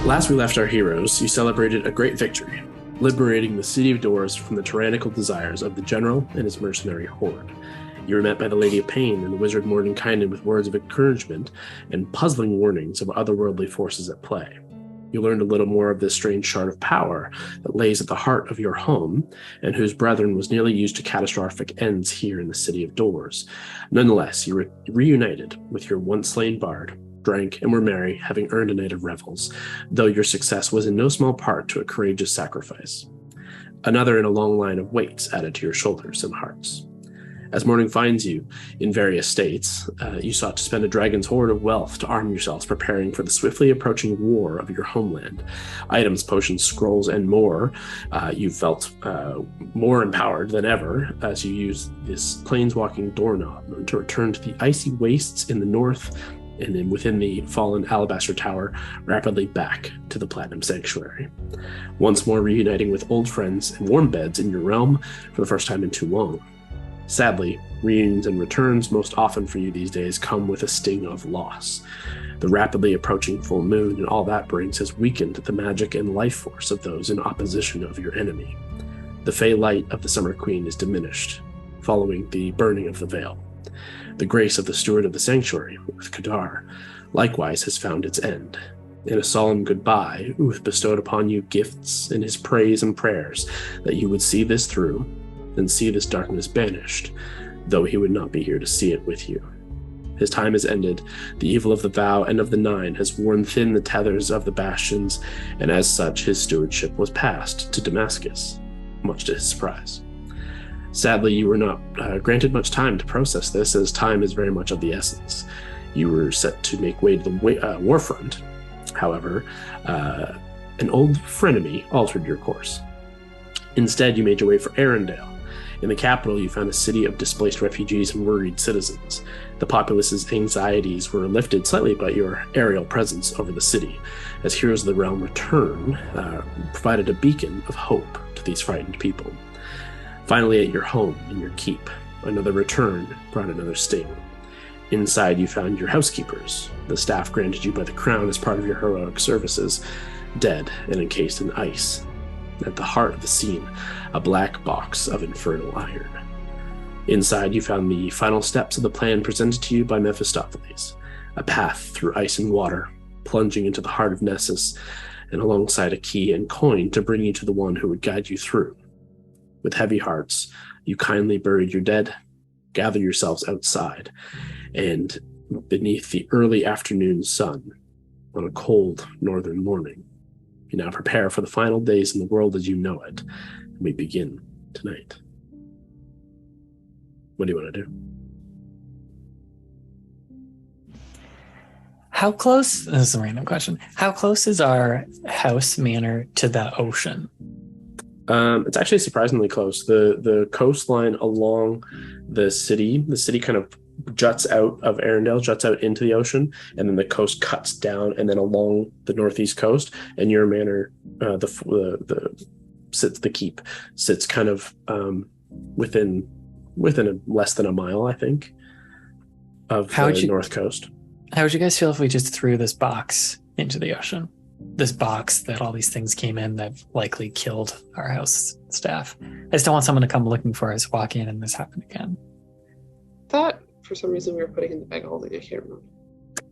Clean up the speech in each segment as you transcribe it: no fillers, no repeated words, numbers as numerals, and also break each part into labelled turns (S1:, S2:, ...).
S1: Last we left our heroes, you celebrated a great victory, liberating the City of Doors from the tyrannical desires of the General and his mercenary horde. You were met by the Lady of Pain and the Wizard Mordenkainen with words of encouragement and puzzling warnings of otherworldly forces at play. You learned a little more of this strange shard of power that lays at the heart of your home, and whose brethren was nearly used to catastrophic ends here in the City of Doors. Nonetheless, you were reunited with your once-slain bard, drank, and were merry, having earned a night of revels, though your success was in no small part to a courageous sacrifice. Another in a long line of weights added to your shoulders and hearts. As morning finds you in various states, you sought to spend a dragon's hoard of wealth to arm yourselves, preparing for the swiftly approaching war of your homeland. Items, potions, scrolls, and more, you felt more empowered than ever as you used this planeswalking doorknob to return to the icy wastes in the north and then within the fallen Alabaster Tower, rapidly back to the Platinum Sanctuary. Once more reuniting with old friends and warm beds in your realm for the first time in too long. Sadly, reunions and returns most often for you these days come with a sting of loss. The rapidly approaching full moon and all that brings has weakened the magic and life force of those in opposition of your enemy. The fey light of the Summer Queen is diminished, following the burning of the veil. The grace of the Steward of the Sanctuary, with Kadar, likewise has found its end. In a solemn goodbye, Uth bestowed upon you gifts in his praise and prayers that you would see this through, and see this darkness banished, though he would not be here to see it with you. His time has ended. The evil of the Vow and of the Nine has worn thin the tethers of the bastions, and as such his stewardship was passed to Damascus, much to his surprise. Sadly, you were not granted much time to process this, as time is very much of the essence. You were set to make way to the Warfront. However, an old frenemy altered your course. Instead, you made your way for Arendelle. In the capital, you found a city of displaced refugees and worried citizens. The populace's anxieties were lifted slightly by your aerial presence over the city, as Heroes of the Realm return provided a beacon of hope to these frightened people. Finally, at your home, in your keep, another return brought another sting. Inside, you found your housekeepers, the staff granted you by the crown as part of your heroic services, dead and encased in ice. At the heart of the scene, a black box of infernal iron. Inside, you found the final steps of the plan presented to you by Mephistopheles, a path through ice and water, plunging into the heart of Nessus, and alongside a key and coin to bring you to the one who would guide you through. With heavy hearts, you kindly buried your dead, gathered yourselves outside, and beneath the early afternoon sun, on a cold northern morning, you now prepare for the final days in the world as you know it. And we begin tonight. What do you want to do?
S2: How close, this is a random question, how close is our house manor to the ocean?
S1: It's actually surprisingly close. The coastline along the city kind of juts out of Arendelle, juts out into the ocean, and then the coast cuts down, and then along the northeast coast, and your manor, the keep sits kind of within less than a mile, I think, of the north coast.
S2: How would you guys feel if we just threw this box into the ocean? This box that all these things came in that likely killed our house staff. I just don't want someone to come looking for us, walk in, and this happen again.
S3: Thought for some reason we were putting in the bag of holding. I can't remember.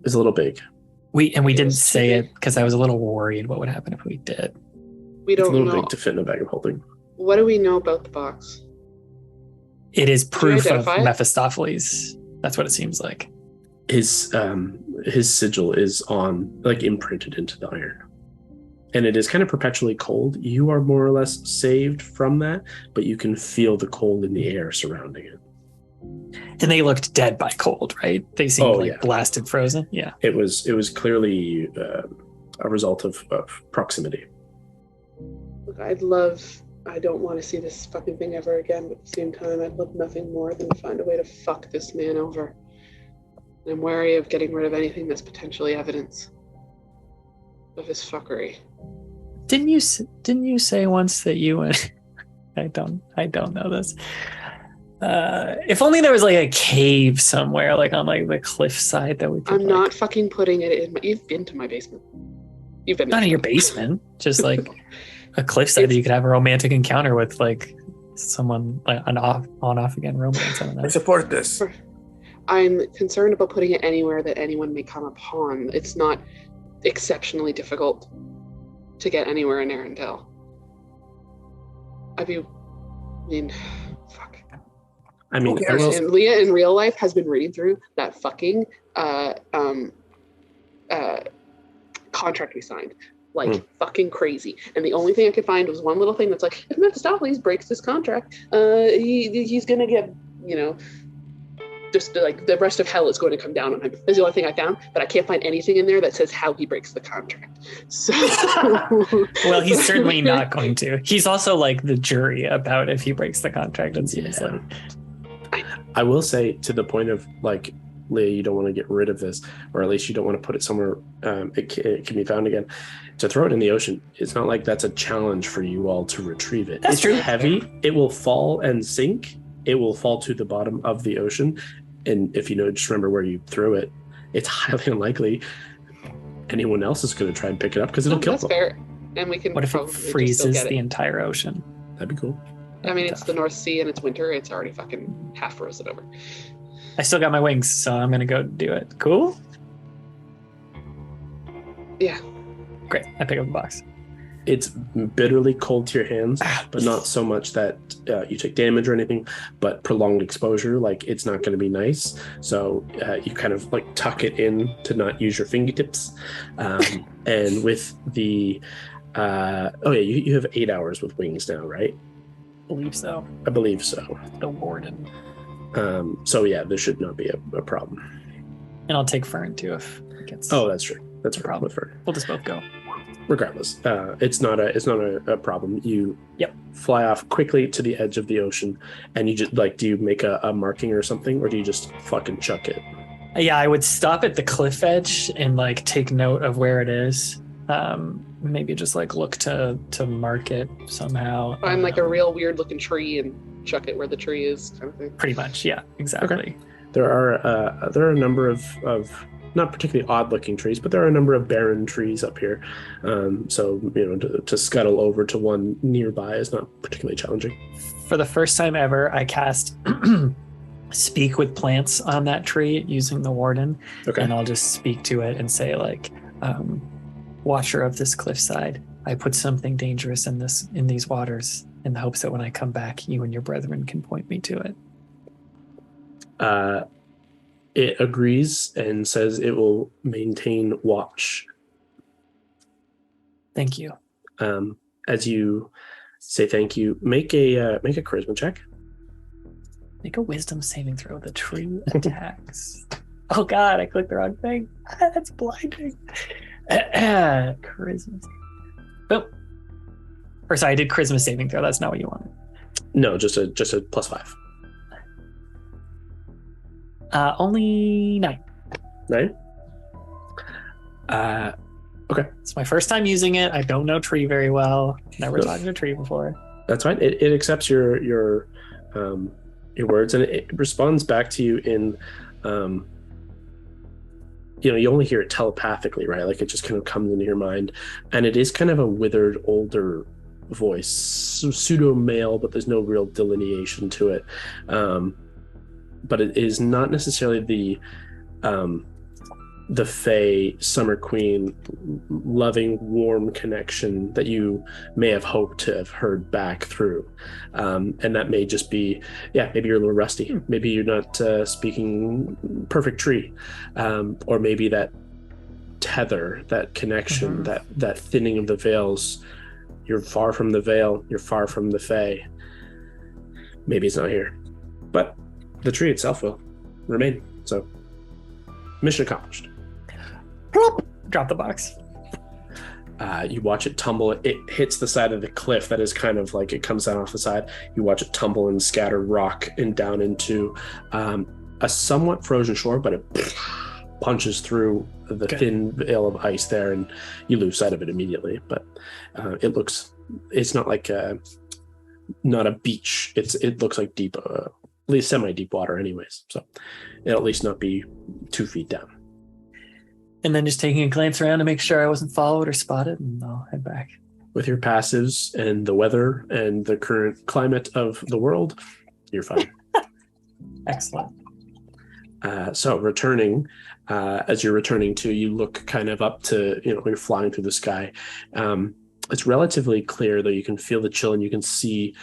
S1: It's a little big.
S2: We didn't say it because I was a little worried what would happen if we did.
S3: It's
S1: a little big to fit in a bag of holding.
S3: What do we know about the box?
S2: It is proof of Mephistopheles. That's what it seems like.
S1: His sigil is imprinted into the iron. And it is kind of perpetually cold. You are more or less saved from that, but you can feel the cold in the air surrounding it.
S2: And they looked dead by cold, right? They seemed blasted, frozen. Yeah.
S1: It was clearly a result of proximity.
S3: Look, I don't want to see this fucking thing ever again, but at the same time, I'd love nothing more than to find a way to fuck this man over. And I'm wary of getting rid of anything that's potentially evidence of his fuckery.
S2: Didn't you say once that you and I don't know this. If only there was a cave somewhere, on the cliffside that we could.
S3: I'm not fucking putting it in. You've been to my basement. You've been
S2: Not in your
S3: there.
S2: basement, just like a cliffside that you could have a romantic encounter with, like someone, like an off again romance. I don't know.
S4: I support this.
S3: I'm concerned about putting it anywhere that anyone may come upon. It's not exceptionally difficult to get anywhere in Arendelle. Fuck.
S1: I mean,
S4: Okay.
S1: I will,
S3: And Leah in real life has been reading through that fucking contract we signed. Like fucking crazy. And the only thing I could find was one little thing that's like, if Mephistopheles breaks this contract, he's gonna get, just like the rest of hell is going to come down on him. That's the only thing I found, but I can't find anything in there that says how he breaks the contract. So
S2: Well, he's certainly not going to. He's also like the jury about if he breaks the contract, it seems like.
S1: I will say, to the point of like, Leah, you don't want to get rid of this, or at least you don't want to put it somewhere it can be found again. To throw it in the ocean, it's not like that's a challenge for you all to retrieve it.
S2: That's
S1: It's
S2: true.
S1: heavy. It will fall and sink. It will fall to the bottom of the ocean. And if just remember where you threw it, it's highly unlikely anyone else is going to try and pick it up because it'll kill
S3: that's
S1: them.
S3: fair. And we can
S2: What if it
S3: probably just still
S2: freezes
S3: get it.
S2: the entire ocean?
S1: That'd be cool.
S3: I mean, it's the North Sea and it's winter. It's already fucking half frozen over.
S2: I still got my wings, so I'm gonna go do it. Cool?
S3: Yeah.
S2: Great. I pick up the box.
S1: It's bitterly cold to your hands, but not so much that you take damage or anything, but prolonged exposure, like it's not going to be nice. So you kind of like tuck it in to not use your fingertips. And with the, you have 8 hours with wings now, right?
S2: Believe so.
S1: I believe so.
S2: The warden.
S1: So yeah, there should not be a problem.
S2: And I'll take Fern too if it gets.
S1: Oh, that's true. That's a
S2: problem.
S1: problem with her.
S2: We'll just both go.
S1: Regardless, it's not a problem. You
S2: Yep.
S1: fly off quickly to the edge of the ocean, and you just do you make a marking or something, or do you just fucking chuck it?
S2: Yeah, I would stop at the cliff edge and like take note of where it is. Maybe just like look to mark it somehow.
S3: Find like a real weird looking tree and chuck it where the tree is, kind of thing.
S2: Pretty much, yeah, exactly.
S1: There are a number of not particularly odd looking trees, but there are a number of barren trees up here. So to scuttle over to one nearby is not particularly challenging.
S2: For the first time ever, I cast speak with plants on that tree using the warden.
S1: Okay.
S2: And I'll just speak to it and say like, watcher of this cliffside, I put something dangerous in these waters in the hopes that when I come back, you and your brethren can point me to it.
S1: It agrees and says it will maintain watch.
S2: Thank you.
S1: As you say thank you, make a charisma check.
S2: Make a wisdom saving throw. The tree attacks. Oh God, I clicked the wrong thing. That's blinding. Charisma. Boom. Or sorry, I did charisma saving throw. That's not what you wanted.
S1: No, just a +5.
S2: Only 9.
S1: 9. Okay.
S2: It's my first time using it. I don't know tree very well. Never talked to a tree before.
S1: That's fine. It accepts your words, and it responds back to you in you only hear it telepathically, right? Like it just kind of comes into your mind, and it is kind of a withered older voice, pseudo male, but there's no real delineation to it. But it is not necessarily the Fae Summer Queen loving, warm connection that you may have hoped to have heard back through. And that may just be, maybe you're a little rusty. Maybe you're not speaking perfect tree. Or maybe that tether, that connection, that thinning of the veils. You're far from the veil. You're far from the Fae. Maybe it's not here. But the tree itself will remain. So, mission accomplished.
S2: Drop the box.
S1: You watch it tumble. It hits the side of the cliff that is kind of like it comes down off the side. You watch it tumble and scatter rock and down into a somewhat frozen shore, but it punches through the thin veil of ice there, and you lose sight of it immediately. But it's not like not a beach. It looks like deep, at least semi-deep water anyways. So it'll at least not be 2 feet down.
S2: And then just taking a glance around to make sure I wasn't followed or spotted, and I'll head back.
S1: With your passives and the weather and the current climate of the world, you're fine.
S2: Excellent.
S1: So returning, as you're returning to, you look kind of up to, when you're flying through the sky. It's relatively clear, though you can feel the chill and you can see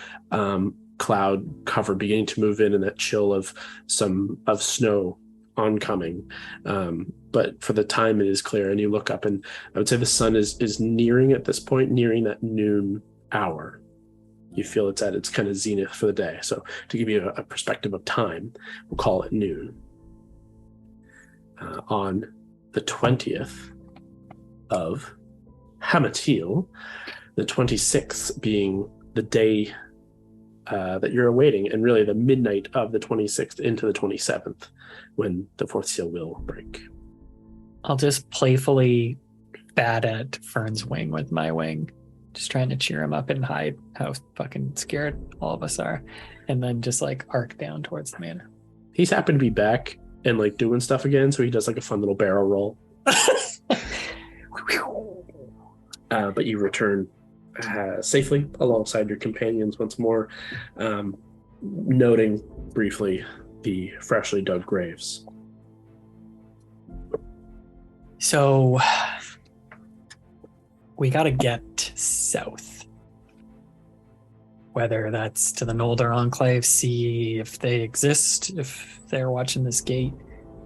S1: cloud cover beginning to move in and that chill of snow oncoming. But for the time it is clear, and you look up and I would say the sun is nearing at this point, nearing that noon hour. You feel it's at its kind of zenith for the day. So to give you a perspective of time, we'll call it noon. On the 20th of Hamatil, the 26th being the day that you're awaiting, and really the midnight of the 26th into the 27th, when the fourth seal will break.
S2: I'll just playfully bat at Fern's wing with my wing, just trying to cheer him up and hide how fucking scared all of us are, and then just like arc down towards the manor.
S1: He's happy to be back and like doing stuff again, so he does like a fun little barrel roll. But you return safely alongside your companions once more, noting briefly the freshly dug graves.
S2: So we gotta get south. Whether that's to the Noldor Enclave, see if they exist, if they're watching this gate,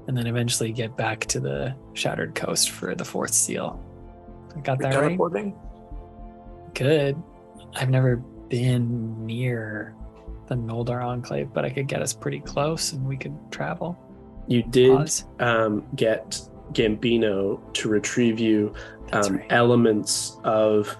S2: and then eventually get back to the Shattered Coast for the fourth seal. I got that right?
S4: Teleporting?
S2: Good. I've never been near the Noldor Enclave, but I could get us pretty close and we could travel.
S1: You did
S2: Pause.
S1: Get Gambino to retrieve you
S2: Right.
S1: elements of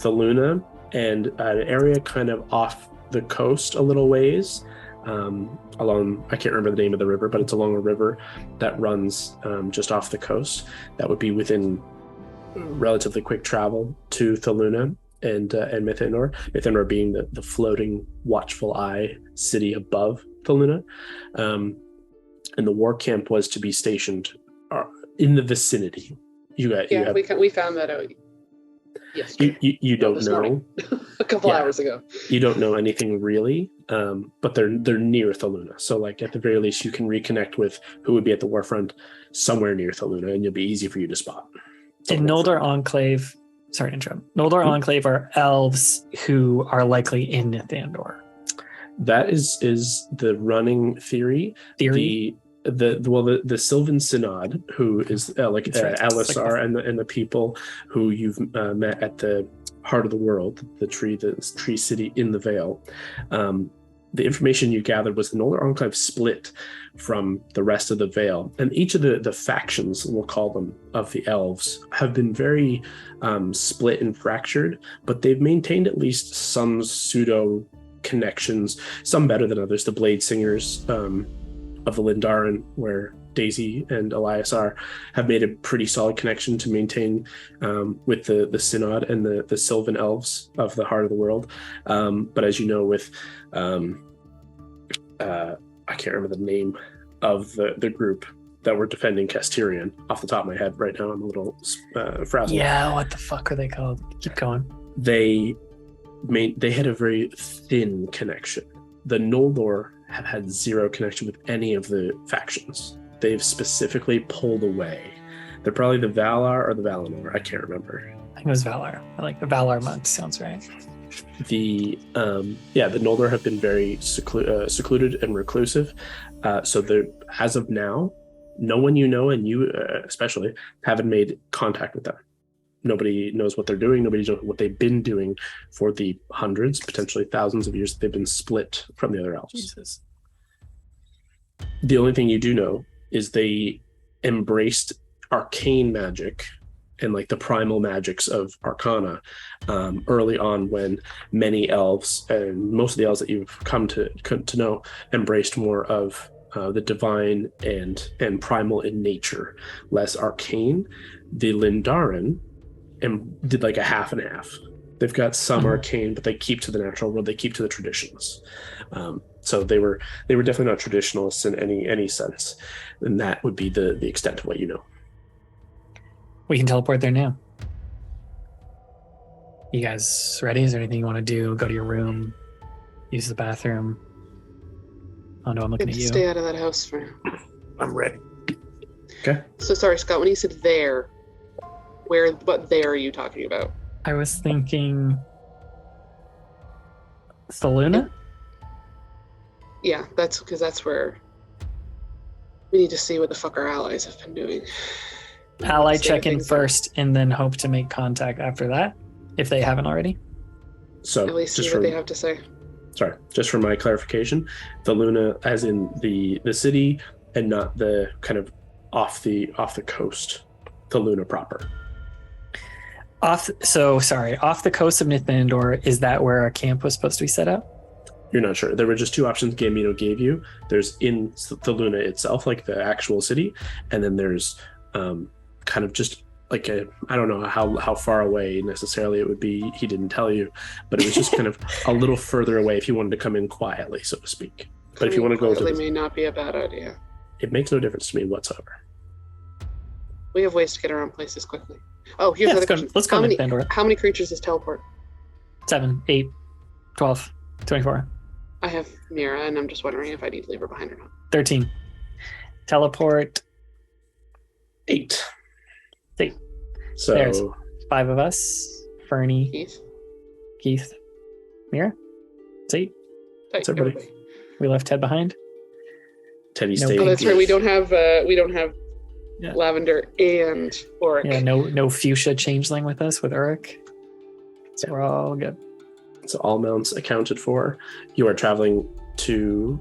S1: the Luna and an area kind of off the coast a little ways, along, I can't remember the name of the river, but it's along a river that runs just off the coast. That would be within relatively quick travel to Thaluna and Mythenor. Mythenor being the floating watchful eye city above Thaluna. And the war camp was to be stationed in the vicinity. We
S3: found that out. Yes,
S1: you don't know.
S3: A couple hours ago.
S1: You don't know anything really, but they're near Thaluna. So like at the very least, you can reconnect with who would be at the Warfront somewhere near Thaluna, and it'll be easy for you to spot.
S2: In Noldor Enclave, sorry to interrupt. Noldor Enclave are elves who are likely in Thandor.
S1: That is the running theory. The Sylvan Synod, who is Elisar and the people who you've met at the heart of the world, the tree city in the Vale. The information you gathered was the Noldor Enclave split from the rest of the Vale, and each of the factions, we'll call them, of the elves have been very split and fractured, but they've maintained at least some pseudo connections, some better than others. The Blade Singers of the Lindarin, where Daisy and Elias have made a pretty solid connection to maintain with the Synod and the Sylvan Elves of the heart of the world. But as you know, with I can't remember the name of the group that were defending Castirian off the top of my head right now. I'm a little frazzled.
S2: Yeah, what the fuck are they called? Keep going.
S1: They had a very thin connection. The Noldor have had zero connection with any of the factions. They've specifically pulled away. They're probably the Valar or the Valinor. I can't remember.
S2: I think it was Valar. I like the Valar month. Sounds right.
S1: The Noldor have been very secluded and reclusive. So as of now, no one you know, and you especially, haven't made contact with them. Nobody knows what they're doing. Nobody knows what they've been doing for the hundreds, potentially thousands of years that they've been split from the other elves.
S2: Jesus.
S1: The only thing you do know is they embraced arcane magic and like the primal magics of Arcana early on, when many elves, and most of the elves that you've come to know, embraced more of the divine and primal in nature, less arcane. The Lindarin did like a half and half. They've got some arcane, but they keep to the natural world. They keep to the traditions. So they were definitely not traditionalists in any sense, and that would be the extent of what you know.
S2: We can teleport there now. You guys ready? Is there anything you want to do? Go to your room, use the bathroom. Oh no, I'm looking at you.
S3: Stay out of that house for now.
S1: I'm ready. Okay.
S3: So sorry, Scott, when you said there, what there are you talking about?
S2: I was thinking Thaluna?
S3: Yeah, that's because that's where we need to see what the fuck our allies have been doing.
S2: Ally check in first and then hope to make contact after that, if they haven't already.
S1: So
S3: at least see what they have to say.
S1: Sorry, just for my clarification, the Luna as in the city and not the kind of off the coast, the Luna proper.
S2: Off the coast of Nithandor, is that where our camp was supposed to be set up?
S1: You're not sure. There were just two options Gambino gave you. There's in the Luna itself, like the actual city, and then there's kind of just like I don't know how far away necessarily it would be. He didn't tell you, but it was just kind of a little further away if you wanted to come in quietly, so to speak. But if you want to go to
S3: may not be a bad idea.
S1: It makes no difference to me whatsoever.
S3: We have ways to get around places quickly. Oh, here's another question.
S2: Let's go to Pandora.
S3: How many creatures is teleport?
S2: 7, 8, 12, 24.
S3: I have Mira, and I'm just wondering if I need to leave her behind or not.
S2: 13. Teleport.
S1: 8.
S2: 8.
S1: So
S2: there's 5 of us. Fernie. Keith. Mira. It's 8.
S1: That's everybody.
S2: We left Ted behind.
S1: Teddy stayed.
S3: Oh, that's right. We don't have Lavender and Auric.
S2: Yeah, no fuchsia changeling with us with Auric. So we're all good.
S1: So all mounts accounted for. You are traveling to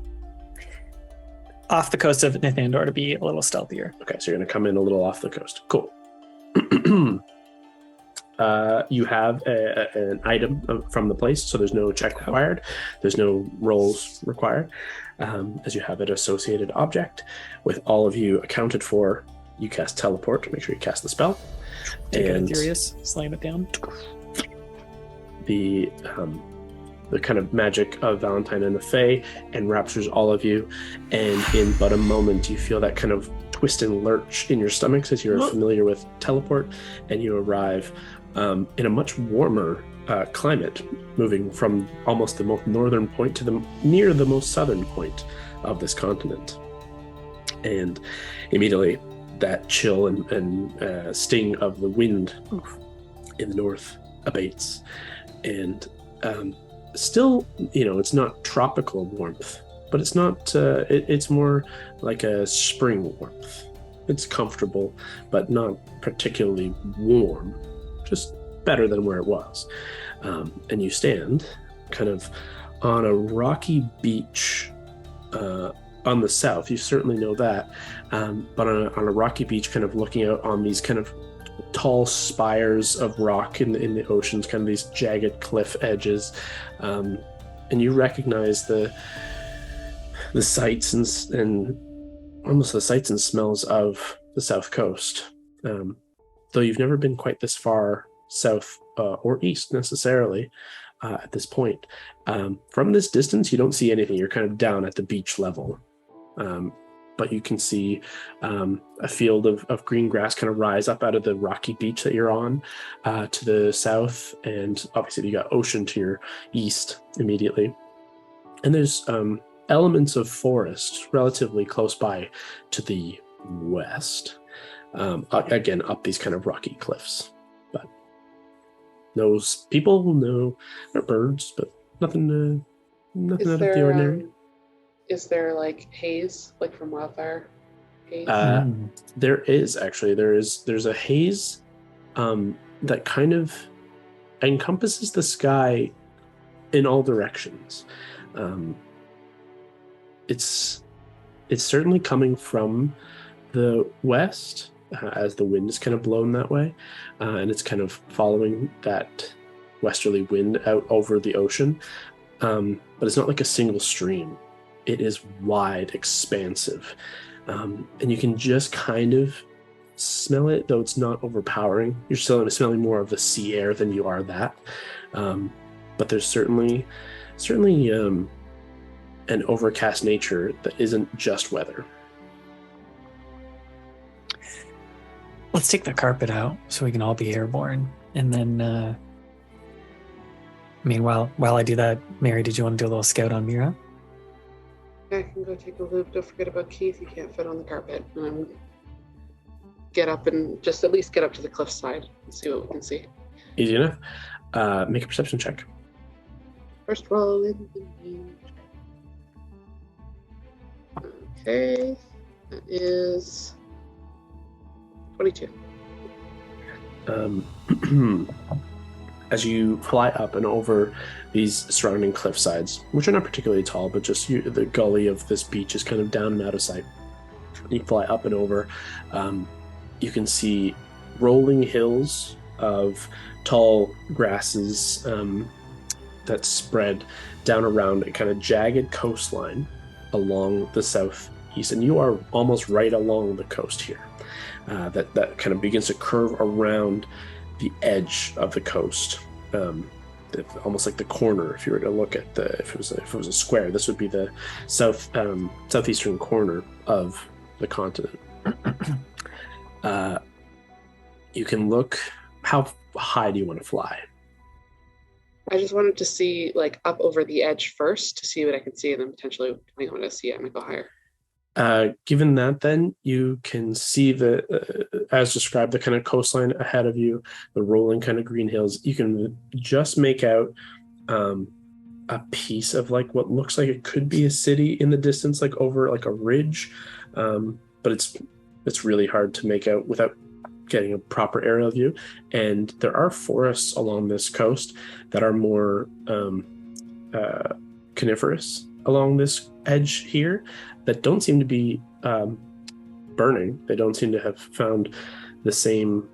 S2: off the coast of Nithandor to be a little stealthier.
S1: Okay, so you're going to come in a little off the coast. Cool. You have an item from the place, so there's no check required. There's no rolls required, as you have an associated object. With all of you accounted for, you cast teleport. Make sure you cast the spell.
S2: Take it furious, slam it down.
S1: The kind of magic of Valentine and the Fae enraptures all of you, and in but a moment you feel that kind of twist and lurch in your stomachs as you're familiar with teleport, and you arrive in a much warmer climate, moving from almost the most northern point to near the most southern point of this continent. And immediately that chill and sting of the wind in the north abates. And still, it's not tropical warmth, but it's not, it's more like a spring warmth. It's comfortable, but not particularly warm, just better than where it was. And you stand kind of on a rocky beach on the south. You certainly know that, but on a rocky beach, kind of looking out on these kind of tall spires of rock in the oceans, kind of these jagged cliff edges, and you recognize the sights and almost the sights and smells of the south coast, though you've never been quite this far south or east necessarily at this point. From this distance, you don't see anything. You're kind of down at the beach level. But you can see a field of green grass kind of rise up out of the rocky beach that you're on to the south. And obviously you got ocean to your east immediately. And there's elements of forest relatively close by to the west. Again, up these kind of rocky cliffs. But no people, no birds, but nothing out of the ordinary.
S3: Is there like haze, like from wildfire haze?
S1: There is actually. There's a haze that kind of encompasses the sky in all directions. It's certainly coming from the west, as the wind is kind of blown that way, and it's kind of following that westerly wind out over the ocean. But it's not like a single stream. It is wide, expansive, and you can just kind of smell it, though it's not overpowering. You're still smelling more of the sea air than you are that, but there's certainly an overcast nature that isn't just weather.
S2: Let's take the carpet out so we can all be airborne. And then, meanwhile, while I do that, Mary, did you want to do a little scout on Mira?
S3: I can go take a loop. Don't forget about Keith. He can't fit on the carpet. Get up and just at least get up to the cliffside and see what we can see.
S1: Easy enough. Make a perception check.
S3: First roll in the Okay. That is 22.
S1: As you fly up and over these surrounding cliffsides, which are not particularly tall, but just the gully of this beach is kind of down and out of sight. You fly up and over. You can see rolling hills of tall grasses that spread down around a kind of jagged coastline along the southeast, and you are almost right along the coast here. That kind of begins to curve around the edge of the coast, almost like the corner. If you were to look at if it was a square, this would be the southeastern corner of the continent. You can look. How high do you want to fly?
S3: I just wanted to see like up over the edge first to see what I can see, and then potentially depending on what I see, I might go higher.
S1: Given that, then you can see as described, the kind of coastline ahead of you, the rolling kind of green hills. You can just make out a piece of like what looks like it could be a city in the distance, like over like a ridge, but it's really hard to make out without getting a proper aerial view. And there are forests along this coast that are more coniferous along this edge here that don't seem to be burning. They don't seem to have found the same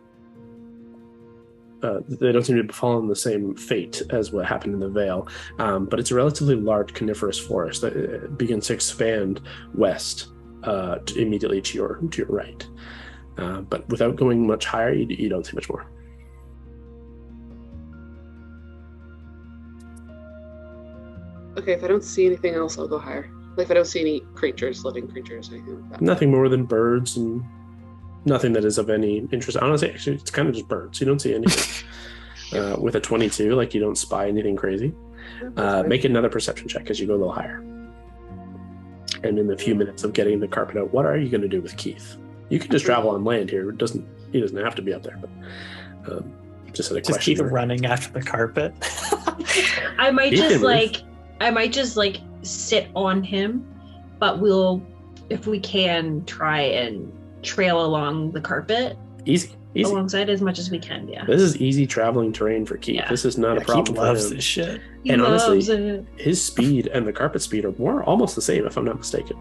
S1: they don't seem to have fallen the same fate as what happened in the Vale, but it's a relatively large coniferous forest that begins to expand west immediately to your right. But without going much higher, you don't see much more.
S3: Okay, if I don't see anything else, I'll go higher. Like if I don't see any creatures, living creatures, anything like that.
S1: Nothing more than birds and nothing that is of any interest. Honestly, actually, it's kind of just birds. You don't see anything. With a 22, like you don't spy anything crazy. Make another perception check as you go a little higher. And in the few minutes of getting the carpet out, what are you going to do with Keith? You can just travel on land here. He doesn't have to be up there, but just had a question.
S2: Just keep running after the carpet.
S4: I might just sit on him, but if we can, try and trail along the carpet.
S1: Easy.
S4: Alongside as much as we can, yeah.
S1: This is easy traveling terrain for Keith. Yeah. This is not a problem.
S2: Keith loves this shit.
S1: And honestly, his speed and the carpet speed are almost the same, if I'm not mistaken.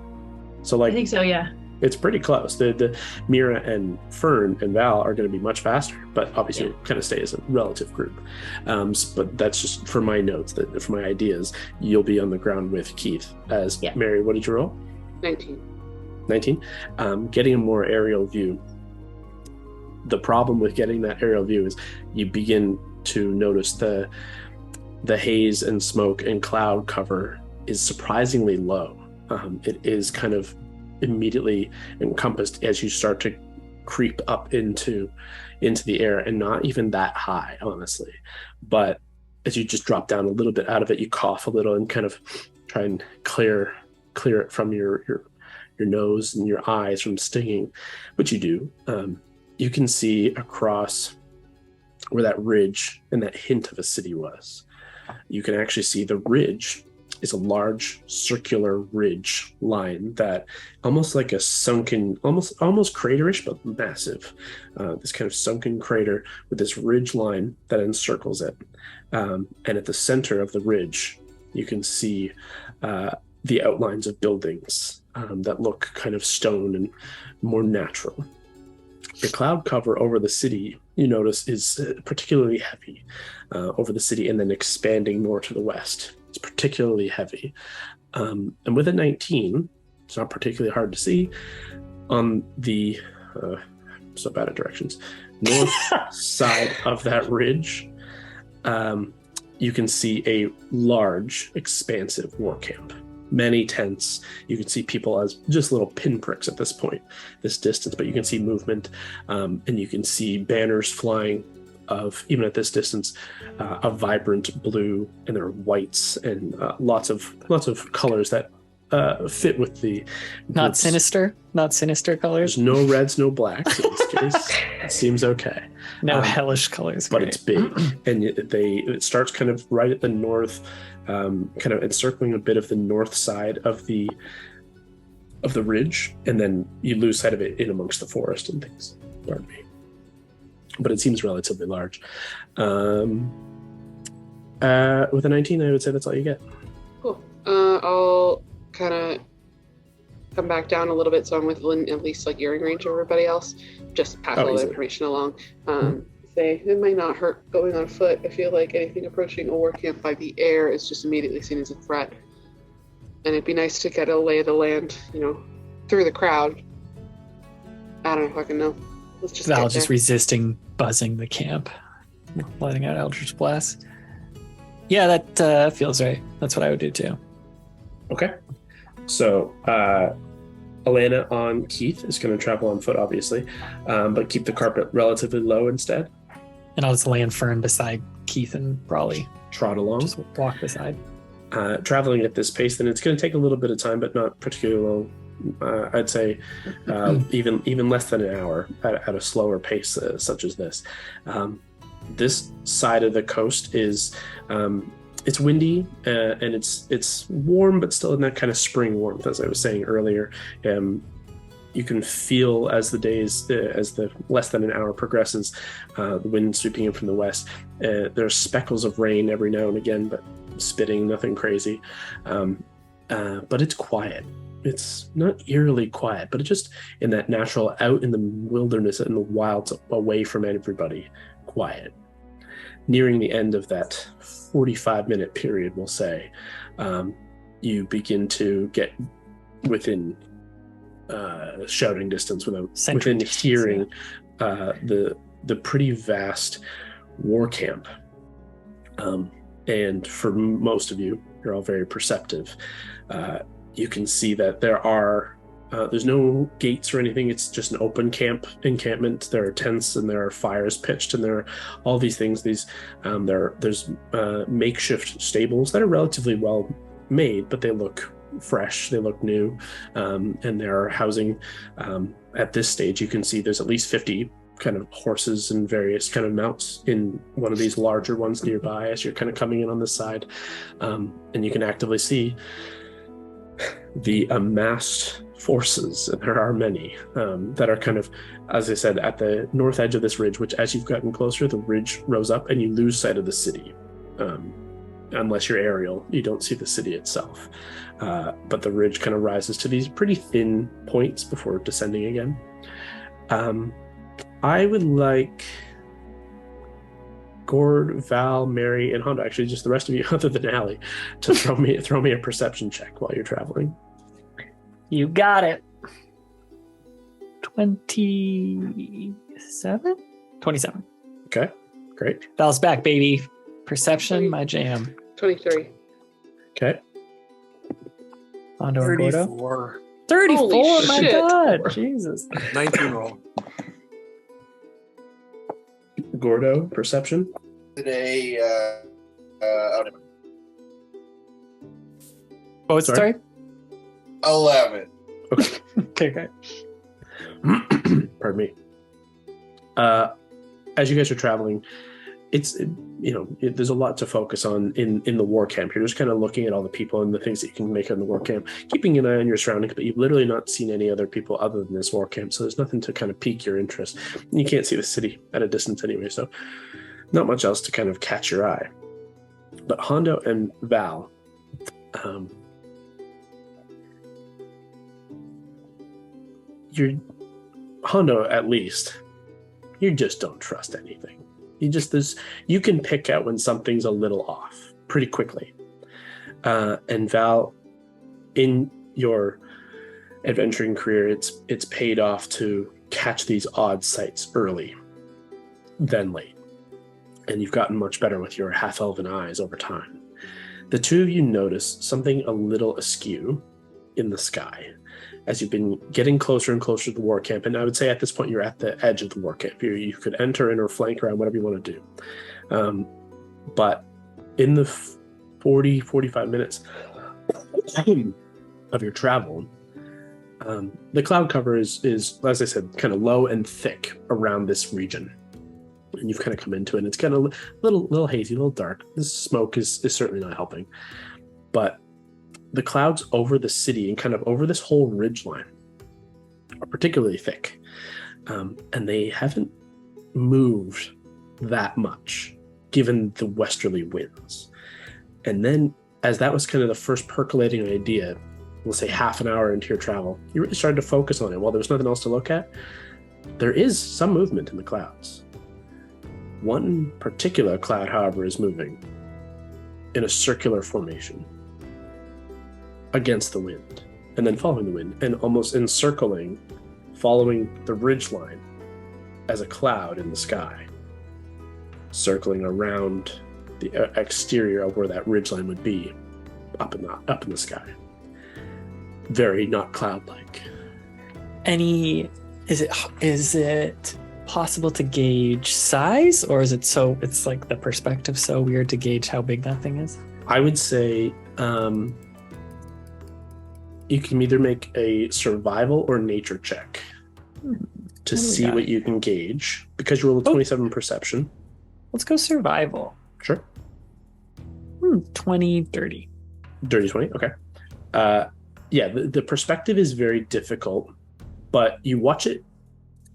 S1: So I
S4: think so, yeah.
S1: It's pretty close. The Mira and Fern and Val are going to be much faster, but obviously kind of stay as a relative group. But that's just for my notes, for my ideas. You'll be on the ground with Keith. Mary, what did you roll? 19. Getting a more aerial view. The problem with getting that aerial view is you begin to notice the haze and smoke and cloud cover is surprisingly low. It is kind of immediately encompassed as you start to creep up into the air, and not even that high, honestly. But as you just drop down a little bit out of it, you cough a little and kind of try and clear it from your nose and your eyes from stinging, which you do. You can see across where that ridge and that hint of a city was. You can actually see the ridge is a large circular ridge line that almost like a sunken, almost craterish, but massive. This kind of sunken crater with this ridge line that encircles it. And at the center of the ridge, you can see the outlines of buildings that look kind of stone and more natural. The cloud cover over the city, you notice, is particularly heavy over the city, and then expanding more to the west. It's particularly heavy. And with a 19, it's not particularly hard to see. On the, so bad at directions, north side of that ridge, you can see a large, expansive war camp. Many tents. You can see people as just little pinpricks at this point, this distance, but you can see movement, and you can see banners flying of, even at this distance, a vibrant blue, and there are whites and lots of colors that fit with the
S2: Not
S1: groups.
S2: not sinister colors.
S1: There's no reds, no blacks in this case. It seems okay.
S2: No hellish colors.
S1: But
S2: great.
S1: it's big, and it starts kind of right at the north, kind of encircling a bit of the north side of the ridge, and then you lose sight of it in amongst the forest and things. Pardon me. But it seems relatively large. With a 19, I would say that's all you get.
S3: Cool. I'll kind of come back down a little bit, so I'm within at least like earring range of everybody else. Just pass all the
S1: easily.
S3: information along. Say it might not hurt going on foot. I feel like anything approaching a war camp by the air is just immediately seen as a threat, and it'd be nice to get a lay of the land, through the crowd. I don't fucking know. Let's just
S2: Val just resisting buzzing the camp, letting out Eldritch Blast. Yeah, that feels right. That's what I would do too.
S1: Okay. So, Elena on Keith is going to travel on foot, obviously, but keep the carpet relatively low instead.
S2: And I'll just land Fern beside Keith and Brawley.
S1: Trot along.
S2: Just walk beside.
S1: Traveling at this pace, then it's going to take a little bit of time, but not particularly long. I'd say even less than an hour at a slower pace, such as this. This side of the coast is it's windy and it's warm, but still in that kind of spring warmth, as I was saying earlier. You can feel as the days, as the less than an hour progresses, the wind sweeping in from the west. There's speckles of rain every now and again, but spitting, nothing crazy. But it's quiet. It's not eerily quiet, but it's just in that natural, out in the wilderness and the wilds, away from everybody, quiet. Nearing the end of that 45-minute period, we'll say, you begin to get within shouting distance, within hearing the pretty vast war camp. And for most of you, you're all very perceptive. You can see that there's no gates or anything. It's just an open encampment. There are tents and there are fires pitched, and there are all these things. There's makeshift stables that are relatively well made, but they look fresh. They look new, and there are housing. At this stage, you can see there's at least 50 kind of horses and various kind of mounts in one of these larger ones nearby as you're kind of coming in on this side, and you can actively see the amassed forces, and there are many, that are kind of, as I said, at the north edge of this ridge, which as you've gotten closer, the ridge rose up and you lose sight of the city. Unless you're aerial, you don't see the city itself. But the ridge kind of rises to these pretty thin points before descending again. I would like Gord, Val, Mary, and Honda, actually just the rest of you other than Allie, to throw me a perception check while you're traveling.
S2: You got it. 27? 27.
S1: Okay, great.
S2: Val's back, baby. Perception, my jam.
S3: 23.
S1: Okay.
S2: Hondo and Gordo.
S5: 34.
S2: 34,
S3: Holy
S2: my
S3: shit.
S2: God. Jesus.
S5: 19 roll.
S1: Gordo, perception.
S6: Today,
S2: Oh, it's sorry?
S6: 11.
S1: Okay.
S2: Okay, great.
S1: Pardon me. As you guys are traveling, there's a lot to focus on in the war camp. You're just kind of looking at all the people and the things that you can make in the war camp, keeping an eye on your surroundings, but you've literally not seen any other people other than this war camp, so there's nothing to kind of pique your interest. You can't see the city at a distance anyway, so not much else to kind of catch your eye. But Hondo and Val, Hondo, at least, you just don't trust anything. You can pick out when something's a little off pretty quickly. And Val, in your adventuring career, it's paid off to catch these odd sights early than late. And you've gotten much better with your half-elven eyes over time. The two of you notice something a little askew in the sky as you've been getting closer and closer to the war camp. And I would say at this point, you're at the edge of the war camp. You could enter in or flank around, whatever you want to do. But in the 45 minutes of your travel, the cloud cover is, as I said, kind of low and thick around this region. And you've kind of come into it, and it's kind of a little hazy, a little dark. This smoke is certainly not helping. But the clouds over the city and kind of over this whole ridgeline are particularly thick. And they haven't moved that much, given the westerly winds. And then, as that was kind of the first percolating idea, we'll say half an hour into your travel, you really started to focus on it. While there was nothing else to look at, there is some movement in the clouds. One particular cloud, however, is moving in a circular formation against the wind, and then following the wind, and almost encircling, following the ridgeline as a cloud in the sky, circling around the exterior of where that ridgeline would be, up in the sky. Very not cloud-like.
S2: Is it possible to gauge size, or is it it's like the perspective so weird to gauge how big that thing is?
S1: I would say you can either make a survival or nature check to see what you can gauge, because you rolled a 27 perception.
S2: Let's go survival.
S1: Sure.
S2: 20, 30.
S1: Dirty 20, okay. Yeah, the perspective is very difficult, but you watch it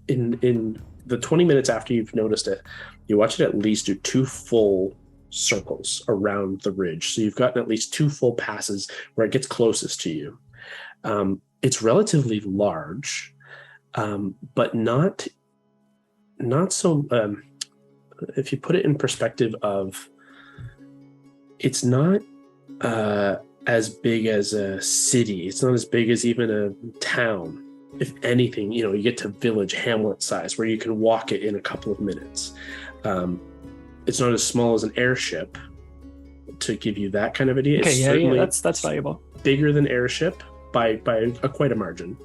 S1: in the 20 minutes after you've noticed it, you watch it at least do 2 full circles around the ridge. So you've gotten at least 2 full passes where it gets closest to you. It's relatively large, but not so. If you put it in perspective of, it's not as big as a city. It's not as big as even a town. If anything, you get to village hamlet size where you can walk it in a couple of minutes. It's not as small as an airship, to give you that kind of idea.
S2: Okay,
S1: it's
S2: yeah, that's valuable.
S1: Bigger than airship by quite a margin,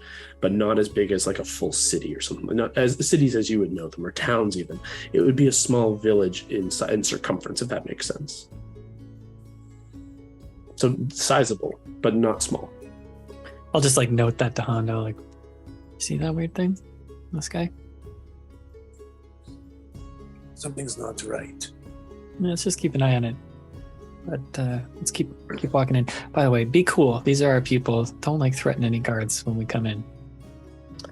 S1: but not as big as like a full city or something. Not as the cities as you would know them, or towns even. It would be a small village in circumference, if that makes sense. So sizable, but not small.
S2: I'll just note that to Hondo, see that weird thing in the sky?
S5: Something's not right.
S2: Yeah, let's just keep an eye on it. But let's keep walking in. By the way, be cool. These are our people. Don't threaten any guards when we come in.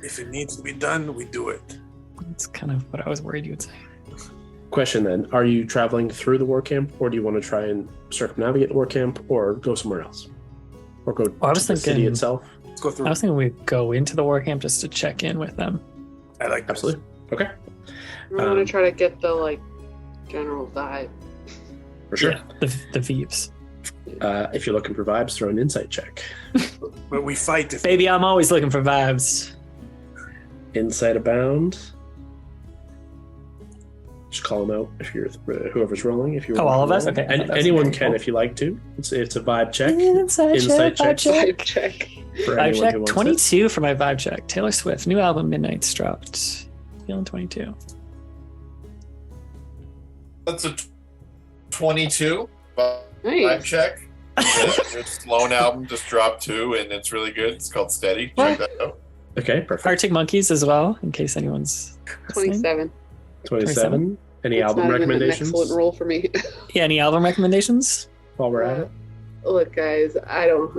S5: If it needs to be done, we do it.
S2: That's kind of what I was worried you would say.
S1: Question then, are you traveling through the war camp, or do you want to try and circumnavigate the war camp, or go somewhere else? Or go to the city itself?
S5: Let's go through.
S2: I was thinking we'd go into the war camp just to check in with them.
S5: I like this.
S1: Absolutely. Okay.
S3: I want to try to get the general vibe.
S1: For sure.
S2: Yeah, the vibes.
S1: If you're looking for vibes, throw an insight check.
S5: But we fight.
S2: Baby, I'm always looking for vibes.
S1: Insight abound. Just call them out if you're whoever's rolling. If you're
S2: all of us.
S1: rolling.
S2: Okay.
S1: And anyone can if you like to. It's a vibe check.
S2: Insight check.
S3: Vibe check.
S1: For
S2: Vibe
S1: anyone
S2: check.
S1: who wants
S2: 22 for my vibe check. Taylor Swift, new album Midnight's dropped. Feeling 22.
S6: That's a 22 vibe
S3: Nice.
S6: check. This lone album just dropped too, and it's really good. It's called Steady. Check that out.
S1: it. Okay, perfect.
S2: Arctic Monkeys as well, in case anyone's listening.
S3: 27.
S1: 27. Any
S3: That's
S1: album
S3: not even an
S1: recommendations
S3: excellent roll for me.
S2: Yeah, any album recommendations?
S1: while we're at it?
S3: Look, guys, I don't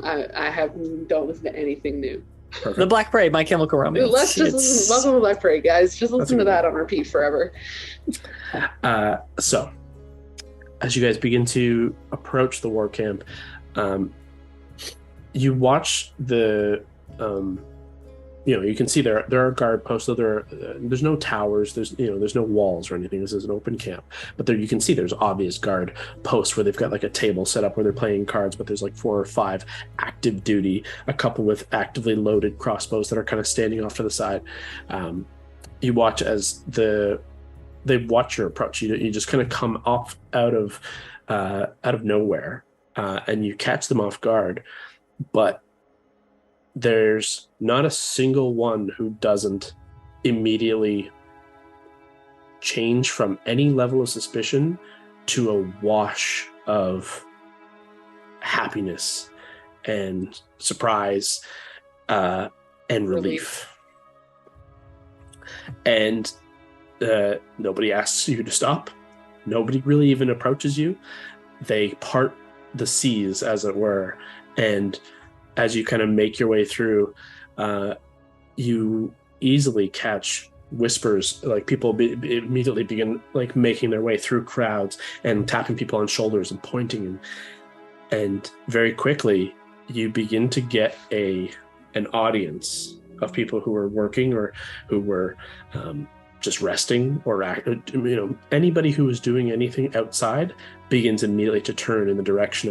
S3: listen to anything new.
S1: Perfect.
S2: The Black Parade, My Chemical Romance.
S3: Dude, let's just listen. Welcome to Black Parade, guys. Just listen to that on repeat forever.
S1: So, as you guys begin to approach the war camp, you watch the, you can see there are guard posts. So there's no towers. There's no walls or anything. This is an open camp. But there you can see there's obvious guard posts where they've got a table set up where they're playing cards. But there's 4 or 5 active duty, a couple with actively loaded crossbows that are kind of standing off to the side. You watch as they watch your approach. You just kind of come off out of nowhere. and you catch them off guard, but there's not a single one who doesn't immediately change from any level of suspicion to a wash of happiness and surprise and relief. And nobody asks you to stop. Nobody really even approaches you. They part the seas, as it were, and as you kind of make your way through, you easily catch whispers, like people immediately begin like making their way through crowds and tapping people on shoulders and pointing, and very quickly you begin to get an audience of people who were working or who were just resting, or anybody who was doing anything outside begins immediately to turn in the direction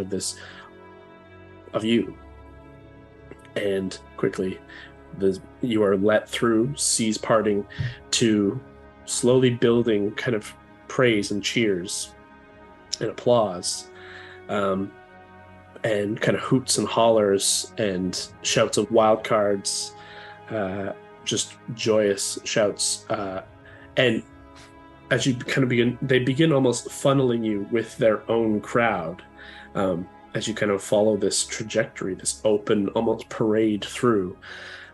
S1: of you, and quickly you are let through, seas parting, to slowly building kind of praise and cheers and applause, and kind of hoots and hollers and shouts of wildcards, just joyous shouts, and as you kind of they begin almost funneling you with their own crowd, as you kind of follow this trajectory, this open almost parade through.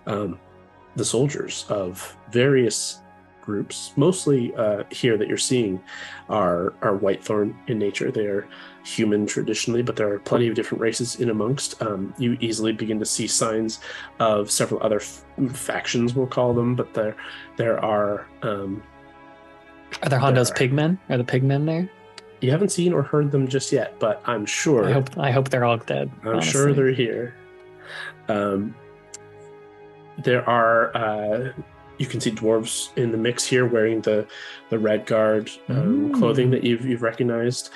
S1: The soldiers of various groups, mostly here that you're seeing, are Whitethorn in nature. They are human traditionally, but there are plenty of different races in amongst. You easily begin to see signs of several other factions, we'll call them, but there are...
S2: Are there Hondo's pigmen? Are the pigmen there?
S1: You haven't seen or heard them just yet, but I'm sure...
S2: I hope they're all dead.
S1: I'm sure they're here. There are, you can see dwarves in the mix here wearing the Red Guard clothing that you've recognized.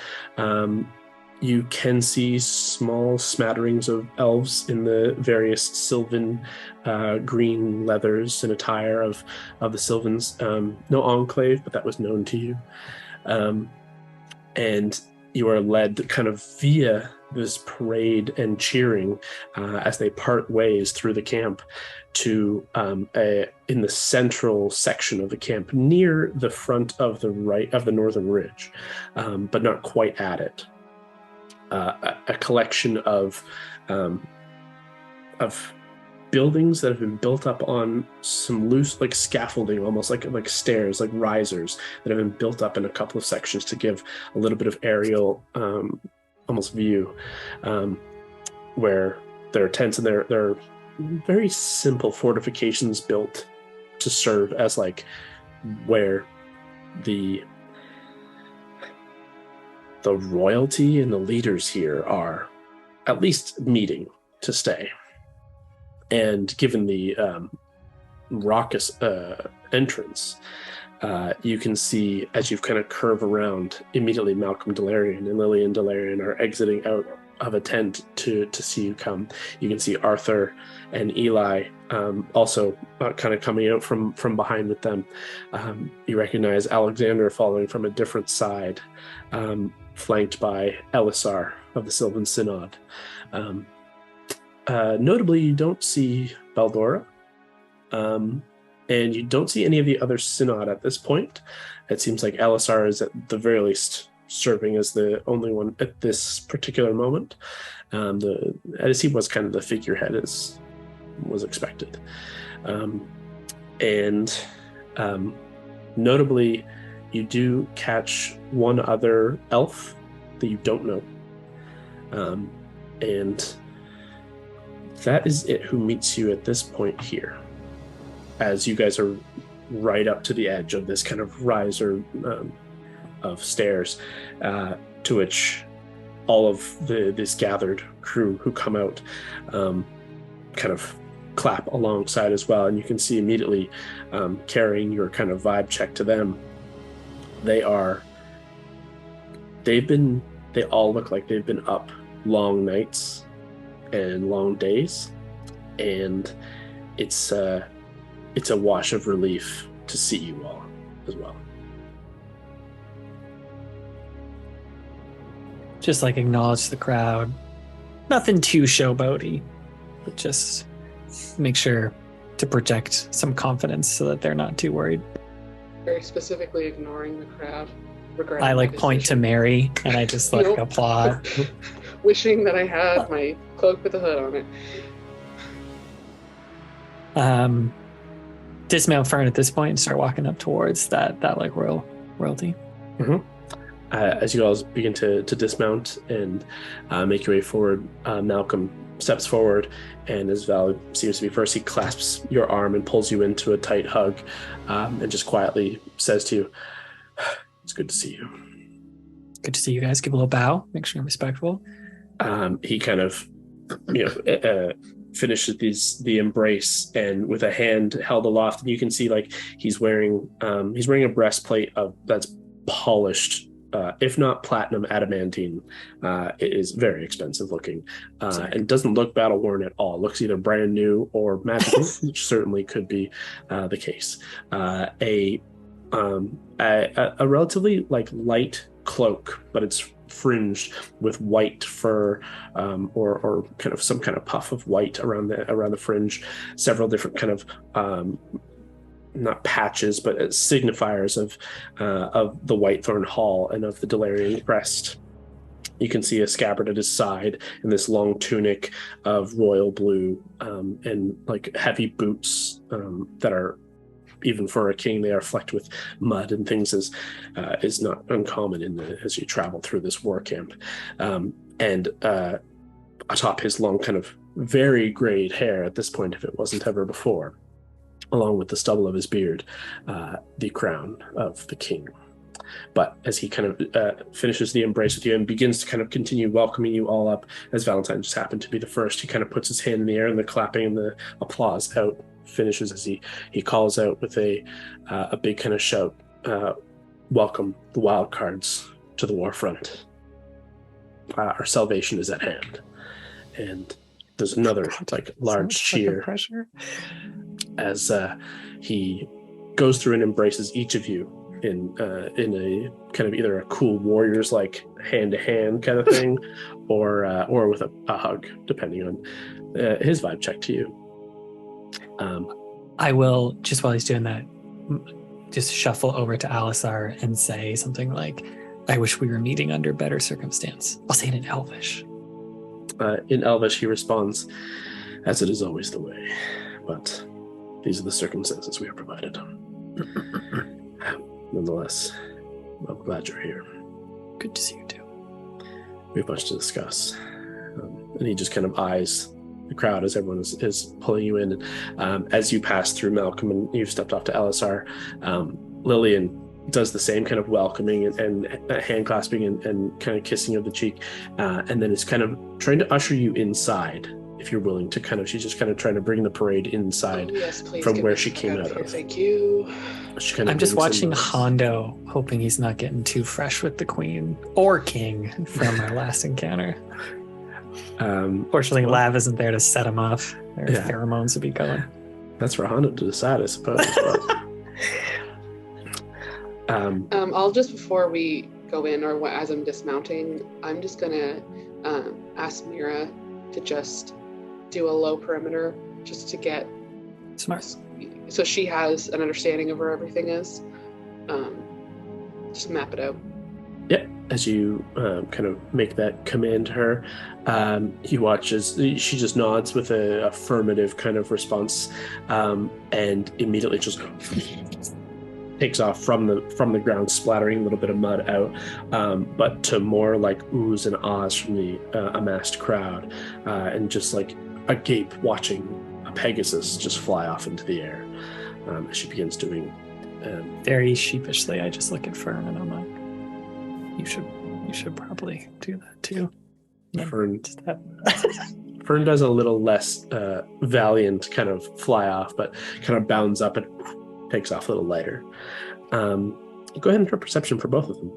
S1: You can see small smatterings of elves in the various Sylvan green leathers and attire of the Sylvans. No enclave, but that was known to you. And you are led kind of via this parade and cheering as they part ways through the camp to in the central section of the camp, near the front of the northern ridge, but not quite at it. A collection of buildings that have been built up on some loose, like scaffolding, almost like stairs, like risers that have been built up in a couple of sections to give a little bit of aerial almost view, where there are tents, and there are very simple fortifications built to serve as like where the royalty and the leaders here are at least meeting to stay. And given the raucous entrance, you can see, as you've kind of curve around, immediately Malcolm Delarian and Lillian Delarian are exiting out of a tent to see you come. You can see Arthur and Eli also kind of coming out from behind with them. You recognize Alexander following from a different side, flanked by Elisar of the Sylvan Synod. Notably, you don't see Baldora, and you don't see any of the other Synod at this point. It seems like Elisar is at the very least serving as the only one at this particular moment. As he was kind of the figurehead, as was expected. And notably, you do catch one other elf that you don't know. And that is it who meets you at this point here, as you guys are right up to the edge of this kind of riser of stairs, to which all of this gathered crew who come out kind of clap alongside as well. And you can see immediately, carrying your kind of vibe check to them, they all look like they've been up long nights and long days, and it's a wash of relief to see you all as well.
S2: Just like acknowledge the crowd, Nothing too showboaty, but just make sure to project some confidence so that they're not too worried.
S3: Very specifically ignoring the crowd.
S2: I point to Mary and I just applaud.
S3: Wishing that I had my cloak with a hood on it.
S2: Dismount Fern at this point and start walking up towards that like royalty.
S1: Mm-hmm. As you guys begin to dismount and make your way forward, Malcolm steps forward, and as Val seems to be first, he clasps your arm and pulls you into a tight hug, and just quietly says to you, "It's good to see you."
S2: Good to see you guys. Give a little bow. Make sure you're respectful.
S1: He kind of, finishes the embrace, and with a hand held aloft, and you can see like he's wearing a breastplate that's polished. If not platinum adamantine. It is very expensive looking, and doesn't look battle worn at all. Looks either brand new or magical, which certainly could be the case. A relatively like light cloak, but it's fringed with white fur, or kind of some kind of puff of white around the fringe. Several different kind of not patches, but signifiers of the Whitethorn Hall and of the Delarian Crest. You can see a scabbard at his side and this long tunic of royal blue, and like heavy boots that are, even for a king, they are flecked with mud and things, is not uncommon as you travel through this war camp. And atop his long kind of very grayed hair at this point, if it wasn't ever before, along with the stubble of his beard, the crown of the king. But as he kind of finishes the embrace with you and begins to kind of continue welcoming you all up, as Valentine just happened to be the first, he kind of puts his hand in the air, and the clapping and the applause finishes as he calls out with a big kind of shout, "Welcome the Wildcards to the Warfront. Our salvation is at hand." And there's another like large cheer as he goes through and embraces each of you in a kind of either a cool warriors like hand-to-hand kind of thing, or with a hug, depending on his vibe check to you.
S2: I will, just while he's doing that, just shuffle over to Alisar and say something like, "I wish we were meeting under better circumstance." I'll say it in Elvish.
S1: In Elvish, he responds, "As it is always the way, but these are the circumstances we are provided." Nonetheless, I'm glad you're here.
S2: Good to see you too.
S1: We have much to discuss. And he just kind of eyes the crowd as everyone is pulling you in. And as you pass through Malcolm and you've stepped off to Alisar, Lillian does the same kind of welcoming and hand clasping and kind of kissing of the cheek, and then is kind of trying to usher you inside, if you're willing to kind of, she's just kind of trying to bring the parade inside from where she came out of.
S3: Thank you.
S2: I'm just watching Hondo, hoping he's not getting too fresh with the queen or king from our last encounter. Fortunately, Lav isn't there to set him off. Their pheromones would be going.
S1: That's for Hondo to decide, I suppose.
S3: I'll just, before we go in, or as I'm dismounting, I'm just gonna ask Mira to just do a low perimeter, just to get
S2: smart,
S3: so she has an understanding of where everything is. Just map it out.
S1: Yeah, as you kind of make that command to her, he watches. She just nods with a affirmative kind of response, and immediately just takes off from the ground, splattering a little bit of mud out, but to more like oohs and ahs from the amassed crowd, and just like agape watching a Pegasus just fly off into the air. As she begins doing.
S2: Very sheepishly, I just look at Fern and I'm like, you should probably do that too.
S1: Fern does a little less valiant kind of fly off, but kind of bounds up and takes off a little lighter. Go ahead and try perception for both of them.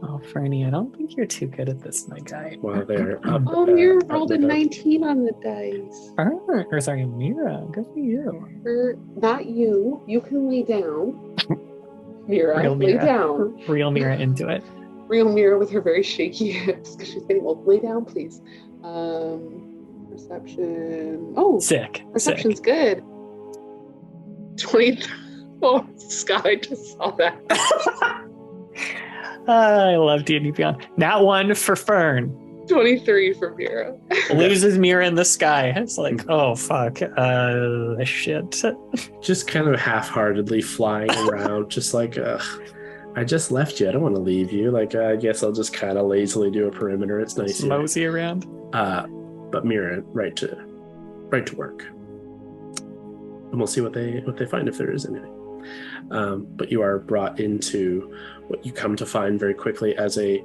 S2: Oh, Fernie, I don't think you're too good at this, my guy.
S1: While they're up.
S3: Oh, Mira rolled a 19 on the dice.
S2: Or sorry, Mira. Good for you.
S3: Not you. You can lay down. Mira,
S2: Real
S3: lay
S2: Mira.
S3: down.
S2: Real Mira into it.
S3: real Mira with her very shaky hips because she's getting old. Lay down, please. Perception. Oh,
S2: Sick.
S3: perception's good. 20. Oh, Scott, I just saw that.
S2: I love D&D Beyond. That one for Fern.
S3: 23 for Mira.
S2: Loses Mira in the sky. It's like, oh, fuck. Shit.
S1: Just kind of half-heartedly flying around, just like, I just left you. I don't want to leave you. Like, I guess I'll just kind of lazily do a perimeter. It's nice here.
S2: Mosey around.
S1: But Mira, right to work. And we'll see what they find if there is anything. But you are brought into what you come to find very quickly as a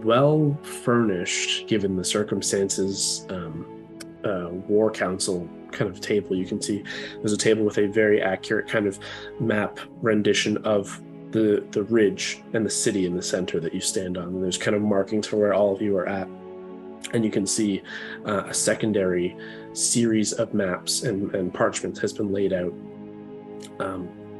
S1: well-furnished, given the circumstances, war council kind of table. You can see there's a table with a very accurate kind of map rendition of the ridge and the city in the center that you stand on. And there's kind of markings for where all of you are at. And you can see a secondary series of maps and parchments has been laid out,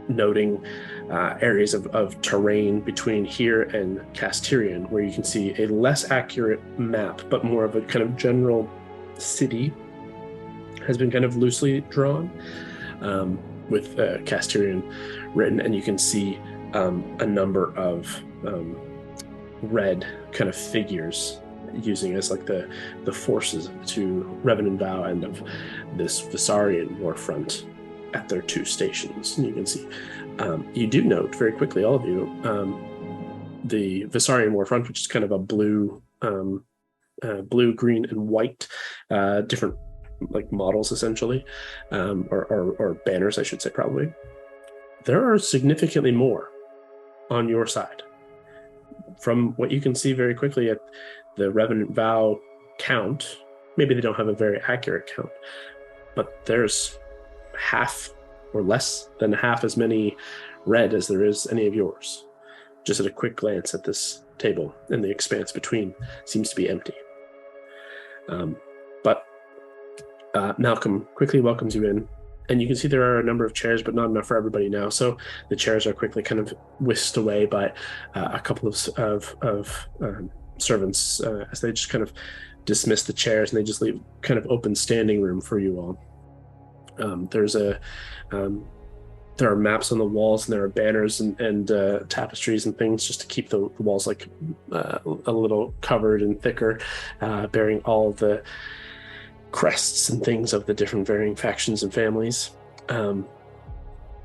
S1: noting areas of terrain between here and Castirian, where you can see a less accurate map, but more of a kind of general city has been kind of loosely drawn with Castirian written, and you can see a number of red kind of figures using as like the forces to Revenant Vow and of this Vesarian Warfront at their two stations. And you can see, you do note very quickly, all of you, the Vesarian Warfront, which is kind of a blue, green, and white, different like models essentially, or banners, I should say, probably. There are significantly more on your side. From what you can see very quickly at the Revenant Vow count, maybe they don't have a very accurate count, but there's half or less than half as many red as there is any of yours. Just at a quick glance at this table, and the expanse between seems to be empty. But Malcolm quickly welcomes you in, and you can see there are a number of chairs, but not enough for everybody now. So the chairs are quickly kind of whisked away by a couple of servants as they just kind of dismiss the chairs, and they just leave kind of open standing room for you all. There are maps on the walls, and there are banners and tapestries and things just to keep the walls like a little covered and thicker, bearing all of the crests and things of the different varying factions and families.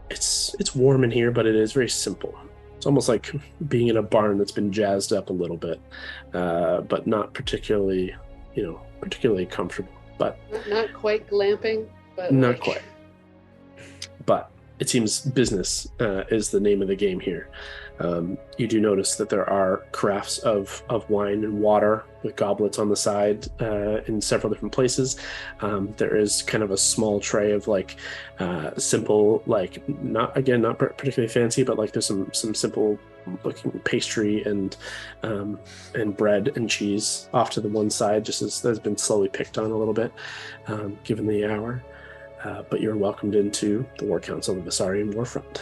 S1: It's warm in here, but it is very simple. It's almost like being in a barn that's been jazzed up a little bit, but not particularly comfortable. But
S3: not quite glamping, but
S1: not quite. But it seems business is the name of the game here. You do notice that there are carafes of wine and water with goblets on the side in several different places. There is kind of a small tray of like simple, like not particularly fancy, but like there's some simple looking pastry and bread and cheese off to the one side, just as that's been slowly picked on a little bit given the hour. But you're welcomed into the War Council of the Vesarian Warfront.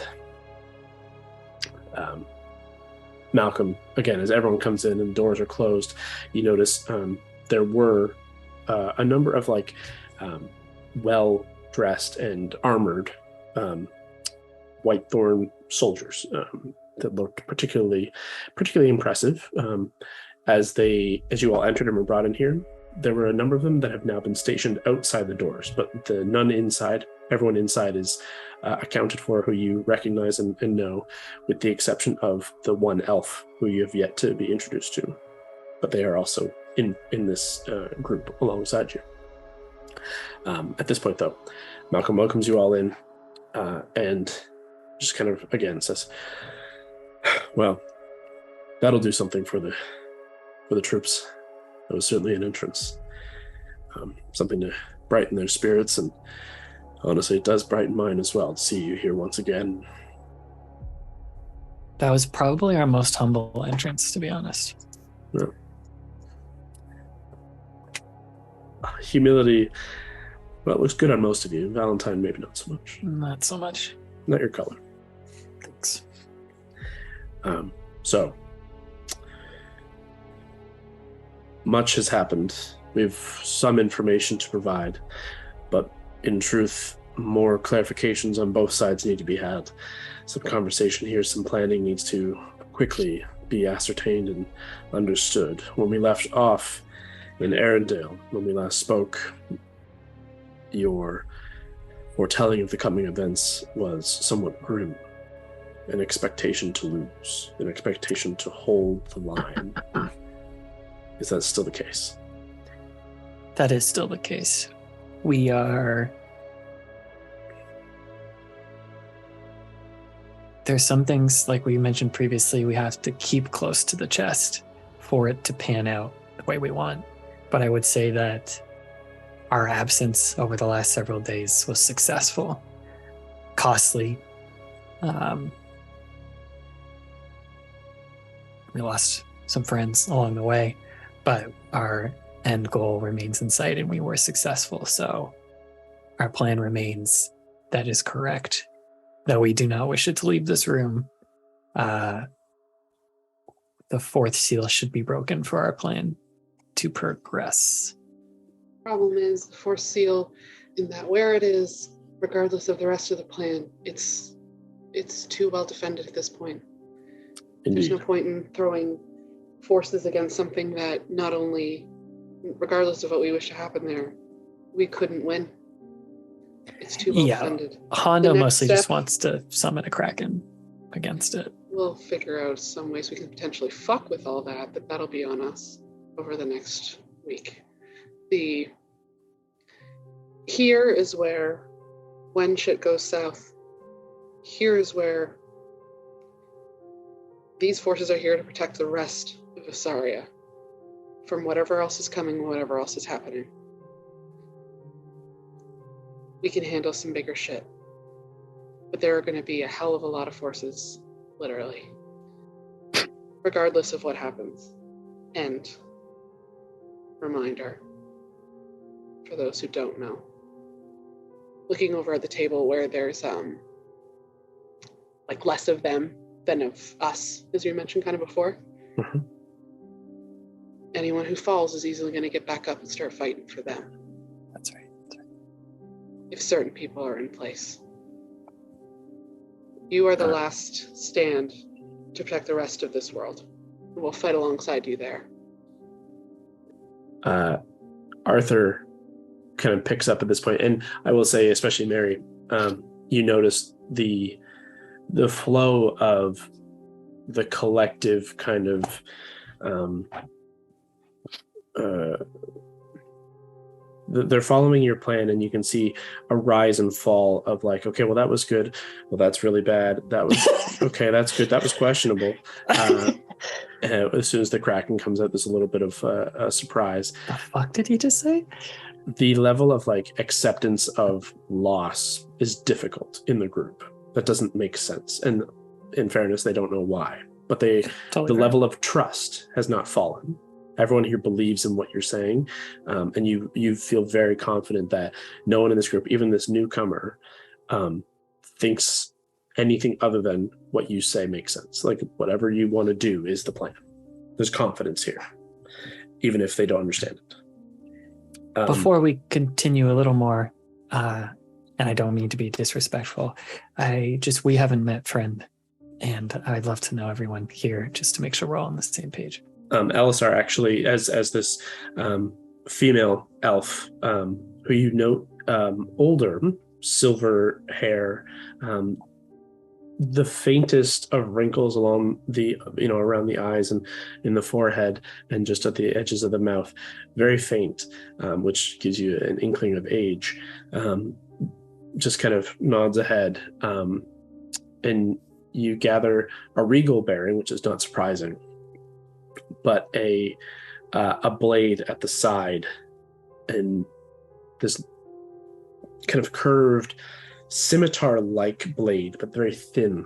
S1: Malcolm, again, as everyone comes in and the doors are closed, you notice there were a number of like well-dressed and armored Whitethorn soldiers that looked particularly impressive. As you all entered and were brought in here, there were a number of them that have now been stationed outside the doors, but none inside. Everyone inside is accounted for, who you recognize and know, with the exception of the one elf who you have yet to be introduced to. But they are also in this group alongside you. At this point, though, Malcolm welcomes you all in and just kind of, again, says, well, that'll do something for the troops. That was certainly an entrance. Something to brighten their spirits, and honestly, it does brighten mine as well to see you here once again.
S2: That was probably our most humble entrance, to be honest.
S1: No. Humility, well, it looks good on most of you. Valentine, maybe not so much.
S2: Not so much.
S1: Not your color.
S2: Thanks.
S1: So, Much has happened. We have some information to provide, but in truth, more clarifications on both sides need to be had. Some conversation here, some planning needs to quickly be ascertained and understood. When we left off in Arendelle, when we last spoke, your foretelling of the coming events was somewhat grim. An expectation to lose, an expectation to hold the line. Is that still the case?
S2: That is still the case. There's some things, like we mentioned previously, we have to keep close to the chest for it to pan out the way we want. But I would say that our absence over the last several days was successful, costly. We lost some friends along the way, but our end goal remains in sight and we were successful. So our plan remains. That is correct. Though we do not wish it to leave this room, the fourth seal should be broken for our plan to progress.
S3: Problem is, the fourth seal, in that where it is, regardless of the rest of the plan, it's too well defended at this point.
S1: Indeed.
S3: There's no point in throwing forces against something that not only, regardless of what we wish to happen there, we couldn't win. It's too well defended.
S2: Hondo mostly just wants to summon a Kraken against it.
S3: We'll figure out some ways we can potentially fuck with all that, but that'll be on us over the next week. Here is where, when shit goes south, here is where these forces are here to protect the rest of Vesaria from whatever else is coming, whatever else is happening. We can handle some bigger shit. But there are going to be a hell of a lot of forces, literally, regardless of what happens. And reminder, for those who don't know, looking over at the table where there's like less of them than of us, as you mentioned kind of before.
S1: Mm-hmm.
S3: Anyone who falls is easily going to get back up and start fighting for them.
S2: That's right.
S3: If certain people are in place. You are the last stand to protect the rest of this world. We'll fight alongside you there.
S1: Arthur kind of picks up at this point, and I will say, especially Mary, you notice the flow of the collective kind of they're following your plan, and you can see a rise and fall of like, okay, well, that was good. Well, that's really bad. That was okay. That's good. That was questionable. As soon as the Kraken comes out, there's a little bit of a surprise.
S2: The fuck did he just say?
S1: The level of like acceptance of loss is difficult in the group. That doesn't make sense. And in fairness, they don't know why. But the level of trust has not fallen. Everyone here believes in what you're saying, and you feel very confident that no one in this group, even this newcomer, thinks anything other than what you say makes sense. Like whatever you want to do is the plan. There's confidence here, even if they don't understand it.
S2: Before we continue a little more, and I don't mean to be disrespectful, we haven't met, friend, and I'd love to know everyone here just to make sure we're all on the same page.
S1: Elisar actually, as this female elf, who you note older, silver hair, the faintest of wrinkles along the, around the eyes and in the forehead and just at the edges of the mouth, very faint, which gives you an inkling of age, just kind of nods ahead, and you gather a regal bearing, which is not surprising, but a blade at the side, and this kind of curved scimitar-like blade, but very thin,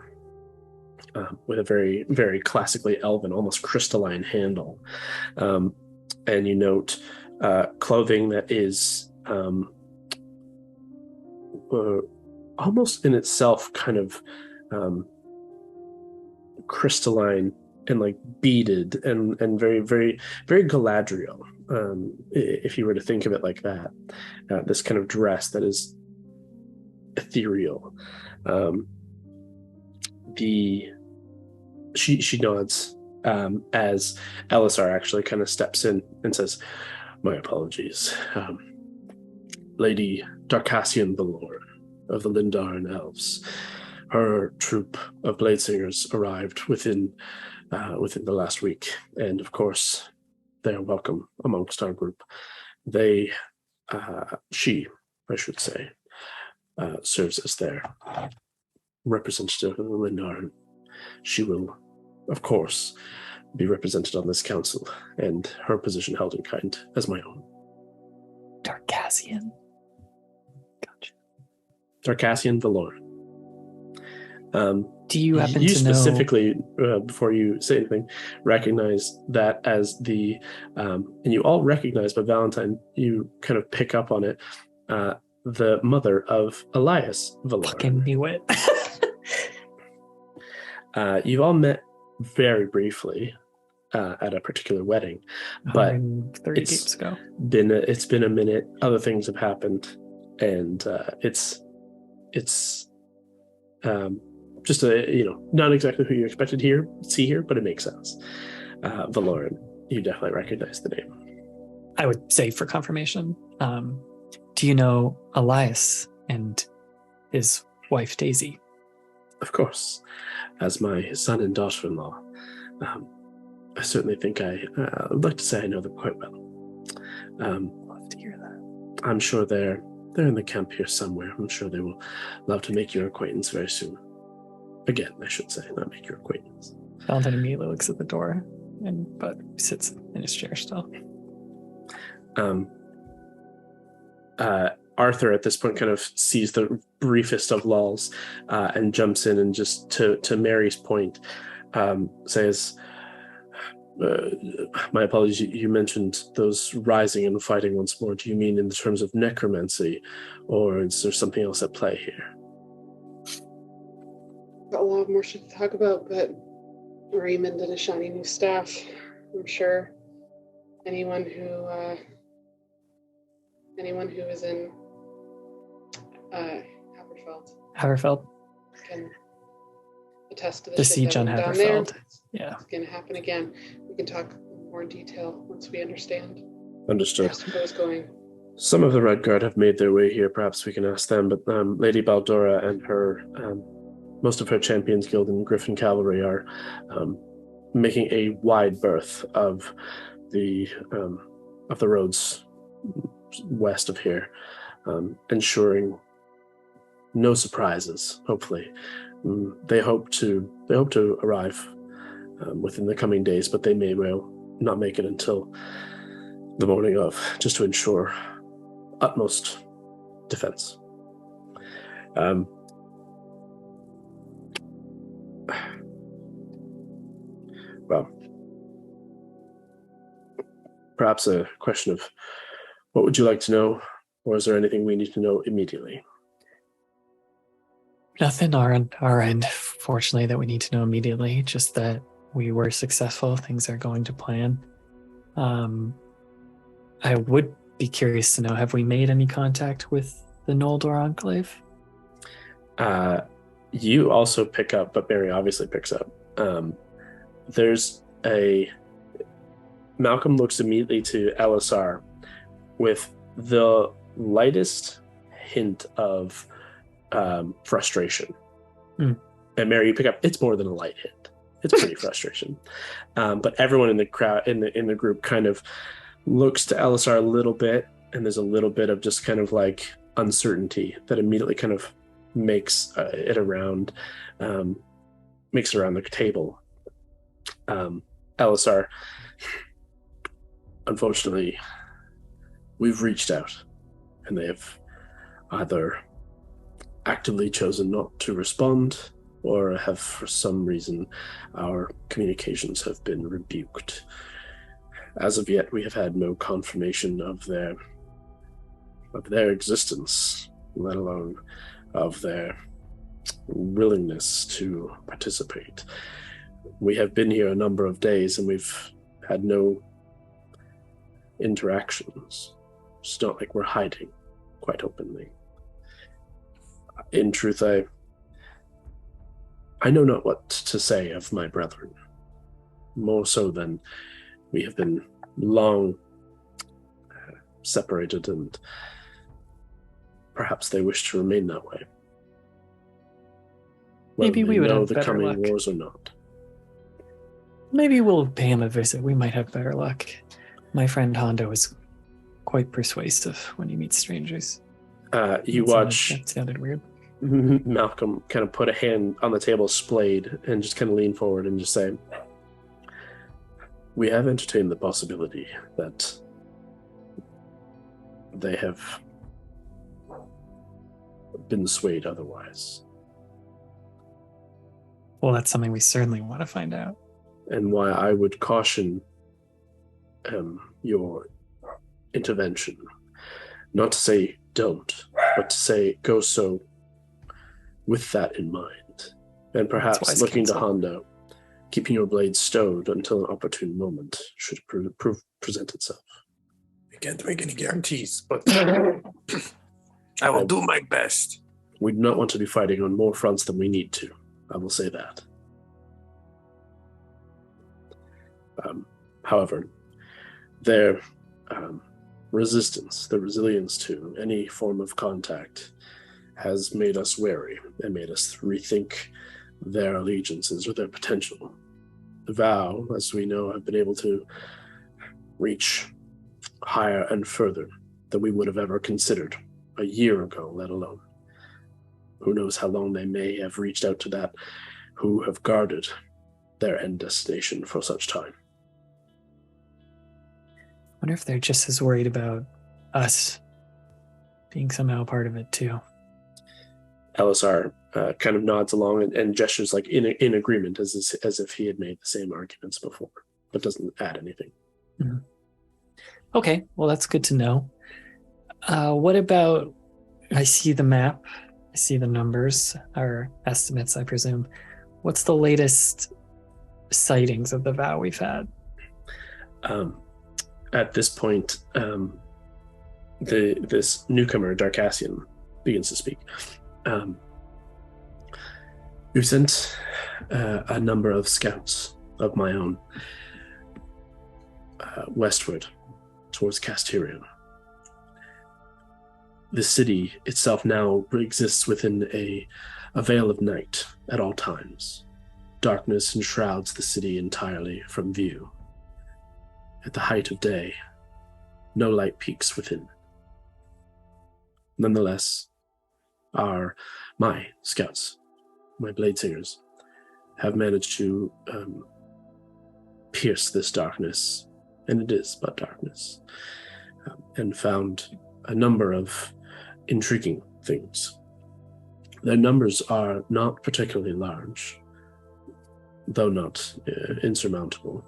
S1: with a very, very classically elven, almost crystalline handle. And you note clothing that is almost in itself kind of crystalline like beaded and very, very, very Galadriel, if you were to think of it like that. This kind of dress that is ethereal. She nods as Elisar actually kind of steps in and says, "My apologies. Lady Darcassian Valor of the Lindaran Elves. Her troop of bladesingers arrived within the last week, and of course, they are welcome amongst our group. She, I should say, serves as their representative of the Lindaran. She will, of course, be represented on this council, and her position held in kind as my own."
S2: Darcassian. Gotcha.
S1: Darcassian Valor.
S2: Do you happen to know?
S1: You specifically, before you say anything, recognize that as the, and you all recognize, but Valentine, you kind of pick up on it, the mother of Elias Valor.
S2: Fucking knew it.
S1: You've all met very briefly at a particular wedding, but
S2: 30 games ago.
S1: It's been a minute. Other things have happened, and it's just not exactly who you expected see here, but it makes sense. Valoran, you definitely recognize the name.
S2: I would say for confirmation, do you know Elias and his wife Daisy?
S1: Of course, as my son and daughter-in-law. I certainly think I'd like to say I know them quite well.
S2: Love to hear that.
S1: I'm sure they're in the camp here somewhere. I'm sure they will love to make your acquaintance very soon. Again, I should say, not make your acquaintance.
S2: Valentine immediately looks at the door, but sits in his chair still.
S1: Arthur at this point kind of sees the briefest of lulls and jumps in and just to Mary's point says, "My apologies, you mentioned those rising and fighting once more. Do you mean in the terms of necromancy, or is there something else at play here?"
S3: Got a lot more shit to talk about, but Raymond and a shiny new staff. I'm sure anyone who is in
S2: Haverfeld
S3: can attest to
S2: the siege on
S3: down
S2: Haverfeld.
S3: there.
S2: Yeah,
S3: It's going to happen again. We can talk more in detail once we understand
S1: Understood.
S3: where it's going.
S1: Some of the Red Guard have made their way here. Perhaps we can ask them. But Lady Baldora and her, most of her Champions Guild and Griffin Cavalry are making a wide berth of the roads west of here, ensuring no surprises. Hopefully, they hope to arrive within the coming days, but they may well not make it until the morning of, just to ensure utmost defense. Well, perhaps a question of what would you like to know, or is there anything we need to know immediately?
S2: nothing on our end, fortunately, that we need to know immediately. Just that we were successful. Things are going to plan. I would be curious to know, have we made any contact with the Noldor Enclave?
S1: You also pick up, but Barry obviously picks up. Malcolm looks immediately to Elisar with the lightest hint of frustration. And Mary, you pick up, it's more than a light hint. It's pretty frustration. But everyone in the crowd, in the group, kind of looks to Elisar a little bit, and there's a little bit of just kind of like uncertainty that immediately kind of makes it around the table. Elisar, unfortunately, we've reached out, and they have either actively chosen not to respond, or have, for some reason, our communications have been rebuked. As of yet, we have had no confirmation of their existence, let alone of their willingness to participate. We have been here a number of days and we've had no interactions. It's not like we're hiding quite openly. In truth, I know not what to say of my brethren. More so than we have been long separated, and perhaps they wish to remain that way.
S2: Maybe we would
S1: know
S2: have
S1: the
S2: better
S1: coming
S2: luck.
S1: wars or not.
S2: Maybe we'll pay him a visit. We might have better luck. My friend Hondo is quite persuasive when he meets strangers.
S1: You watch
S2: That sounded weird.
S1: Malcolm kind of put a hand on the table, splayed, and just kind of lean forward and just say, we have entertained the possibility that they have been swayed otherwise.
S2: Well, that's something we certainly want to find out.
S1: And why I would caution your intervention. Not to say don't, but to say go so with that in mind. And perhaps looking to Hondo, keeping your blade stowed until an opportune moment should present itself.
S5: I can't make any guarantees, but I will do my best.
S1: We do not want to be fighting on more fronts than we need to. I will say that. However, their resistance, their resilience to any form of contact has made us wary and made us rethink their allegiances or their potential. The Vow, as we know, have been able to reach higher and further than we would have ever considered a year ago, let alone. Who knows how long they may have reached out to that who have guarded their end destination for such time.
S2: I wonder if they're just as worried about us being somehow part of it too.
S1: Elisar kind of nods along and gestures like in agreement as if he had made the same arguments before, but doesn't add anything.
S2: Mm-hmm. Okay, well that's good to know. What about, I see the map, I see the numbers, or estimates I presume. What's the latest sightings of the Vow we've had?
S1: At this point, this newcomer, Darcassian, begins to speak. We've sent a number of scouts of my own westward towards Casterion. The city itself now exists within a veil of night at all times. Darkness enshrouds the city entirely from view. At the height of day, no light peeks within. Nonetheless, my scouts, my blade singers, have managed to pierce this darkness, and it is but darkness, and found a number of intriguing things. Their numbers are not particularly large, though not insurmountable,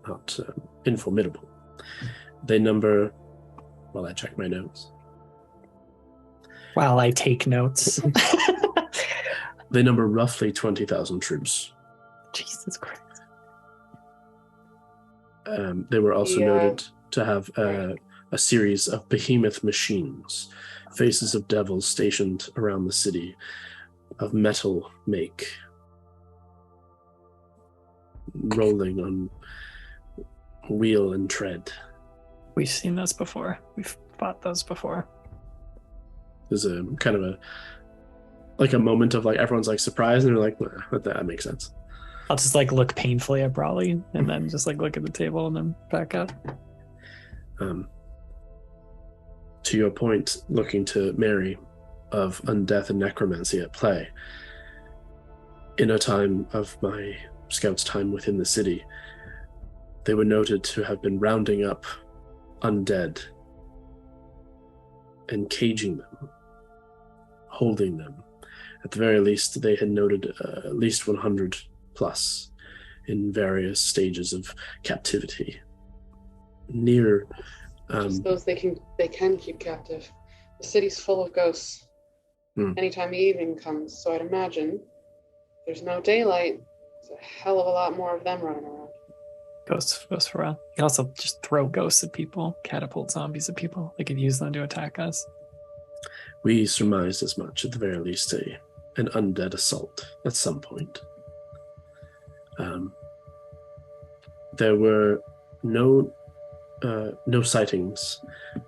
S1: not informidable. They number, well, I check my notes.
S2: While I take notes.
S1: They number roughly 20,000 troops.
S2: Jesus Christ.
S1: They were also noted to have a series of behemoth machines, faces of devils stationed around the city, of metal make, rolling on wheel and tread.
S2: We've seen those before. We've fought those before.
S1: There's a kind of a moment of like everyone's like surprised and they're like, nah, that makes sense.
S2: I'll just like look painfully at Brawley and then just like look at the table and then back up. To your point, looking to Mary of undeath and necromancy at play, in a time of my scouts' time within the city, they were noted to have been rounding up undead and caging them, holding them. At the very least, they had noted at least 100 plus in various stages of captivity. Near
S3: just those they can keep captive. The city's full of ghosts. Anytime the evening comes, so I'd imagine there's no daylight. There's a hell of a lot more of them running around.
S2: Ghosts for a while. You can also just throw ghosts at people, catapult zombies at people. They could use them to attack us.
S1: We surmised as much, at the very least, an undead assault at some point. There were no sightings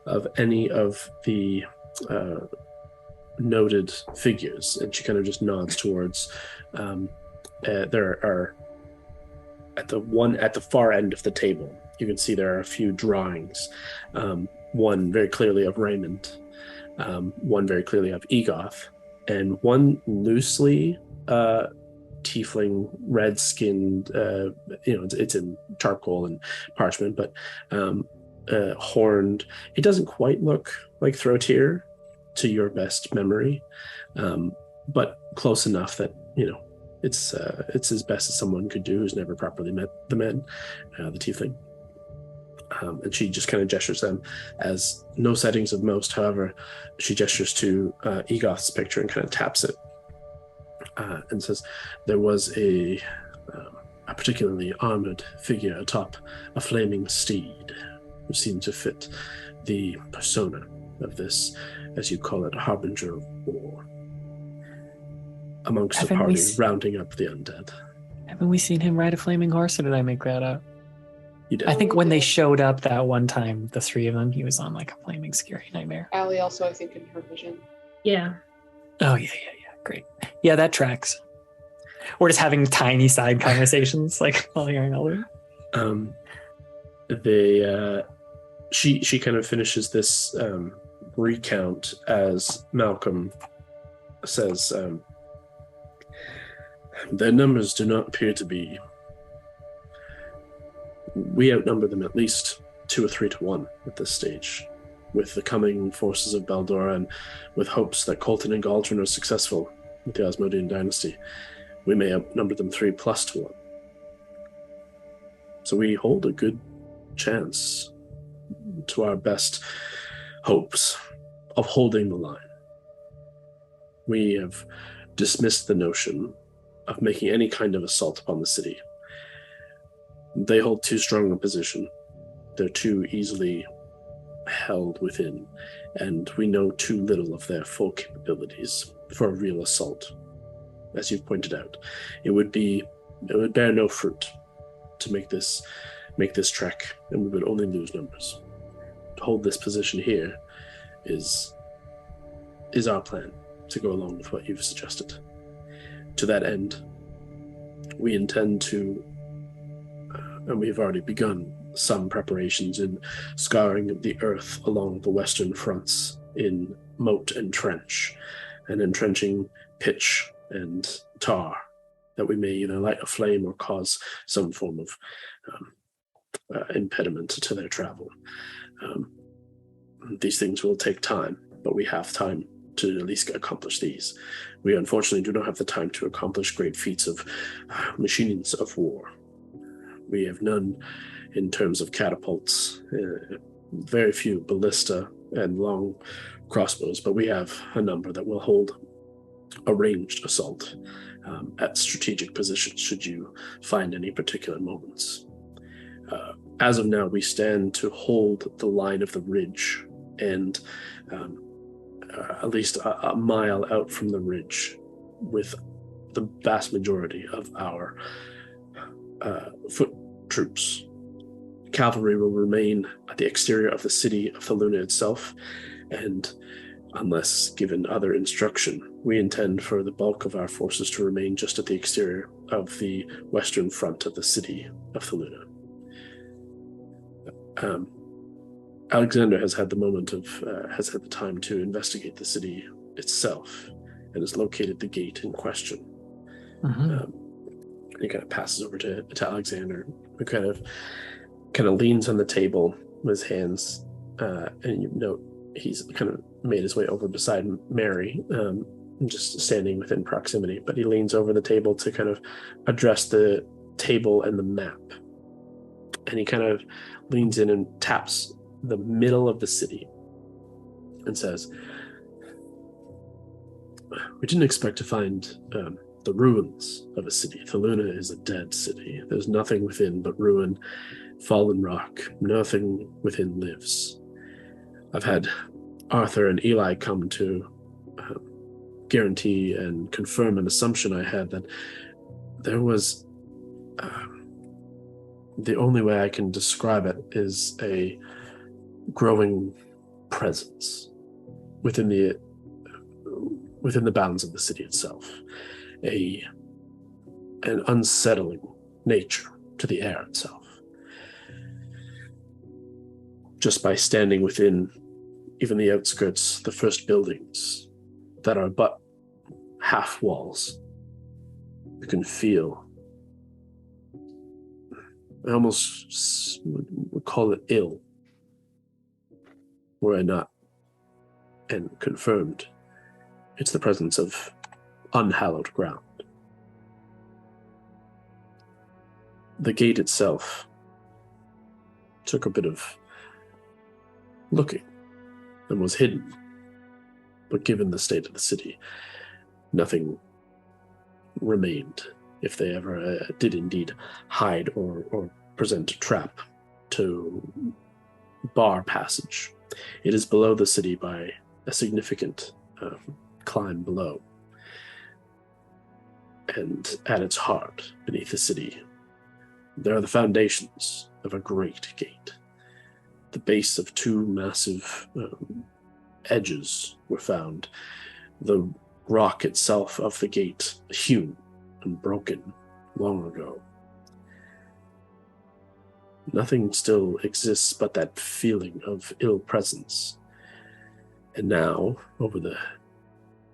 S1: of any of the noted figures, and she kind of just nods towards. There are at the far end of the table. You can see there are a few drawings. One very clearly of Raymond, one very clearly of Egoth, and one loosely tiefling, red-skinned. It's in charcoal and parchment, but horned. It doesn't quite look like Throtir to your best memory, but close enough that it's as best as someone could do who's never properly met the men, the tiefling. And she just kind of gestures them as no sightings of most. However, she gestures to Egoth's picture and kind of taps it and says there was a particularly armored figure atop a flaming steed who seemed to fit the persona of this, as you call it, harbinger of war, amongst the party rounding up the undead.
S2: Haven't we seen him ride a flaming horse, or did I make that up?
S1: You did.
S2: I think when they showed up that one time, the three of them, he was on like a flaming scary nightmare.
S3: Allie also, I think, in her vision.
S4: Yeah.
S2: Oh, yeah. Great. Yeah, that tracks. We're just having tiny side conversations, like while hearing all of
S1: it. She kind of finishes this recount as Malcolm says, their numbers do not appear to be. We outnumber them at least 2 or 3 to 1 at this stage. With the coming forces of Baldora and with hopes that Colton and Galdrin are successful with the Asmodean dynasty, we may outnumber them 3+ to 1. So we hold a good chance, to our best hopes, of holding the line. We have dismissed the notion of making any kind of assault upon the city. They hold too strong a position. They're too easily held within, and we know too little of their full capabilities for a real assault. As you've pointed out, it would bear no fruit to make this trek, and we would only lose numbers. To hold this position here is our plan, to go along with what you've suggested. To that end, we intend to, and we've already begun some preparations in scouring the earth along the western fronts in moat and trench, and entrenching pitch and tar, that we may either light a flame or cause some form of impediment to their travel. These things will take time, but we have time to at least accomplish these. We unfortunately do not have the time to accomplish great feats of machines of war. We have none in terms of catapults, very few ballista and long crossbows, but we have a number that will hold a ranged assault at strategic positions should you find any particular moments. As of now, we stand to hold the line of the ridge, and at least a mile out from the ridge, with the vast majority of our foot troops. Cavalry will remain at the exterior of the city of Thaluna itself, and unless given other instruction, we intend for the bulk of our forces to remain just at the exterior of the western front of the city of Thaluna. Alexander has had the time to investigate the city itself, and has located the gate in question.
S2: Mm-hmm.
S1: He kind of passes over to Alexander, who kind of leans on the table with his hands, and you note he's kind of made his way over beside Mary, just standing within proximity, but he leans over the table to kind of address the table and the map. And he kind of leans in and taps the middle of the city and says, we didn't expect to find the ruins of a city. Thaluna is a dead city. There's nothing within but ruin, fallen rock. Nothing within lives. I've had Arthur and Eli come to guarantee and confirm an assumption I had that there was... the only way I can describe it is a growing presence within the bounds of the city itself. An unsettling nature to the air itself. Just by standing within even the outskirts, the first buildings that are but half walls, you can feel, I almost would call it ill, were I not, and confirmed, it's the presence of unhallowed ground. The gate itself took a bit of looking and was hidden, but given the state of the city, nothing remained if they ever did indeed hide or present a trap to bar passage. It is below the city by a significant climb below. And at its heart, beneath the city, there are the foundations of a great gate. The base of two massive edges were found. The rock itself of the gate hewn and broken long ago. Nothing still exists but that feeling of ill presence. And now, over the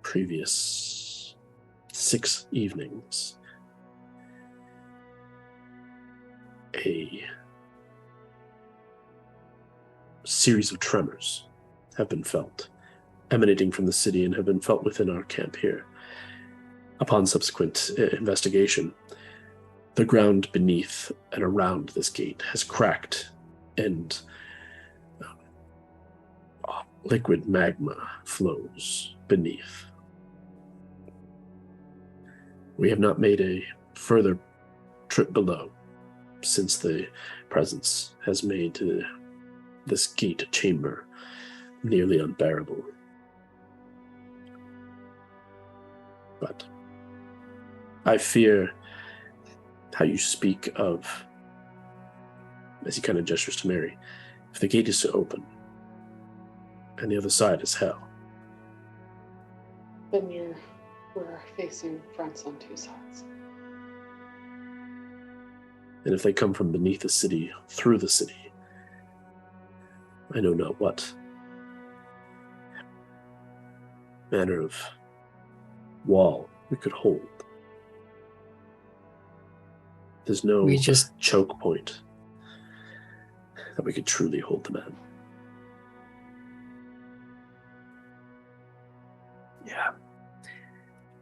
S1: previous 6 evenings, a series of tremors have been felt, emanating from the city and have been felt within our camp here. Upon subsequent investigation, the ground beneath and around this gate has cracked, and liquid magma flows beneath. We have not made a further trip below since the presence has made this gate chamber nearly unbearable. But I fear how you speak of, as he kind of gestures to Mary, if the gate is to open and the other side is hell.
S3: Then we're facing fronts on two sides.
S1: And if they come from beneath the city, through the city, I know not what manner of wall we could hold. There's no choke point that we could truly hold them at.
S2: Yeah.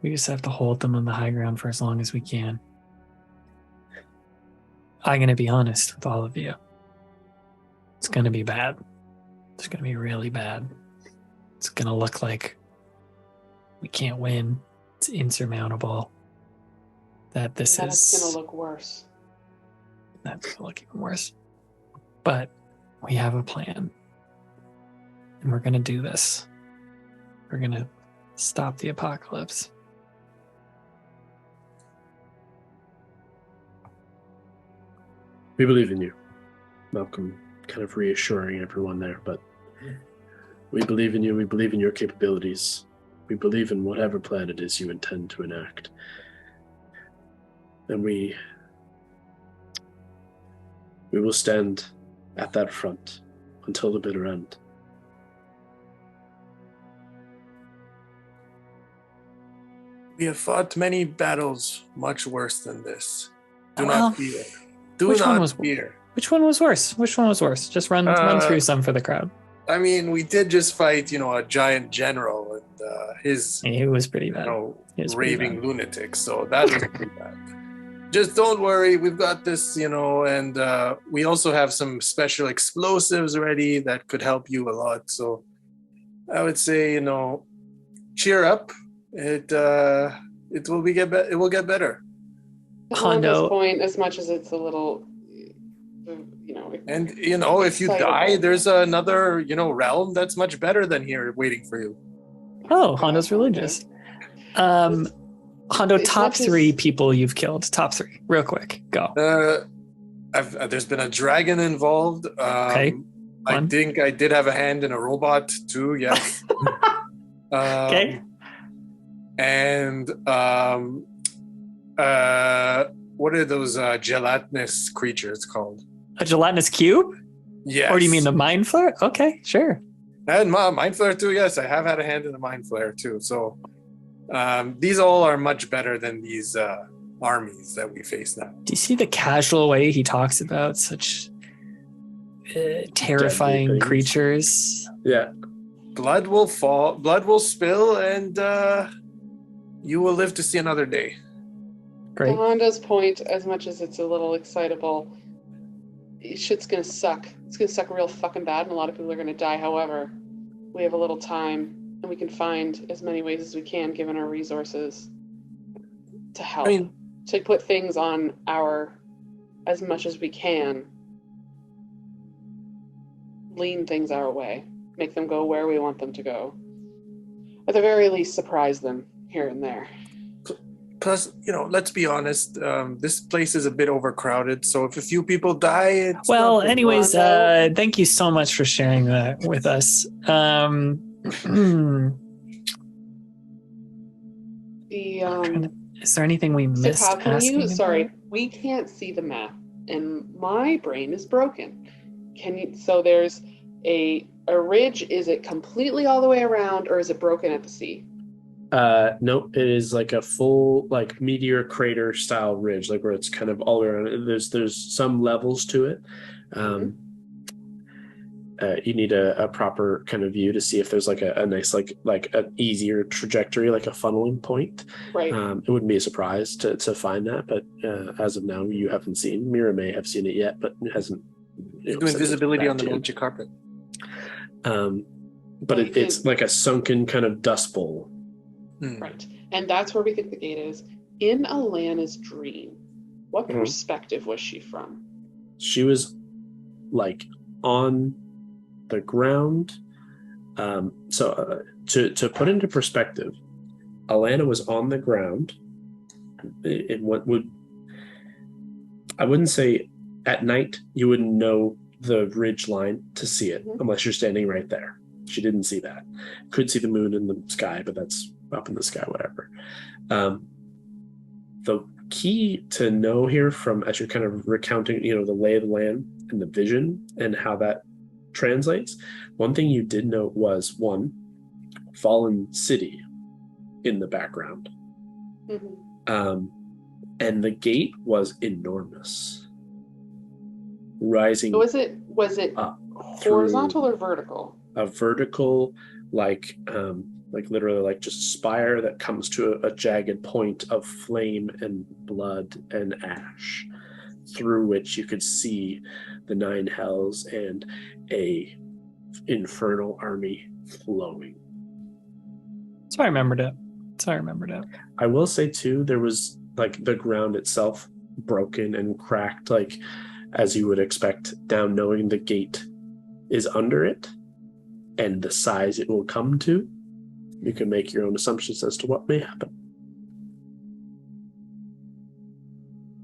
S2: We just have to hold them on the high ground for as long as we can. I'm going to be honest with all of you. It's going to be bad. It's going to be really bad. It's going to look like we can't win. It's insurmountable. That's going
S3: to look worse.
S2: That's going to look even worse. But we have a plan. And we're going to do this. We're going to stop the apocalypse.
S1: We believe in you. Malcolm kind of reassuring everyone there, but we believe in you. We believe in your capabilities. We believe in whatever plan it is you intend to enact. And we will stand at that front until the bitter end.
S5: We have fought many battles much worse than this. Do not fear. Do not fear.
S2: Which one was worse? Which one was worse? Just run through some for the crowd.
S5: I mean, we did just fight, a giant general and his...
S2: It was pretty bad.
S5: Raving lunatic, so that was pretty bad. Just don't worry, we've got this, and we also have some special explosives ready that could help you a lot. So I would say, cheer up. It will it will get better.
S2: Hondo.
S3: Point, as much as it's a little,
S5: And if you die, there's another realm that's much better than here waiting for you.
S2: Oh, Hondo's religious. Hondo, top 3 people you've killed. Top 3, real quick. Go.
S5: There's been a dragon involved.
S2: Okay.
S5: I think I did have a hand in a robot too. Yes.
S2: Okay.
S5: And what are those gelatinous creatures called?
S2: A gelatinous cube?
S5: Yes.
S2: Or do you mean the mind flare? Okay, sure.
S5: And mind flare too. Yes, I have had a hand in the mind flare too. So these all are much better than these armies that we face now.
S2: Do you see the casual way he talks about such terrifying creatures?
S1: Yeah.
S5: Blood will fall, blood will spill, and you will live to see another day.
S2: Great.
S3: To Honda's point, as much as it's a little excitable, shit's gonna suck. It's gonna suck real fucking bad, and a lot of people are gonna die. However, we have a little time, and we can find as many ways as we can, given our resources, to help. To put things on as much as we can, lean things our way, make them go where we want them to go. At the very least, surprise them here and there.
S5: Plus, let's be honest, this place is a bit overcrowded, so if a few people die, it's
S2: anyways, thank you so much for sharing that with us. Is there anything we missed?
S3: So how can you? Sorry, we can't see the map, and my brain is broken. Can you? So there's a ridge. Is it completely all the way around, or is it broken at the sea?
S1: Nope. It is like a full meteor crater style ridge, where it's kind of all around. There's some levels to it. You need a proper kind of view to see if there's a nice an easier trajectory, like a funneling point.
S3: Right.
S1: It wouldn't be a surprise to find that, but as of now, you haven't seen. Mira may have seen it yet, but it hasn't.
S5: Doing visibility on the Dolce carpet.
S1: But it's like a sunken kind of dust bowl.
S3: Right. And that's where we think the gate is. In Alana's dream, what perspective was she from?
S1: She was on the ground. So to put into perspective, Alana was on the ground in what I wouldn't say at night you wouldn't know the ridge line to see it unless you're standing right there. She didn't see that. Could see the moon in the sky, but that's up in the sky, whatever. The key to know here from, as you're kind of recounting, the lay of the land and the vision and how that translates, one thing you did note was, one, fallen city in the background. And the gate was enormous. Rising.
S3: Was it horizontal or vertical?
S1: A vertical, literally just a spire that comes to a jagged point of flame and blood and ash, through which you could see the 9 hells and a infernal army flowing.
S2: So I remembered it.
S1: I will say too, there was the ground itself broken and cracked, as you would expect, down, knowing the gate is under it and the size it will come to. You can make your own assumptions as to what may happen.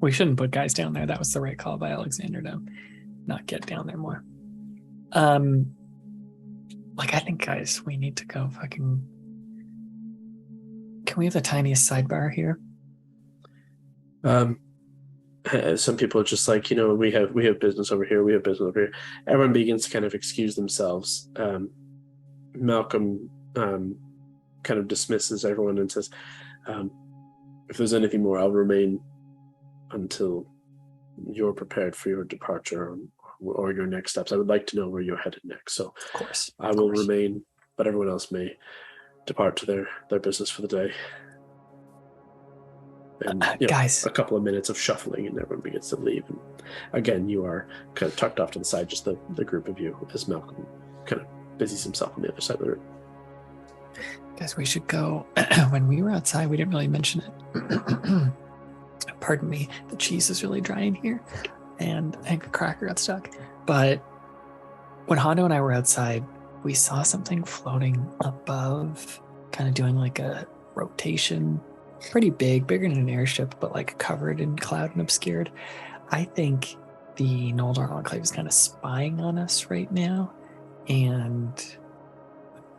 S2: We shouldn't put guys down there. That was the right call by Alexander to not get down there more. I think, guys, we need to go fucking... Can we have the tiniest sidebar here?
S1: Some people are just we have business over here. We have business over here. Everyone begins to kind of excuse themselves. Malcolm kind of dismisses everyone and says, if there's anything more, I'll remain until you're prepared for your departure or your next steps. I would like to know where you're headed next. So
S2: of course,
S1: I will remain, but everyone else may depart to their business for the day. And
S2: guys,
S1: a couple of minutes of shuffling and everyone begins to leave. And again, you are kind of tucked off to the side, just the group of you, as Malcolm kind of busies himself on the other side of the room.
S2: Guys, we should go. When we were outside, we didn't really mention it. Pardon me, the cheese is really dry in here, and I think a cracker got stuck. But when Hondo and I were outside, we saw something floating above, kind of doing like a rotation, pretty big, bigger than an airship, but like covered in cloud and obscured. I think the Noldor Enclave is kind of spying on us right now, and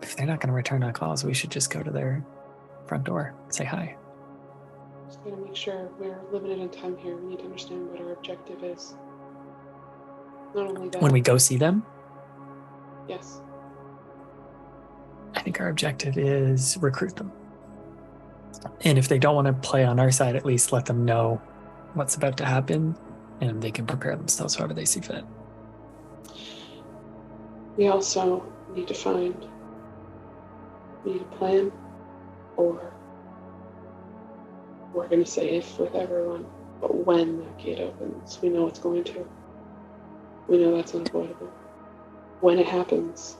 S2: if they're not going to return our calls, we should just go to their front door, say hi.
S3: Just gotta make sure we're limited in time here. We need to understand what our objective is. Not only that.
S2: When we go see them,
S3: Yes.
S2: I think our objective is recruit them. And if they don't want to play on our side, at least let them know what's about to happen, and they can prepare themselves however they see fit.
S3: We also need to we need a plan, or we're going to say if with everyone, but when that gate opens, we know it's going to. We know that's unavoidable. When it happens,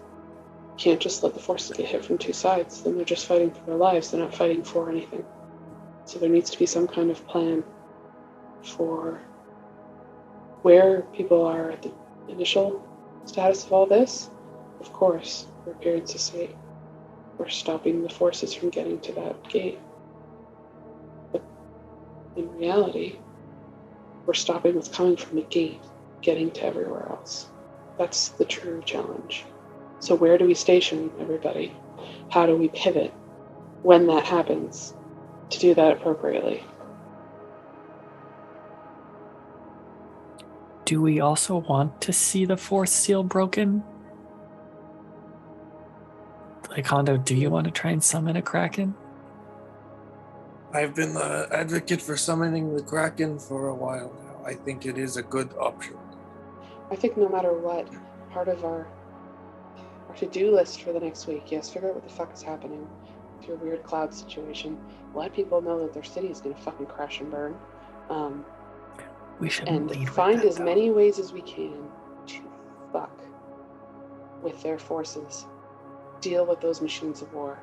S3: you can't just let the forces get hit from two sides. Then they're just fighting for their lives. They're not fighting for anything. So there needs to be some kind of plan for where people are at the initial status of all this. Of course, we're here to say we're stopping the forces from getting to that gate. But in reality, we're stopping what's coming from the gate, getting to everywhere else. That's the true challenge. So where do we station everybody? How do we pivot when that happens to do that appropriately?
S2: Do we also want to see the fourth seal broken? Like, Hondo, do you want to try and summon a Kraken?
S5: I've been the advocate for summoning the Kraken for a while now. I think it is a good option.
S3: I think no matter what, part of our to-do list for the next week, yes, figure out what the fuck is happening with your weird cloud situation. Let people know that their city is going to fucking crash and burn.
S2: We should
S3: and
S2: lead
S3: find
S2: with that,
S3: as many ways as we can to fuck with their forces. Deal with those machines of war.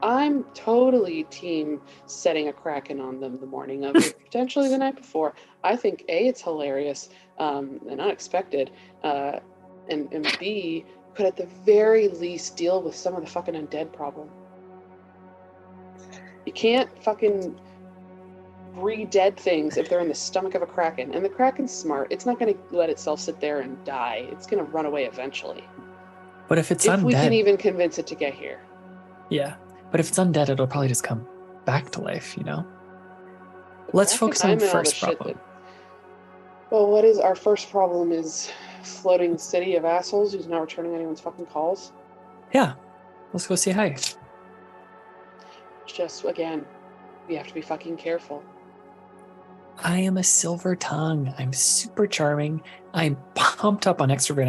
S3: I'm totally team setting a Kraken on them the morning of it, potentially the night before. I think A, it's hilarious and unexpected, and B, could at the very least deal with some of the fucking undead problem. You can't fucking re-dead things if they're in the stomach of a Kraken. And the Kraken's smart. It's not going to let itself sit there and die. It's going to run away eventually.
S2: But if it's undead...
S3: If we can even convince it to get here.
S2: Yeah. But if it's undead, it'll probably just come back to life, you know? Let's focus on the first problem.
S3: Well, what is our first problem is floating city of assholes who's not returning anyone's fucking calls.
S2: Yeah. Let's go say hi.
S3: Just, again, we have to be fucking careful.
S2: I am a silver tongue. I'm super charming. I'm pumped up on extrovert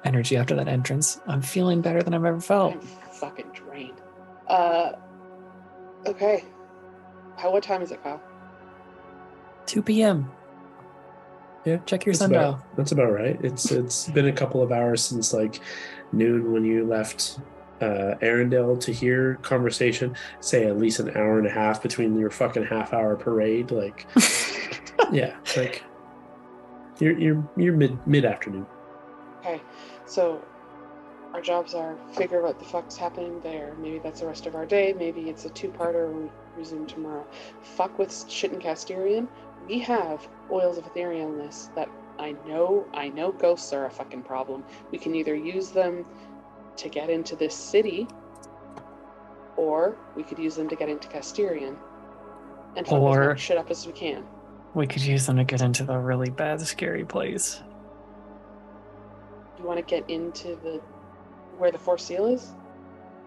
S2: energy after that entrance. I'm feeling better than I've ever felt.
S3: I'm fucking drained. Okay. What time is it, Kyle?
S2: 2 p.m.
S1: Yeah,
S2: check your sundial.
S1: That's about right. It's been a couple of hours since like noon when you left Arendelle to hear conversation. Say at least an hour and a half between your fucking half-hour parade. Like, yeah, like you're mid afternoon.
S3: Okay, so our jobs are figure what the fuck's happening there. Maybe that's the rest of our day. Maybe it's a two-parter and we resume tomorrow. Fuck with shit in Castirian. We have oils of etherealness that I know ghosts are a fucking problem. We can either use them to get into this city, or we could use them to get into Castirian and fuck as much shit up as we can.
S2: We could use them to get into the really bad, scary place.
S3: You want to get into where the fourth seal is?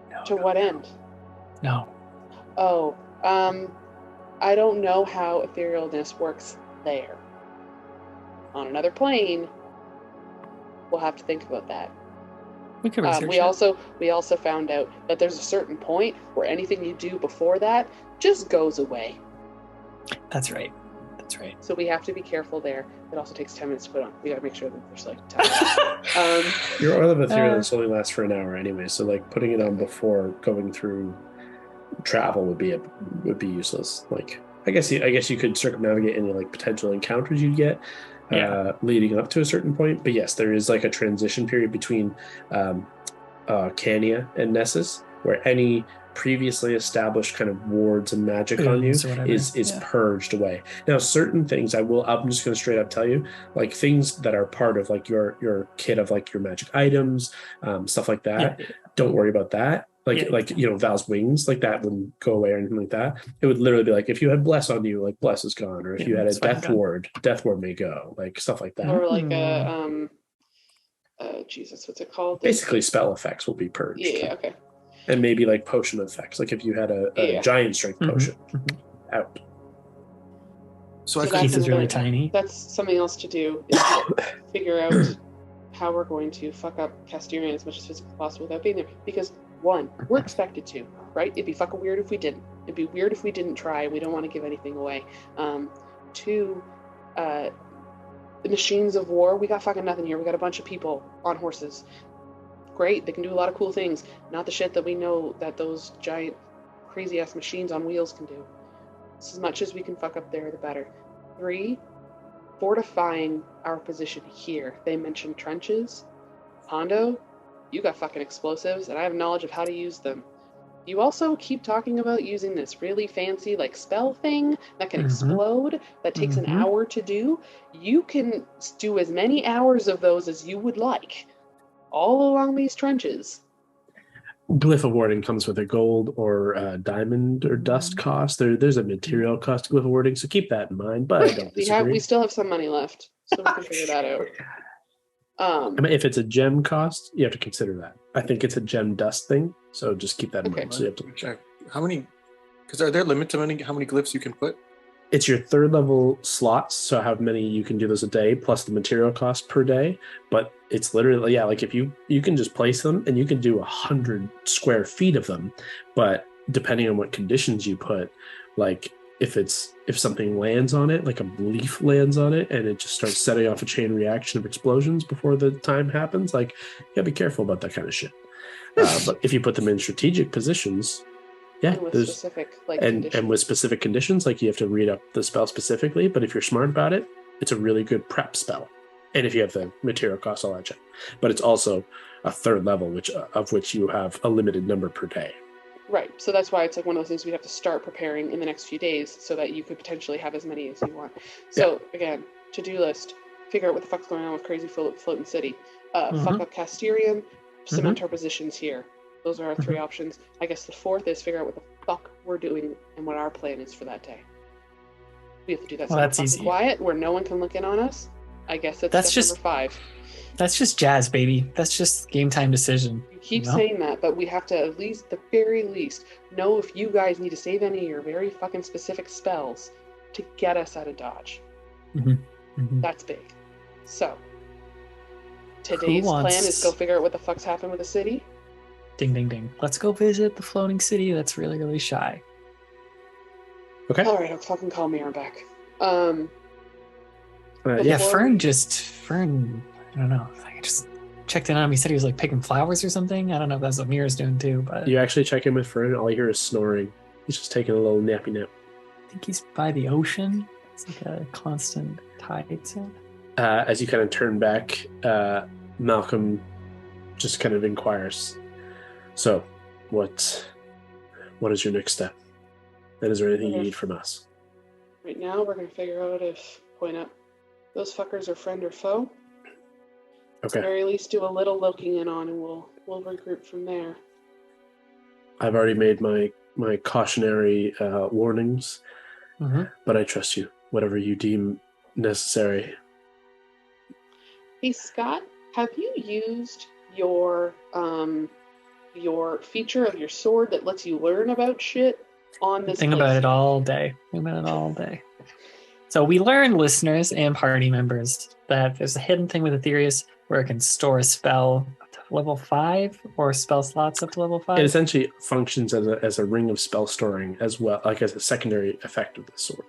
S2: No.
S3: To what end?
S2: No.
S3: Oh, I don't know how etherealness works there. On another plane, we'll have to think about that.
S2: We could research
S3: we also found out that there's a certain point where anything you do before that just goes away.
S2: That's right. That's right.
S3: So we have to be careful there. It also takes 10 minutes to put on. We got to make sure that there's like time.
S1: Your oil of etherealness only lasts for an hour anyway, so like putting it on before going through travel would be useless. Like I guess you could circumnavigate any like potential encounters you'd get leading up to a certain point. But yes, there is like a transition period between Cania and Nessus, where any previously established kind of wards and magic on you is purged away. Now, certain things I'm just going to straight up tell you, like things that are part of like your kit of like your magic items, stuff like that. Don't worry about that. Like Val's wings, like that wouldn't go away or anything like that. It would literally be like if you had bless on you, like bless is gone, or if you had a death ward may go, like stuff like that.
S3: Or like Jesus, what's it called?
S1: Basically, spell effects will be purged.
S3: Yeah, okay.
S1: And maybe like potion effects, like if you had a giant strength potion out.
S5: So
S2: the case is really tiny.
S3: That's something else to do, is to figure out how we're going to fuck up Casterian as much as physically possible without being there. Because one, we're expected to, right? It'd be fucking weird if we didn't. It'd be weird if we didn't try, and we don't want to give anything away. Two, the machines of war, we got fucking nothing here. We got a bunch of people on horses. Great, they can do a lot of cool things. Not the shit that we know that those giant, crazy-ass machines on wheels can do. So as much as we can fuck up there, the better. 3, fortifying our position here. They mentioned trenches. Hondo, you got fucking explosives, and I have knowledge of how to use them. You also keep talking about using this really fancy like spell thing that can explode, that takes an hour to do. You can do as many hours of those as you would like, all along these trenches.
S1: Glyph of warding comes with a gold or diamond or dust cost. There's a material cost to glyph of warding, so keep that in mind. But I don't disagree.
S3: We still have some money left, so we can figure that out.
S1: I mean, if it's a gem cost, you have to consider that. I think it's a gem dust thing, so just keep that in mind. So you have to
S5: check how many. Because are there limits to how many glyphs you can put?
S1: It's your 3rd level slots, so how many you can do those a day, plus the material cost per day. But it's literally, like if you can just place them, and you can do 100 square feet of them. But depending on what conditions you put, like if something lands on it, like a leaf lands on it, and it just starts setting off a chain reaction of explosions before the time happens, like you gotta be careful about that kind of shit. But if you put them in strategic positions,
S3: and with specific
S1: and with specific conditions, like you have to read up the spell specifically. But if you're smart about it, it's a really good prep spell. And if you have the material cost, all that shit. But it's also a 3rd level, of which you have a limited number per day.
S3: Right, so that's why it's like one of those things we have to start preparing in the next few days so that you could potentially have as many as you want. So again, to-do list, figure out what the fuck's going on with Crazy Floating City. Fuck up Casterian, cement our positions here. Those are our 3 options. I guess the 4th is figure out what the fuck we're doing and what our plan is for that day. We have to do that
S2: that's easy.
S3: Quiet, where no one can look in on us. I guess that's just number 5.
S2: That's just jazz, baby. That's just game time decision.
S3: You keep saying that, but we have to at least, the very least, know if you guys need to save any of your very fucking specific spells to get us out of Dodge. That's big. So, today's plan is go figure out what the fuck's happened with the city.
S2: Ding, ding, ding. Let's go visit the floating city that's really, really shy.
S1: Okay.
S3: All right, I'll fucking call Mira back.
S2: Fern, I don't know. I just checked in on him. He said he was like picking flowers or something. I don't know if that's what Mira's doing too, but
S1: you actually check in with Fern, all you hear is snoring. He's just taking a little nappy nap.
S2: I think he's by the ocean. It's like a constant tide sound.
S1: As you kind of turn back, Malcolm just kind of inquires, so what is your next step? And is there anything you need from us?
S3: Right now, we're going to figure out if those fuckers are friend or foe.
S1: Okay.
S3: At the very least, do a little looking in on, and we'll regroup from there.
S1: I've already made my cautionary warnings, but I trust you. Whatever you deem necessary.
S3: Hey Scott, have you used your feature of your sword that lets you learn about shit on this?
S2: Think about it all day. So we learn, listeners and party members, that there's a hidden thing with Aetherius where it can store a spell up to level 5 or spell slots up to level 5.
S1: It essentially functions as a ring of spell storing as well, like as a secondary effect of the sword.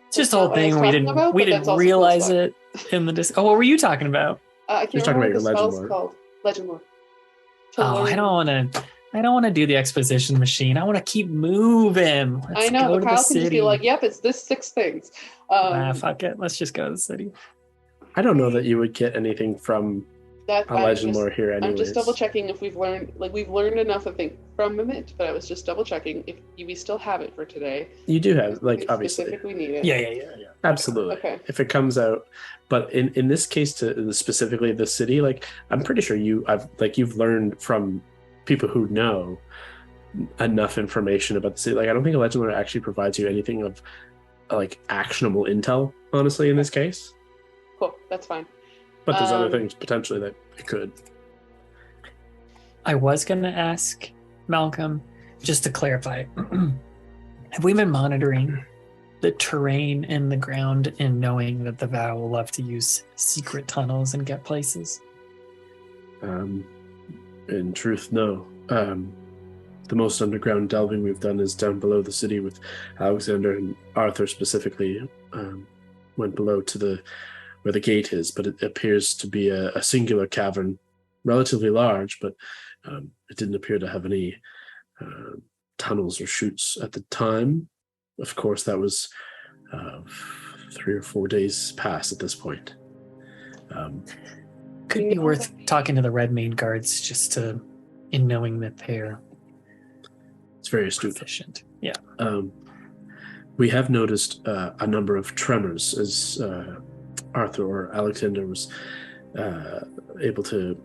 S2: It's just the
S3: not
S2: whole
S3: what I was
S2: thing. We
S3: talking
S2: didn't
S3: about,
S2: we
S3: but that's
S2: didn't
S3: also
S2: realize
S3: close by.
S2: it in the Oh, what were you talking about?
S3: I
S1: You're
S3: can't
S1: talking
S3: remember
S1: about
S3: what the
S1: your legend
S3: spell's
S1: lore.
S3: called. Legend lore. To
S2: Oh,
S3: learn.
S2: I don't want to do the exposition machine. I want to keep moving. Let's
S3: I know,
S2: go
S3: but
S2: to
S3: Kyle
S2: the
S3: can just
S2: city.
S3: be like, yep, it's this 6 things.
S2: Fuck it. Let's just go to the city.
S1: I don't know that you would get anything from
S3: that
S1: a legend lore here anyways.
S3: I'm just double checking if we've learned enough, I think, from it, but I was just double checking if we still have it for today.
S1: You do have, like,
S3: If
S1: obviously.
S3: specific we need it.
S2: Yeah.
S1: Absolutely.
S3: Okay.
S1: If it comes out, but in this case, to specifically the city, like I'm pretty sure you've learned from people who know enough information about the city. Like I don't think a legend lore actually provides you anything of like actionable intel, honestly, in this case.
S3: Cool, that's fine.
S1: But there's other things potentially that it could.
S2: I was going to ask Malcolm, just to clarify, have we been monitoring the terrain and the ground and knowing that the Vow will love to use secret tunnels and get places?
S1: In truth, no. The most underground delving we've done is down below the city with Alexander and Arthur specifically. Went below to where the gate is, but it appears to be a singular cavern, relatively large, but it didn't appear to have any tunnels or chutes at the time. Of course, that was 3 or 4 days past at this point.
S2: Could be worth talking to the Red Main guards just in knowing that they're
S1: It's very astute.
S2: proficient. Yeah.
S1: We have noticed a number of tremors as Arthur or Alexander was able to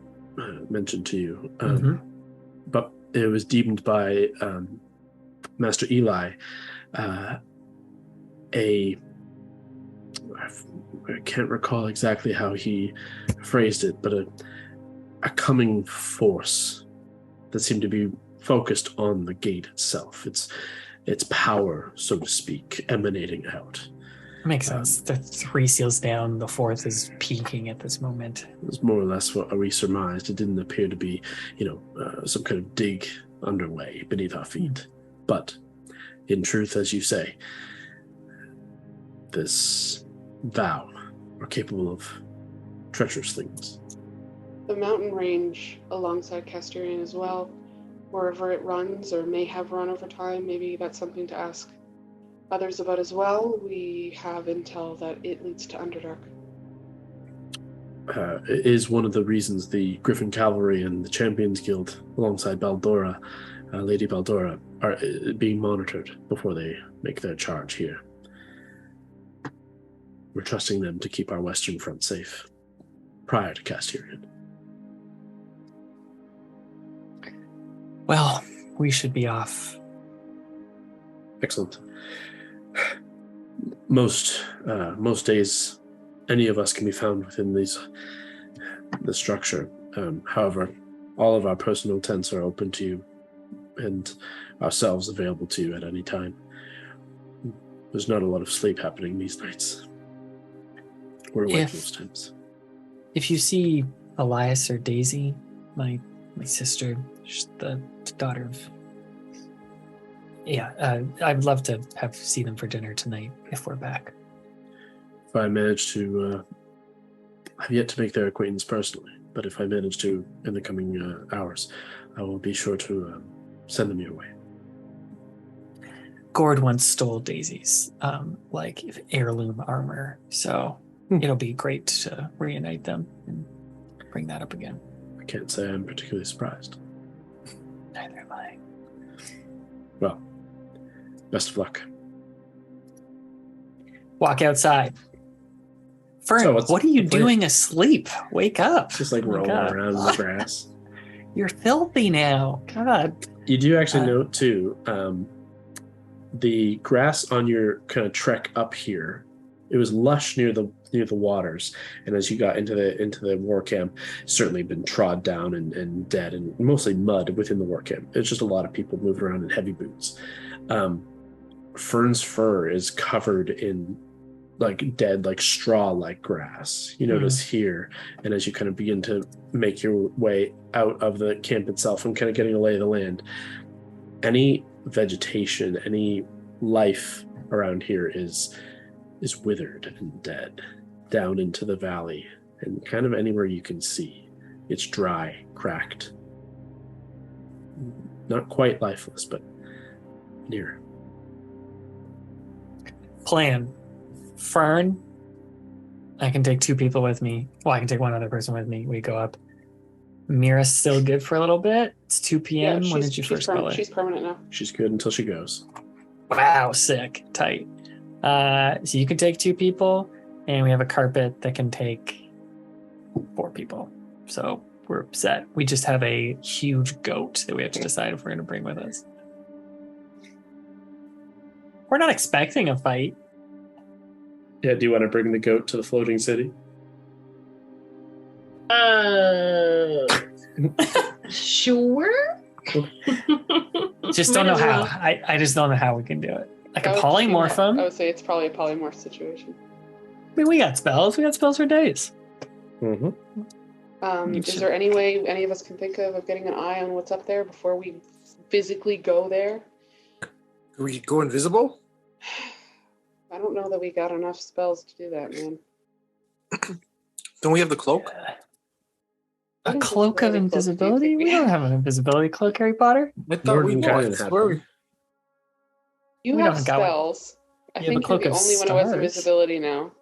S1: mention to you. But it was deemed by Master Eli I can't recall exactly how he phrased it, but a coming force that seemed to be focused on the gate itself. Its power, so to speak, emanating out.
S2: Makes sense. The 3 seals down, the 4th is peaking at this moment.
S1: It was more or less what we surmised. It didn't appear to be, some kind of dig underway beneath our feet. But in truth, as you say, this Vow are capable of treacherous things.
S3: The mountain range alongside Casturian as well, wherever it runs or may have run over time, maybe that's something to ask others about as well. We have intel that it leads to Underdark.
S1: It is one of the reasons the Griffin Cavalry and the Champions Guild, alongside Baldora, Lady Baldora, are being monitored before they make their charge here. We're trusting them to keep our western front safe prior to Casturian.
S2: Well, we should be off.
S1: Excellent. Most days, any of us can be found within the structure. However, all of our personal tents are open to you, and ourselves available to you at any time. There's not a lot of sleep happening these nights. We're awake most times.
S2: If you see Elias or Daisy, my sister, she's the daughter of... Yeah, I'd love to see them for dinner tonight if we're back.
S1: If I manage to... I've yet to make their acquaintance personally, but if I manage to in the coming hours, I will be sure to send them your way.
S2: Gord once stole Daisy's heirloom armor, so it'll be great to reunite them and bring that up again.
S1: I can't say I'm particularly surprised.
S2: Neither am I.
S1: Well, best of luck.
S2: Walk outside. Fern, what are you doing asleep? Wake up.
S1: Just rolling around in the grass.
S2: You're filthy now. God.
S1: You do actually note too, the grass on your kind of trek up here, it was lush near the waters, and as you got into the war camp, it's certainly been trod down and dead, and mostly mud within the war camp. It's just a lot of people moving around in heavy boots. Fern's fur is covered in dead straw-like grass. You notice here, and as you kind of begin to make your way out of the camp itself and kind of getting a lay of the land, any vegetation, any life around here is is withered and dead down into the valley, and kind of anywhere you can see. It's dry, cracked. Not quite lifeless, but near.
S2: Plan. Fern. I can take 2 people with me. Well, I can take 1 other person with me. We go up. Mira's still good for a little bit. It's 2 p.m. When did you first go in?
S3: She's permanent now.
S1: She's good until she goes.
S2: Wow, sick. Tight. So you can take 2 people, and we have a carpet that can take 4 people. So we're set. We just have a huge goat that we have to decide if we're going to bring with us. We're not expecting a fight.
S1: Yeah, do you want to bring the goat to the floating city?
S4: Sure.
S2: Just don't know how. I just don't know how we can do it. Like a polymorph him.
S3: I would say it's probably a polymorph situation.
S2: I mean, we got spells. We got spells for days.
S1: Mm-hmm.
S3: Is there any way any of us can think of getting an eye on what's up there before we physically go there?
S5: Can we go invisible?
S3: I don't know that we got enough spells to do that, man.
S5: Don't we have the cloak?
S2: A cloak of invisibility? We don't have an invisibility cloak, Harry Potter.
S5: I thought we
S1: Mordenkainen had one.
S3: You
S2: We
S3: have
S2: don't got one.
S3: spells. I
S2: You have a
S3: think you're
S2: cloak
S3: the
S2: of
S3: only one who has
S2: stars.
S3: invisibility now.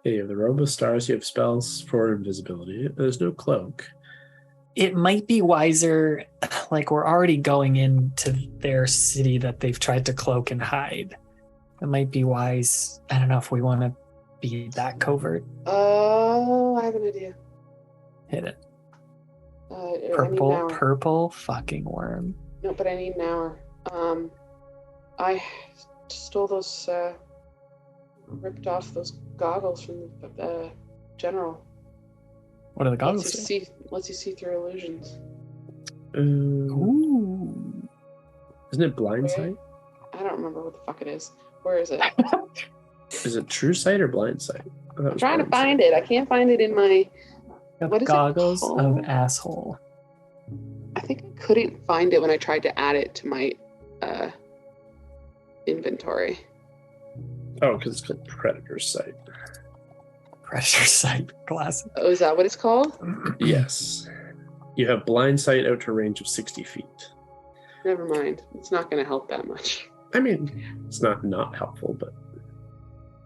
S1: Yeah, you have the robe of stars, you have spells for invisibility. There's no cloak.
S2: It might be wiser, like we're already going into their city that they've tried to cloak and hide. It might be wise. I don't know if we want to be that covert.
S3: Oh, I have an idea.
S2: Hit it.
S3: I need
S2: Purple,
S3: an hour.
S2: purple fucking worm.
S3: No, but I need an hour. I stole those, ripped off those goggles from the general.
S2: What are the goggles? Do?
S3: Lets you see through illusions.
S2: Ooh.
S1: Isn't it blind sight?
S3: I don't remember what the fuck it is. Where is it?
S1: Is it true sight or blind sight?
S3: I'm trying to find it. I can't find it in my... What is it
S2: Goggles
S3: called?
S2: of asshole.
S3: I think I couldn't find it when I tried to add it to my inventory.
S1: Oh, because it's called predator sight.
S2: Predator sight glasses.
S3: Oh, is that what it's called?
S1: Yes. You have blind sight out to a range of 60 feet.
S3: Never mind. It's not going to help that much.
S1: I mean, it's not helpful, but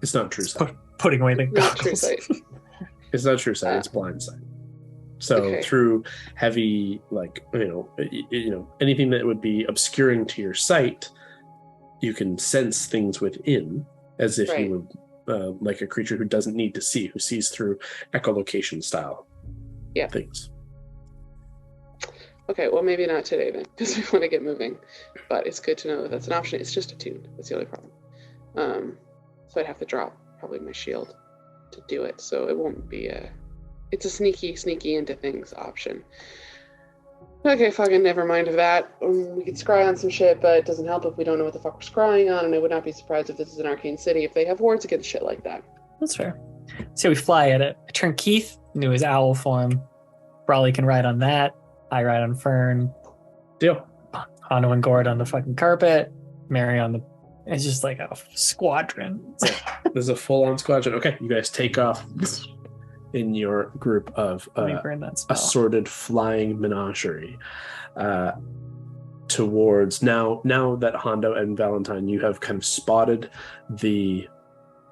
S1: it's not true sight.
S2: Putting away the
S3: Not true
S2: goggles.
S3: sight.
S1: It's not true sight. It's blind sight. So
S3: Okay.
S1: through heavy, like anything that would be obscuring to your sight, you can sense things within, as if you would, like a creature who doesn't need to see, who sees through echolocation style things.
S3: Okay, well, maybe not today then, because we want to get moving. But it's good to know that that's an option. It's just attuned. That's the only problem. So I'd have to drop probably my shield to do it. So it won't be it's a sneaky into things option. Okay, fucking never mind of that. We could scry on some shit, but it doesn't help if we don't know what the fuck we're scrying on, and I would not be surprised if this is an arcane city if they have wards against shit like that.
S2: That's fair. So we fly at it. I turn Keith into his owl form. Brawley can ride on that. I ride on Fern.
S1: Deal.
S2: Hondo and Gord on the fucking carpet. Mary on the... It's just like a squadron.
S1: There's a full-on squadron. Okay, you guys take off in your group of
S2: Let me burn that spell.
S1: assorted flying menagerie towards now that Hondo and Valentine, you have kind of spotted the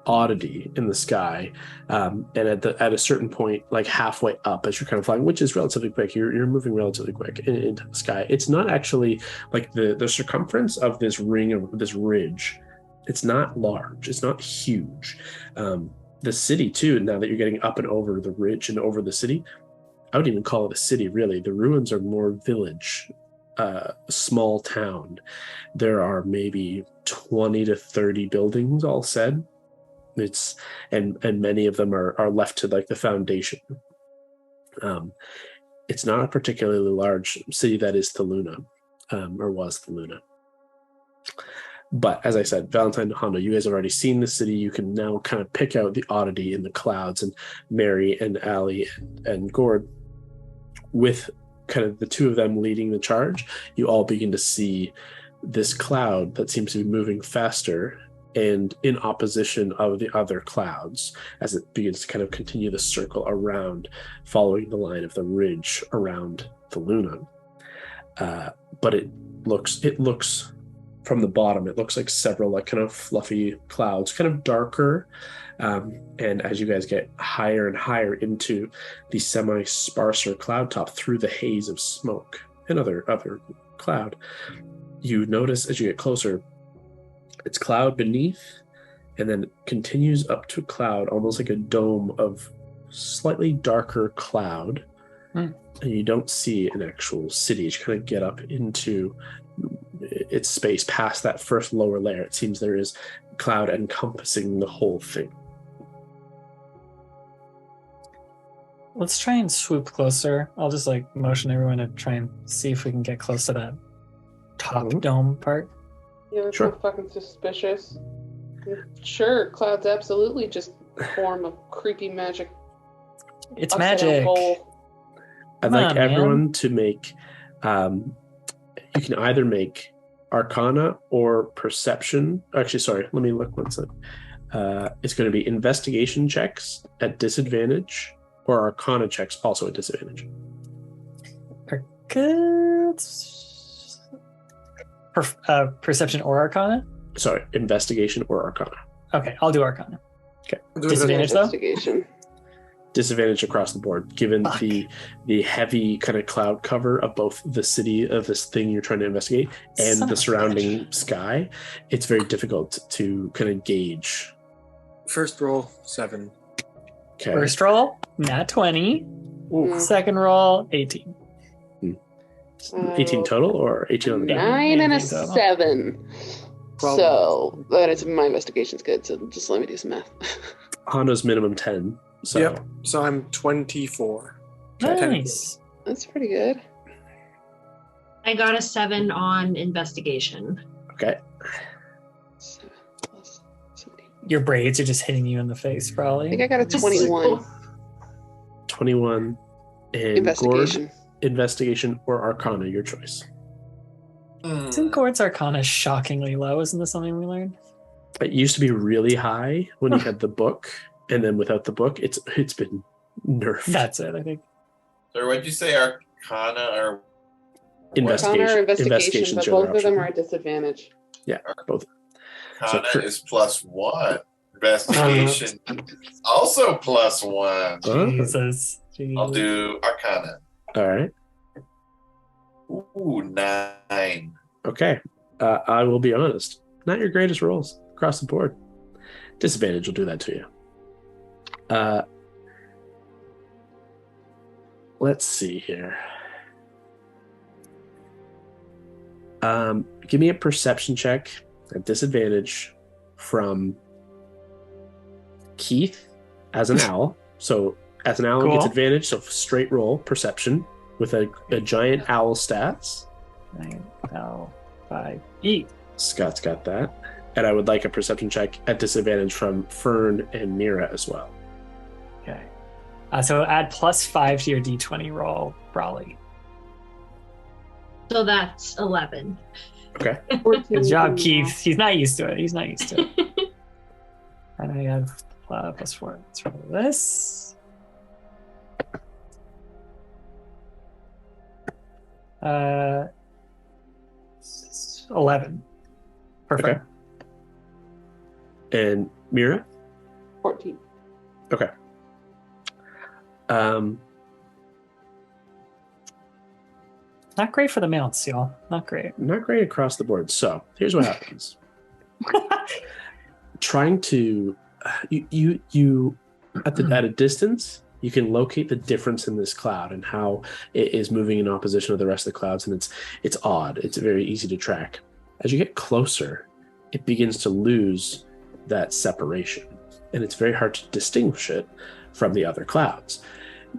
S1: oddity in the sky, and at a certain point, like halfway up as you're kind of flying, which is relatively quick, you're moving relatively quick into the sky. It's not actually like the circumference of this ring, of this ridge, it's not large, it's not huge. The city too, now that you're getting up and over the ridge and over the city, I wouldn't even call it a city really. The ruins are more village, small town. There are maybe 20 to 30 buildings all said. It's and many of them are left to like the foundation. It's not a particularly large city that is Thaluna, or was Thaluna. But as I said, Valentine and Hondo, you guys have already seen the city. You can now kind of pick out the oddity in the clouds, and Mary and Allie and Gord, with kind of the two of them leading the charge, you all begin to see this cloud that seems to be moving faster and in opposition of the other clouds as it begins to kind of continue the circle around, following the line of the ridge around the Luna. But it looks from the bottom, it looks like several like kind of fluffy clouds, kind of darker. And as you guys get higher and higher into the semi-sparser cloud top through the haze of smoke and other cloud, you notice as you get closer, it's cloud beneath, and then it continues up to a cloud, almost like a dome of slightly darker cloud. And you don't see an actual city. You kind of get up into its space past that first lower layer. It seems there is cloud encompassing the whole thing.
S2: Let's try and swoop closer. I'll just like motion everyone to try and see if we can get close to that top dome part.
S3: Yeah, that's
S1: Sure.
S3: not fucking suspicious. Sure, clouds absolutely just form a creepy magic.
S2: It's
S3: upside down
S2: magic.
S3: bowl.
S1: I'd
S2: Come
S1: like
S2: on,
S1: everyone
S2: man.
S1: to make, you can either make Arcana or Perception. Actually, sorry, let me look one second. It's going to be investigation checks at disadvantage or Arcana checks also at disadvantage.
S2: Good. Perception or Arcana?
S1: Sorry, investigation or Arcana.
S2: Okay, I'll do Arcana.
S5: Do
S2: Disadvantage, though?
S3: Investigation.
S1: Disadvantage across the board, given
S2: Fuck.
S1: the heavy kind of cloud cover of both the city of this thing you're trying to investigate and
S2: Son
S1: the
S2: of a
S1: surrounding
S2: bitch.
S1: sky. It's very difficult to kind of gauge.
S5: First roll 7.
S1: Okay.
S2: First roll, nat 20.
S3: Mm.
S2: Second roll, 18.
S1: 18 total or 18 on the die?
S3: 9 and a
S2: 18 total.
S3: 7.
S5: Problem.
S3: So that is my investigation's good. So just let me do some math.
S1: Honda's minimum 10. So
S5: Yep. So I'm 24.
S2: Nice.
S3: That's pretty good.
S4: I got a 7 on investigation.
S1: okay.
S3: 7 plus 17.
S2: Your braids are just hitting you in the face,
S3: I
S2: probably.
S3: think I got a 21.
S1: 21 and
S3: Investigation.
S1: Gord, investigation or Arcana, your choice.
S2: Isn't Gord's Arcana shockingly low? Isn't this something we learned?
S1: It used to be really high when you had the book, and then without the book, it's been nerfed.
S2: That's it, I think.
S6: So what'd you say, Arcana or
S1: Investigation.
S3: Arcana or investigation,
S1: Investigation's
S3: but
S1: your
S3: both
S1: other
S3: of them
S1: option.
S3: are at disadvantage.
S1: Both.
S6: Arcana
S1: So-
S6: is +1. Investigation also +1.
S1: Oh.
S2: Jesus.
S6: I'll do Arcana.
S1: All right.
S6: Ooh, 9.
S1: Okay. I will be honest. Not your greatest rolls across the board. Disadvantage will do that to you. Let's see here. Give me a perception check at disadvantage from Keith as an owl. So as an owl, it gets
S2: Cool.
S1: advantage. So straight roll perception with a giant owl stats.
S2: 9, 5, 8.
S1: Scott's got that. And I would like a perception check at disadvantage from Fern and Mira as well.
S2: Okay. So add +5 to your d20 roll, Brawley.
S4: So that's 11.
S1: Okay.
S3: 14.
S2: Good job, Keith. He's not used to it. And I have +4. Let's roll this. 11. Perfect.
S1: Okay. And Mira?
S3: 14.
S1: Okay.
S2: Not great for the mounts, y'all. Not great.
S1: Not great across the board. So here's what happens. Trying to you at a distance, you can locate the difference in this cloud and how it is moving in opposition to the rest of the clouds, and it's odd. It's very easy to track. As you get closer, it begins to lose that separation, and it's very hard to distinguish it from the other clouds.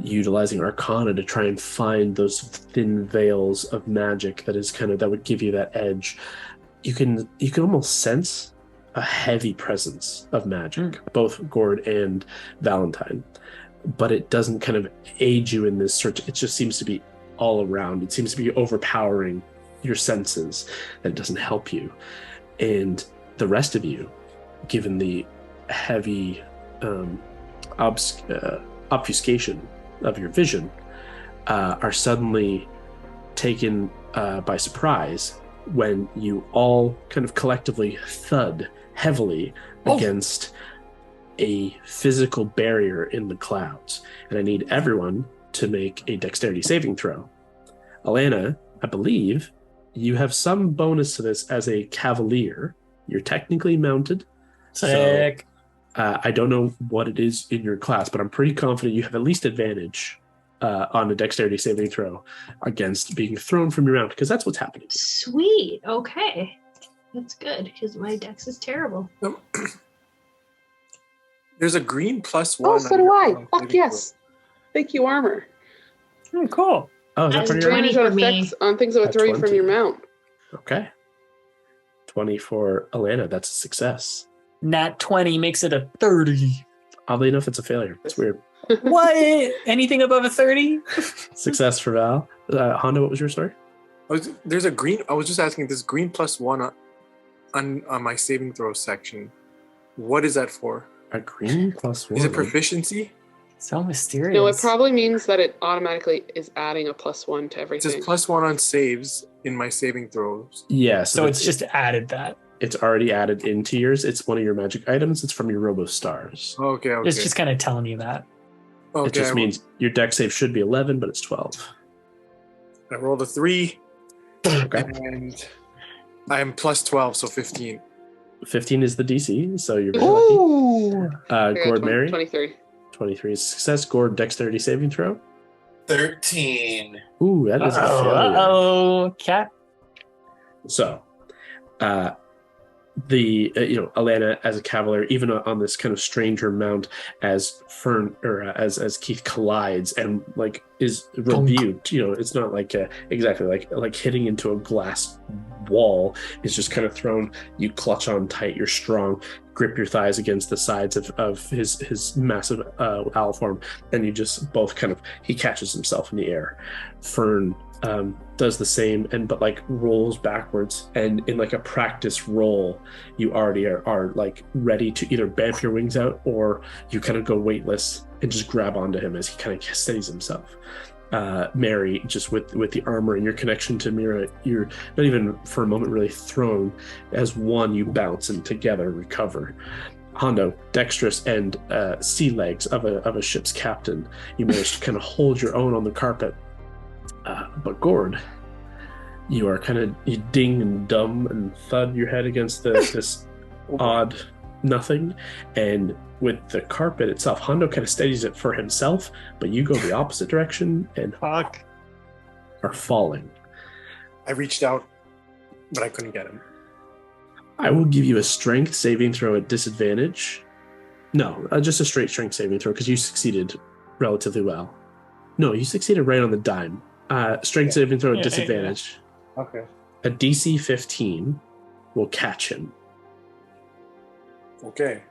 S1: Utilizing Arcana to try and find those thin veils of magic that would give you that edge. You can almost sense a heavy presence of magic, both Gord and Valentine, but it doesn't kind of aid you in this search. It just seems to be all around. It seems to be overpowering your senses. That it doesn't help you. And the rest of you given the heavy obfuscation of your vision, are suddenly taken by surprise when you all kind of collectively thud heavily against a physical barrier in the clouds. And I need everyone to make a dexterity saving throw. Alana, I believe you have some bonus to this as a cavalier. You're technically mounted.
S2: Sick.
S1: So, I don't know what it is in your class, but I'm pretty confident you have at least advantage on a dexterity saving throw against being thrown from your mount, because that's what's happening.
S4: Sweet. Okay. That's good, because my dex is terrible.
S5: There's a green +1.
S3: Oh, so do I. Fuck yes. Thank you, armor.
S2: Oh, cool.
S1: Oh, is that
S4: That's
S1: for your
S3: Advantage on effects on things that would throw you from
S1: 20.
S3: your mount.
S1: Okay. 20 for Alana. That's a success.
S2: Nat 20 makes it a 30.
S1: Oddly enough, it's a failure. It's weird.
S2: What? Anything above a 30?
S1: Success for Val. Honda, what was your story?
S5: There's a green. I was just asking. This green +1 on my saving throw section. What is that for?
S1: A green +1.
S5: Is it proficiency?
S2: So mysterious.
S3: No, it probably means that it automatically is adding a +1 to
S5: It
S3: everything.
S5: says +1 on saves in my saving throws.
S1: Yeah,
S2: So it's just added that.
S1: It's already added into yours. It's one of your magic items. It's from your Robo Stars.
S5: Okay.
S2: It's just kind of telling you that.
S5: Okay.
S1: It just means your dex save should be 11, but it's 12.
S5: I rolled a 3,
S1: Okay.
S5: and I am +12, so 15.
S1: 15 is the DC, so you're very lucky.
S2: Ooh.
S3: I got
S1: Gord Mary,
S3: 23.
S1: 23 is success. Gord, dexterity saving throw.
S6: 13.
S1: Ooh, that is a failure.
S2: Uh-oh. Cat.
S1: So, Alana as a cavalier, even on this kind of stranger mount, as Fern or as Keith collides and like is rebuked. It's not like exactly like hitting into a glass wall. It's just kind of thrown. You clutch on tight. You're strong. Grip your thighs against the sides of his massive owl form, and you just both he catches himself in the air. Fern does the same, but rolls backwards, and in a practice roll, you already are ready to either bamf your wings out, or you kind of go weightless and just grab onto him as he kind of steadies himself. Mary, just with the armor and your connection to Mira, you're not even for a moment really thrown. As one, you bounce and together recover. Hondo, dexterous and sea legs of a ship's captain, you manage to kind of hold your own on the carpet. But Gord, you are you ding and dumb and thud your head against this odd nothing, and with the carpet itself, Hondo kind of steadies it for himself, but you go the opposite direction and are falling.
S5: I reached out, but I couldn't get him.
S1: I will give you a strength saving throw at disadvantage. No, just a straight strength saving throw, because you succeeded relatively well. No, you succeeded right on the dime. Strength saving throw at disadvantage.
S5: Yeah. Okay.
S1: A DC 15 will catch him.
S5: Okay.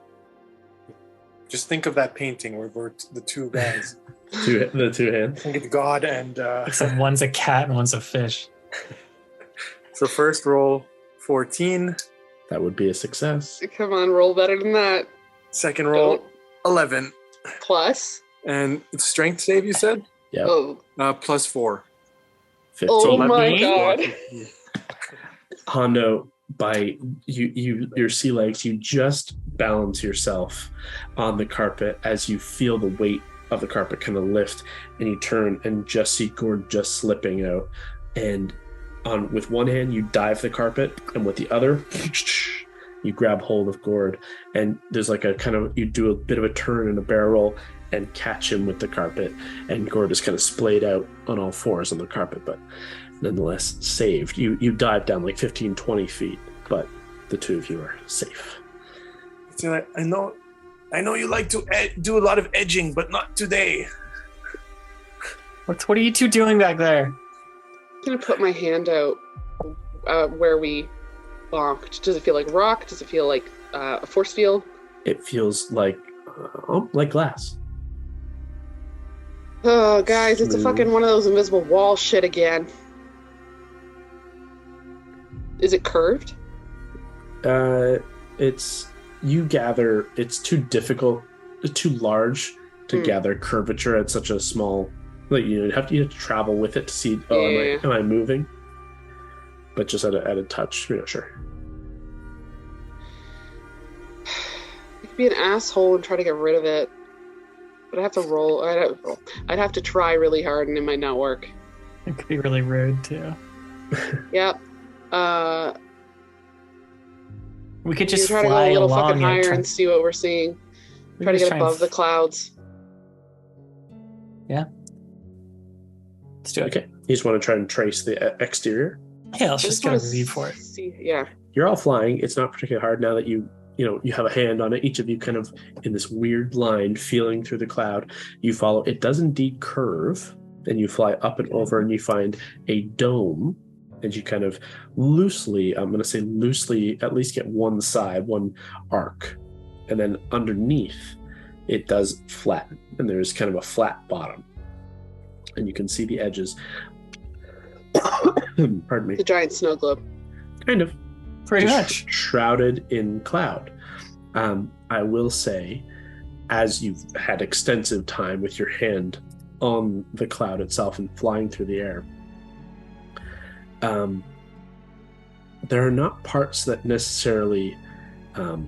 S5: Just think of that painting where we're the two guys.
S1: The two hands.
S5: Think of God and...
S2: Except one's a cat and one's a fish.
S5: So first roll, 14.
S1: That would be a success.
S3: Come on, roll better than that.
S5: Second roll, 11.
S3: Plus?
S5: And it's strength save, you said?
S1: Yeah.
S3: Oh.
S5: +4.
S1: 15.
S3: Oh my god.
S1: Hondo, by your sea legs, you just balance yourself on the carpet as you feel the weight of the carpet kind of lift, and you turn and just see Gord just slipping out. And with one hand you dive the carpet, and with the other you grab hold of Gord, and there's you do a bit of a turn and a barrel roll and catch him with the carpet, and Gord is kind of splayed out on all fours on the carpet, but nonetheless saved. You dive down 15-20 feet, but the two of you are safe.
S5: I know you like to do a lot of edging, but not today.
S2: What are you two doing back there?
S3: I'm gonna put my hand out where we bonked. Does it feel like rock? Does it feel like a force field?
S1: It feels like glass.
S3: Oh, guys, it's a fucking one of those invisible wall shit again. Is it curved?
S1: It's you gather it's too difficult, too large to gather curvature at such a small. Like you have to travel with it to see. Oh, am I moving? But just at a touch, sure.
S3: I could be an asshole and try to get rid of it, but I'd have to roll. I'd have to try really hard, and it might not work.
S2: It could be really rude too.
S3: Yep.
S2: We could just
S3: try to go a little fucking higher and see what we're seeing. Try to get above the clouds.
S2: Yeah. Let's do it.
S1: Okay. You just want to try and trace the exterior?
S2: Yeah, let's just get a read for it.
S3: Yeah.
S1: You're all flying. It's not particularly hard now that you have a hand on it. Each of you kind of in this weird line feeling through the cloud. You follow. It does indeed curve, and you fly up and over, and you find a dome. And you kind of loosely, I'm going to say loosely, at least get one side, one arc. And then underneath, it does flatten. And there's kind of a flat bottom. And you can see the edges. Pardon me.
S3: The giant snow globe.
S1: Kind of.
S2: Pretty much.
S1: Shrouded in cloud. I will say, as you've had extensive time with your hand on the cloud itself and flying through the air, there are not parts that necessarily there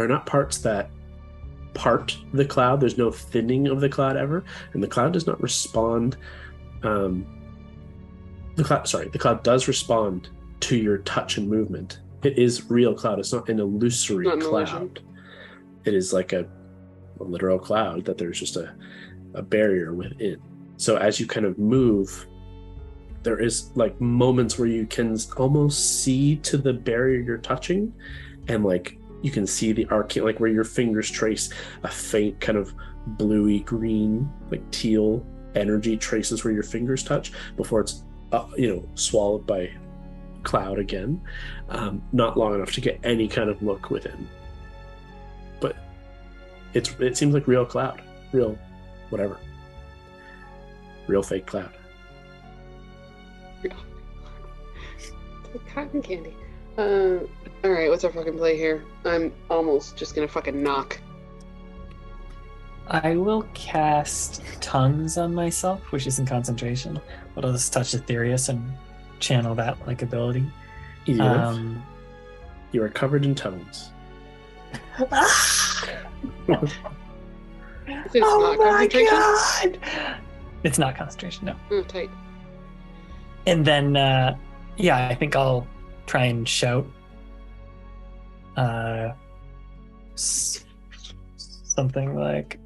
S1: are not parts that part the cloud. There's no thinning of the cloud ever, and the cloud does not respond. The cloud does respond to your touch and movement. It is real cloud. It's not an illusory cloud. It is like a literal cloud that there's just a barrier within. So as you kind of move, there is like moments where you can almost see to the barrier you're touching, and like you can see the arcane, like where your fingers trace a faint kind of bluey green, like teal energy traces where your fingers touch before it's swallowed by cloud again. Not long enough to get any kind of look within, but it seems like real cloud, real whatever, real fake cloud.
S3: Cotton candy. Alright, what's our fucking play here? I'm almost just gonna fucking knock.
S2: I will cast Tongues on myself, which isn't concentration, but I'll just touch Ethereus and channel that like ability.
S1: Easy enough. You are covered in tongues.
S2: God! It's not concentration, no.
S3: Oh, tight.
S2: And then, I think I'll try and shout something like,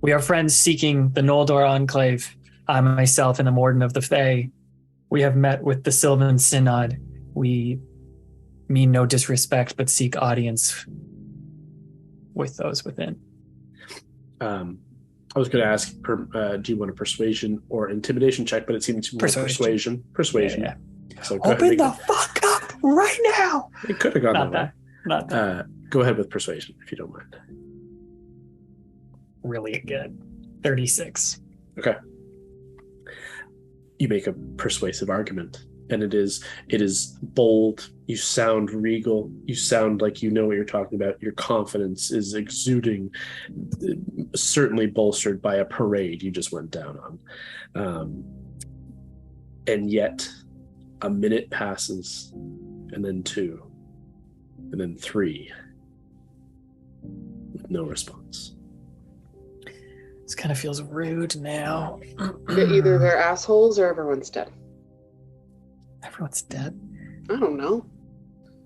S2: we are friends seeking the Noldor Enclave. I myself and the Warden of the Fae. We have met with the Sylvan Synod. We mean no disrespect, but seek audience with those within.
S1: I was going to ask, do you want a persuasion or intimidation check? But it seems more persuasion.
S2: Yeah.
S1: So
S2: open the fuck up right now.
S1: It could have gone
S2: Not
S1: that way.
S2: Not that.
S1: Go ahead with persuasion if you don't mind.
S2: Really good. 36.
S1: Okay. You make a persuasive argument, and it is bold. You sound regal. You sound like you know what you're talking about. Your confidence is exuding, certainly bolstered by a parade you just went down on. And yet, a minute passes, and then 2, and then 3, with no response.
S2: This kind of feels rude now.
S3: Either they're assholes or everyone's dead.
S2: Everyone's dead?
S3: I don't know.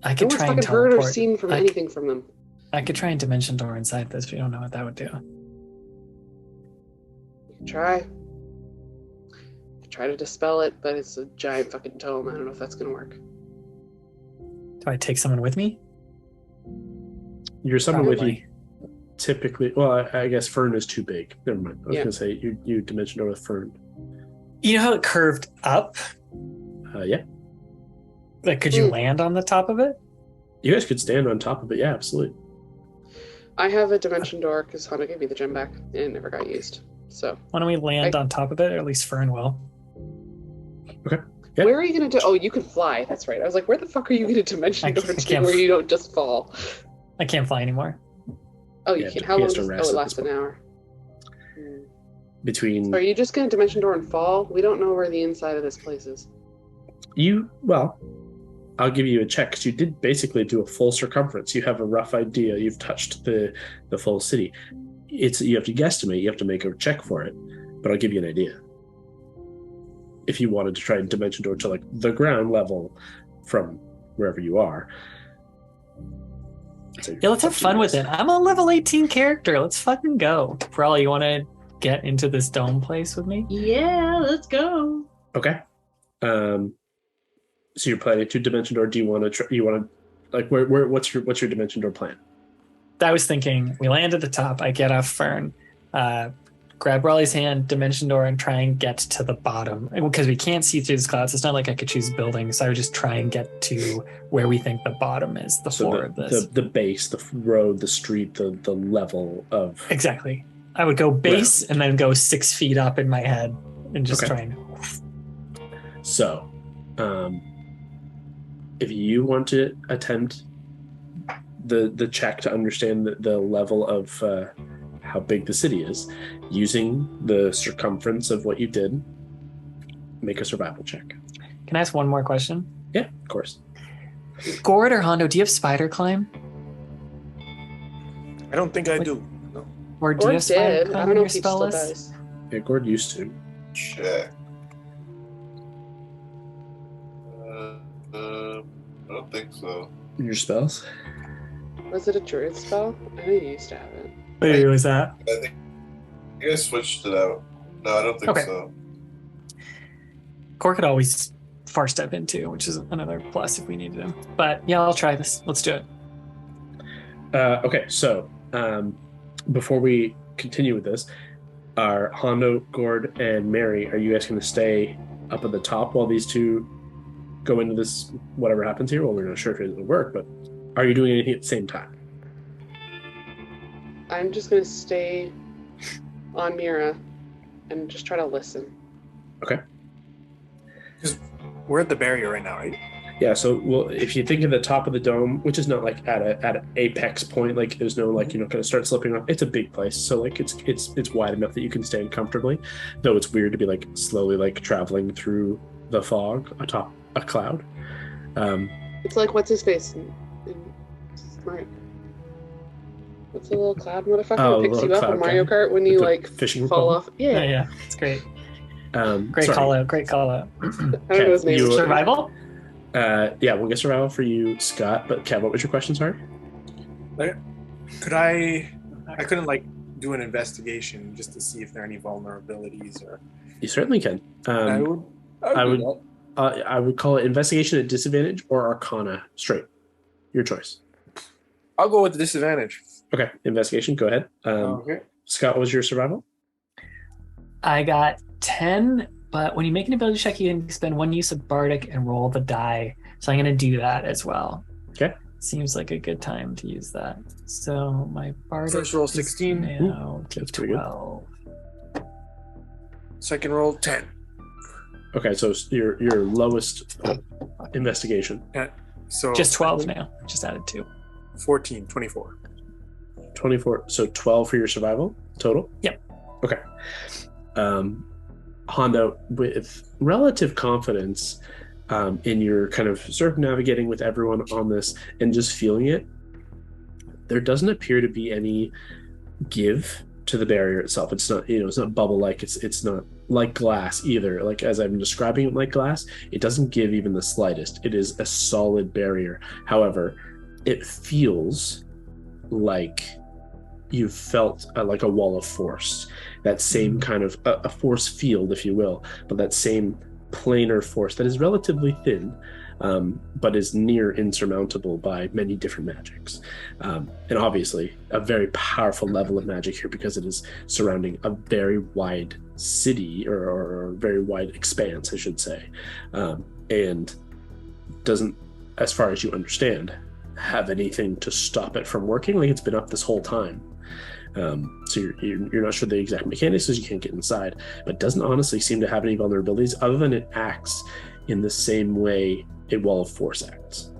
S2: I could try and
S3: heard
S2: teleport.
S3: or seen from anything from them.
S2: I could try and dimension door inside this, but you don't know what that would do.
S3: Try to dispel it, but it's a giant fucking tome. I don't know if that's gonna work.
S2: Do I take someone with me?
S1: You're someone with you. Typically, well, I guess Fern is too big. Never mind. I was gonna say you dimension door with Fern.
S2: You know how it curved up?
S1: Yeah.
S2: Like, could you land on the top of it?
S1: You guys could stand on top of it. Yeah, absolutely.
S3: I have a dimension door because Hana gave me the gem back and it never got used. So
S2: why don't we land on top of it, or at least Fern will?
S1: Okay. Yep.
S3: Where are you going to do? Oh, you can fly. That's right. I was like, where the fuck are you going to dimension door to where you don't just fall?
S2: I can't fly anymore.
S3: Oh, you can't. How long does it last? An hour.
S1: Between.
S3: So are you just going to dimension door and fall? We don't know where the inside of this place is.
S1: I'll give you a check because you did basically do a full circumference. You have a rough idea. You've touched the full city. You have to guesstimate. You have to make a check for it, but I'll give you an idea. If you wanted to try and dimension door to like the ground level from wherever you are.
S2: Yeah, let's have fun with it. I'm a level 18 character. Let's fucking go. Probably you want to get into this dome place with me?
S4: Yeah, let's go.
S1: Okay. So you're planning to dimension door. Do you want to like what's your dimension door plan?
S2: I was thinking we land at the top. I get off Fern, grab Raleigh's hand, dimension door, and try and get to the bottom because we can't see through these clouds. It's not like I could choose buildings, so I would just try and get to where we think the bottom is, the floor of this.
S1: The base, the road, the street, the level of
S2: exactly. I would go base and then go 6 feet up in my head and just try and.
S1: So, if you want to attempt the check to understand the level of how big the city is, using the circumference of what you did, make a survival check.
S2: Can I ask one more question?
S1: Yeah, of course.
S2: Gord or Hondo, do you have spider climb?
S5: I don't think I do. No.
S2: Or do you have spider climb?
S3: I don't know if
S2: he
S3: still does.
S1: Yeah, Gord used to.
S6: Check. I don't think so.
S1: Your spells?
S3: Was it a druid spell? I know you used to have it.
S2: Wait, was that?
S6: I think I switched it out. No, I don't think so.
S2: Core could always far step into, which is another plus if we needed him. But yeah, I'll try this. Let's do it.
S1: Okay, so before we continue with this, are Hondo, Gord, and Mary, are you guys going to stay up at the top while these two go into this, whatever happens here? Well, we're not sure if it'll work, but are you doing anything at the same time?
S3: I'm just going to stay on Mira and just try to listen.
S1: Okay.
S5: We're at the barrier right now, right?
S1: Yeah, so if you think of the top of the dome, which is not like at an apex point, like there's no like you're not going to start slipping off. It's a big place, so like it's wide enough that you can stand comfortably. Though it's weird to be like slowly like traveling through the fog atop a cloud.
S3: It's like what's his face in Smart. What's the little cloud motherfucker that picks you up in Mario Kart when you like fall off?
S2: Yeah, it's great. Great call out. I
S3: don't know his name.
S2: Survival?
S1: Yeah, we'll get survival for you, Scott. But Kev, what was your question, sorry?
S5: Could I couldn't like do an investigation just to see if there are any vulnerabilities or.
S1: You certainly can. I would call it investigation at disadvantage or arcana straight. Your choice.
S5: I'll go with the disadvantage.
S1: Okay, investigation. Go ahead.
S5: Okay.
S1: Scott, what was your survival?
S2: I got 10, but when you make an ability check, you can spend 1 use of Bardic and roll the die. So I'm going to do that as well.
S1: Okay.
S2: Seems like a good time to use that. So my Bardic
S5: first roll 16.
S2: Now
S1: That's
S2: 12.
S5: Second roll 10.
S1: Okay, so your lowest investigation.
S5: So
S2: just 12 now. Just added 2.
S5: 14, 24.
S1: 24. So 12 for your survival total?
S2: Yep.
S1: Okay. Hondo, with relative confidence in your kind of circumnavigating with everyone on this and just feeling it, there doesn't appear to be any give to the barrier itself. It's not, it's not bubble-like. It's not like glass either. Like as I'm describing it like glass, it doesn't give even the slightest. It is a solid barrier. However, it feels like you've felt like a wall of force. That same kind of a force field, if you will, but that same planar force that is relatively thin, but is near insurmountable by many different magics. And obviously a very powerful level of magic here because it is surrounding a very wide city or very wide expanse, I should say. And doesn't, as far as you understand, have anything to stop it from working. Like it's been up this whole time. So you're not sure the exact mechanics because you can't get inside, but doesn't honestly seem to have any vulnerabilities other than it acts in the same way a wall of force acts.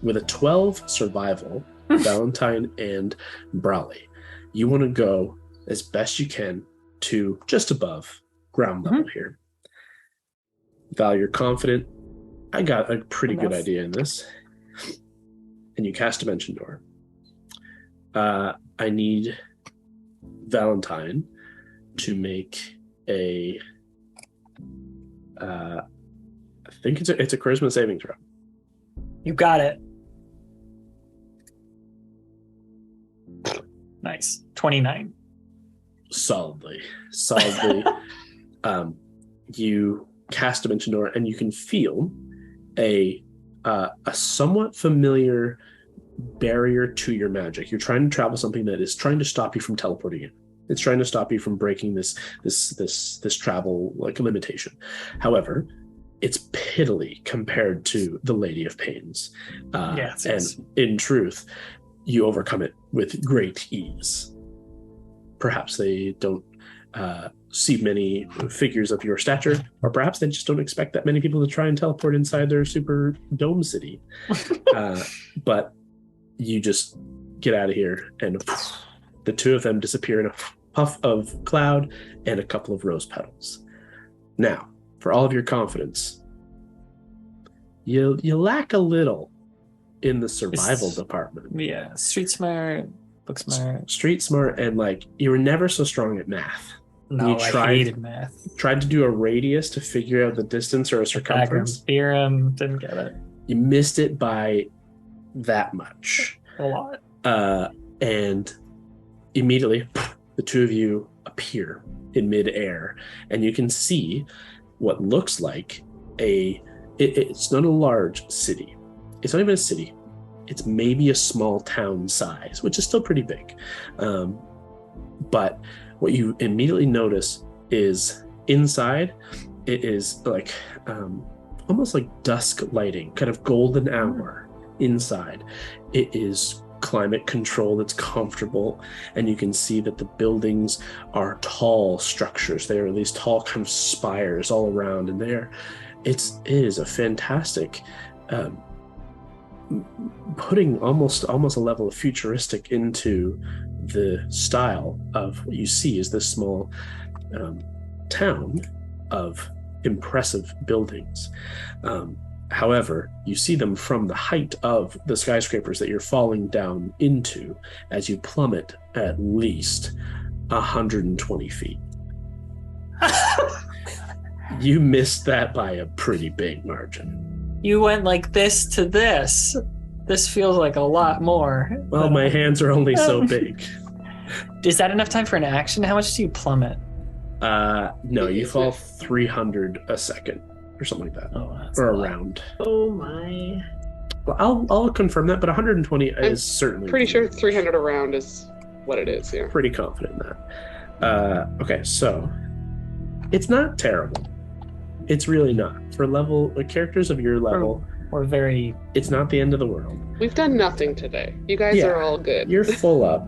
S1: With a 12 survival, Valentine and Brawley, you want to go as best you can to just above ground level here. Val, you're confident. I got a pretty good idea in this. And you cast Dimension Door. I need Valentine to make a... I think it's a charisma saving throw.
S2: You got it. Nice. 29.
S1: Solidly. You cast Dimension Door, and you can feel a somewhat familiar barrier to your magic. You're trying to travel something that is trying to stop you from teleporting in. It's trying to stop you from breaking this travel like limitation. However, it's piddly compared to the Lady of Pains. And in truth, you overcome it with great ease. Perhaps they don't see many figures of your stature, or perhaps they just don't expect that many people to try and teleport inside their super dome city. But you just get out of here, and the two of them disappear in a puff of cloud and a couple of rose petals. Now, for all of your confidence, you lack a little in the survival department.
S2: Yeah, street smart, book smart.
S1: Street smart, and like you were never so strong at math.
S2: No, I hated math.
S1: Tried to do a radius to figure out the distance or a circumference.
S2: Theorem, didn't get it.
S1: You missed it by that much.
S2: A lot.
S1: And immediately, the two of you appear in midair, and you can see what looks like it's not a large city. It's not even a city. It's maybe a small town size, which is still pretty big. But what you immediately notice is inside, it is like almost like dusk lighting, kind of golden hour inside. It is climate controlled, it's comfortable, and you can see that the buildings are tall structures. They are these tall kind of spires all around, and it is a fantastic putting almost a level of futuristic into the style of what you see is this small town of impressive buildings. However, you see them from the height of the skyscrapers that you're falling down into as you plummet at least 120 feet. You missed that by a pretty big margin.
S2: You went like this to this. This feels like a lot more.
S1: Well, my hands are only so big.
S2: Is that enough time for an action? How much do you plummet?
S1: No, you fall 300 a second or something like that.
S2: Oh, that's
S1: or
S2: a lot.
S1: around.
S4: Oh my.
S1: Well, I'll confirm that, but 120 is certainly...
S3: Pretty sure 300 a round is what it is, yeah.
S1: Pretty confident in that. Okay, so it's not terrible. It's really not. For characters of your level,
S2: we're very...
S1: It's not the end of the world.
S3: We've done nothing today. You guys are all good.
S1: You're full up.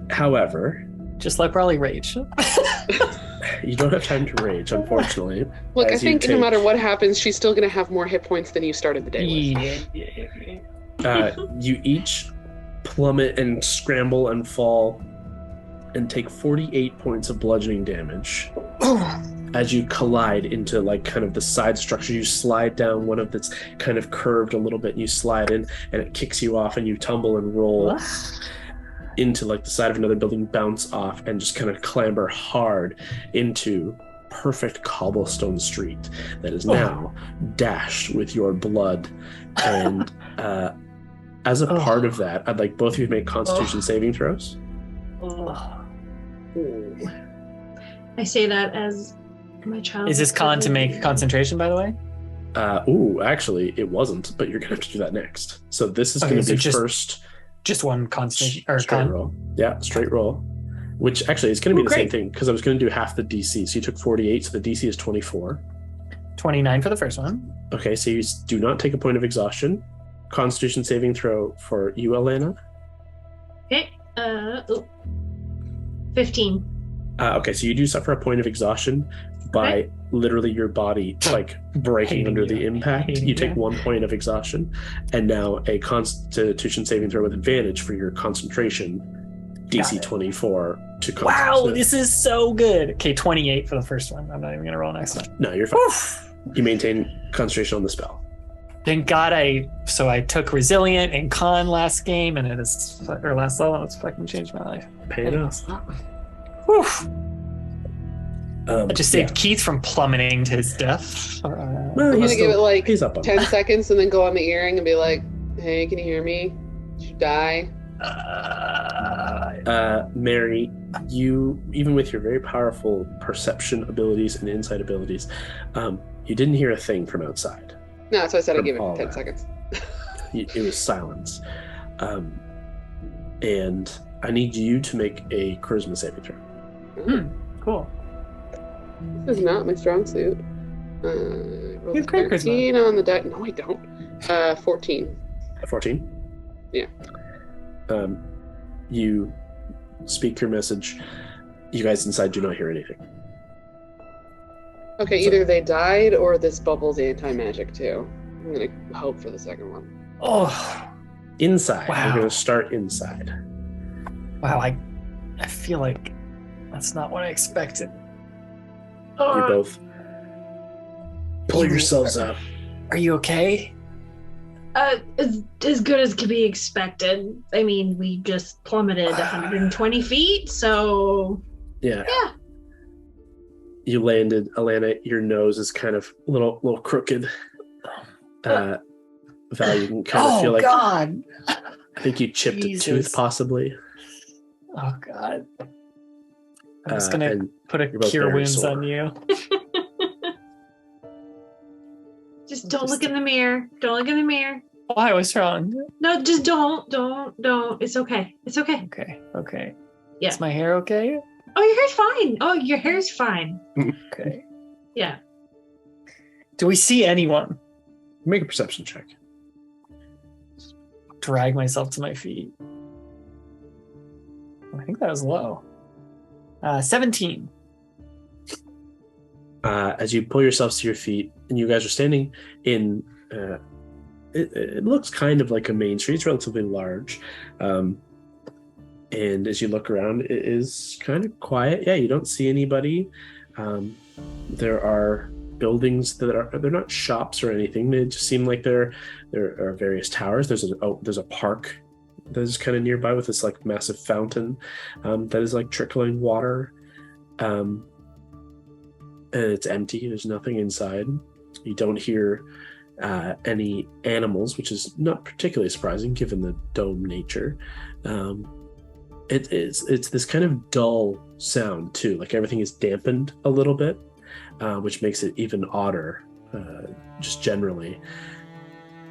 S1: However...
S2: Just let Brawley rage.
S1: You don't have time to rage, unfortunately.
S3: Look, I think no matter what happens, she's still going to have more hit points than you started the day with.
S1: You each plummet and scramble and fall and take 48 points of bludgeoning damage. As you collide into like kind of the side structure. You slide down one of that's kind of curved a little bit, and you slide in, and it kicks you off, and you tumble and roll into like the side of another building, bounce off, and just kind of clamber hard into perfect cobblestone street that is now dashed with your blood. And as a part of that, I'd like both of you to make Constitution saving throws.
S4: I say that as my child.
S2: Is this con to make concentration, by the way?
S1: Actually, it wasn't, but you're gonna have to do that next. So this is going to be first.
S2: Just one concentration or
S1: straight roll. Yeah, straight roll. Which actually is going to be the same thing because I was going to do half the DC. So you took 48, so the DC is 24.
S2: 29 for the first one.
S1: Okay, so you do not take a point of exhaustion. Constitution saving throw for you, Elena.
S4: Okay. 15.
S1: Okay, so you do suffer a point of exhaustion. by literally your body like breaking under the impact. You take 1 point of exhaustion, and now a Constitution saving throw with advantage for your concentration, DC 24 to concentration.
S2: Wow, this is so good. Okay, 28 for the first one. I'm not even gonna roll next one.
S1: No, you're fine. Oof. You maintain concentration on the spell.
S2: Thank God I took Resilient and Con last game, and last level, it's fucking changed my life.
S1: Pay enough.
S2: Whew. I just saved Keith from plummeting to his death.
S3: I'm gonna give it like 10 seconds and then go on the earring and be like, hey, can you hear me? Did you die?
S1: Mary, you, even with your very powerful perception abilities and insight abilities, you didn't hear a thing from outside.
S3: No, that's why I said I'd give it 10 seconds.
S1: It was silence. And I need you to make a charisma saving throw.
S2: Cool.
S3: This is not my strong suit.
S2: You have great
S3: 13 on the die. No, I don't. 14.
S1: 14?
S3: Yeah.
S1: You speak your message. You guys inside do not hear anything.
S3: Okay, either they died or this bubble's anti-magic too. I'm gonna hope for the second one.
S2: Oh,
S1: inside.
S2: Wow.
S1: We're gonna start inside.
S2: Wow, I feel like that's not what I expected.
S1: You both pull yourselves up.
S2: Are you okay?
S4: As good as could be expected. I mean, we just plummeted 120 feet, so
S1: yeah. You landed, Alana. Your nose is kind of a little crooked. Val, you can kind of feel like.
S2: God!
S1: I think you chipped a tooth, possibly.
S2: Oh God! I'm just gonna put a cure wounds on you.
S4: Just don't look in the mirror. Don't look in the mirror.
S2: Why? What's wrong?
S4: No, just don't. It's okay. It's okay.
S2: Okay.
S4: Yeah.
S2: Is my hair okay?
S4: Oh, your hair's fine. Oh, your hair's fine.
S2: Okay.
S4: Yeah.
S2: Do we see anyone?
S1: Make a perception check.
S2: Drag myself to my feet. I think that was low. 17.
S1: As you pull yourselves to your feet, and you guys are standing in, it looks kind of like a main street. It's relatively large. And as you look around, it is kind of quiet. Yeah, you don't see anybody. There are buildings they're not shops or anything. They just seem like there are various towers. There's a park that is kind of nearby with this like massive fountain that is like trickling water. And it's empty. There's nothing inside. You don't hear any animals, which is not particularly surprising given the dome nature. It's this kind of dull sound too, like everything is dampened a little bit, which makes it even odder, just generally.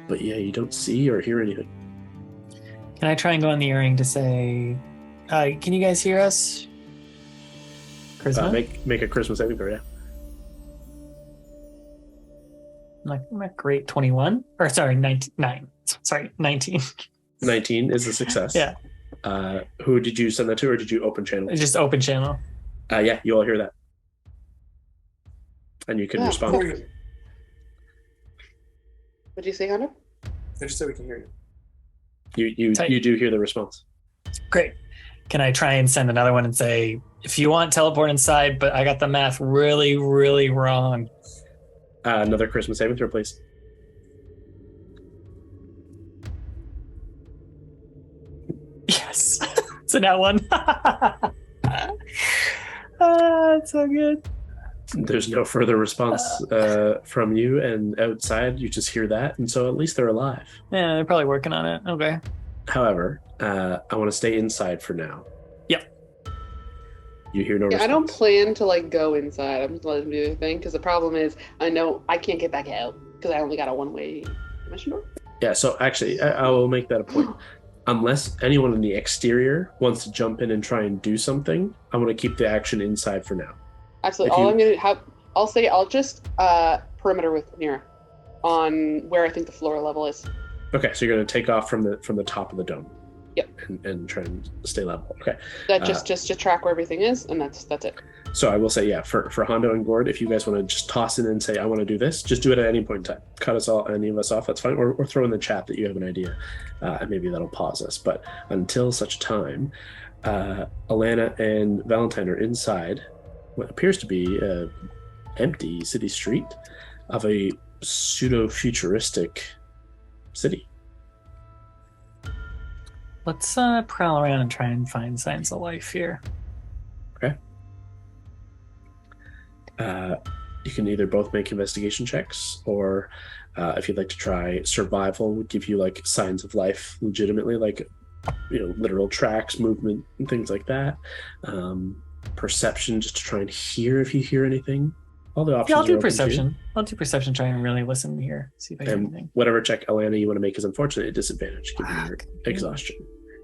S1: But yeah, you don't see or hear anything.
S2: Can I try and go on the earring to say, can you guys hear us? Charisma?
S1: Make a charisma saving throw, yeah.
S2: Not great. 21? Or sorry, 19. Sorry, 19.
S1: 19 is a success.
S2: Yeah.
S1: Who did you send that to, or did you open channel?
S2: Just open channel.
S1: Yeah, you all hear that. And you can respond.
S3: What'd you say, Hunter?
S5: I just said we can hear
S1: you. You do hear the response.
S2: Great. Can I try and send another one and say, if you want, teleport inside, but I got the math really, really wrong.
S1: Another charisma saving throw, please.
S2: Yes. So now one. It's so good.
S1: There's no further response from you, and outside you just hear that, and so at least they're alive.
S2: Yeah, they're probably working on it. Okay.
S1: However, I want to stay inside for now.
S2: Yep.
S1: You hear no response.
S3: I don't plan to like go inside. I'm just letting them do their thing because the problem is I know I can't get back out because I only got a one-way dimension door.
S1: Yeah, so actually I will make that a point. Unless anyone in the exterior wants to jump in and try and do something, I want to keep the action inside for now.
S3: Absolutely. I'm going to have, I'll just perimeter with Nira on where I think the floor level is.
S1: Okay, so you're going to take off from the top of the dome.
S3: Yep.
S1: And try and stay level. Okay.
S3: That just to track where everything is, and that's it.
S1: So I will say, yeah, for Hondo and Gord, if you guys want to just toss in and say, I want to do this, just do it at any point in time. Cut any of us off, that's fine. Or throw in the chat that you have an idea. And maybe that'll pause us. But until such time, Alana and Valentine are inside what appears to be an empty city street of a pseudo-futuristic city.
S2: Let's prowl around and try and find signs of life here.
S1: Okay. You can either both make investigation checks, or if you'd like to try survival, would give you like signs of life legitimately, like literal tracks, movement, and things like that. Perception, just to try and hear if you hear anything. All the options.
S2: Yeah, I'll do perception. I'll do perception, try and really listen here, see if I hear anything.
S1: Whatever check, Alana, you want to make is unfortunately a disadvantage given your exhaustion.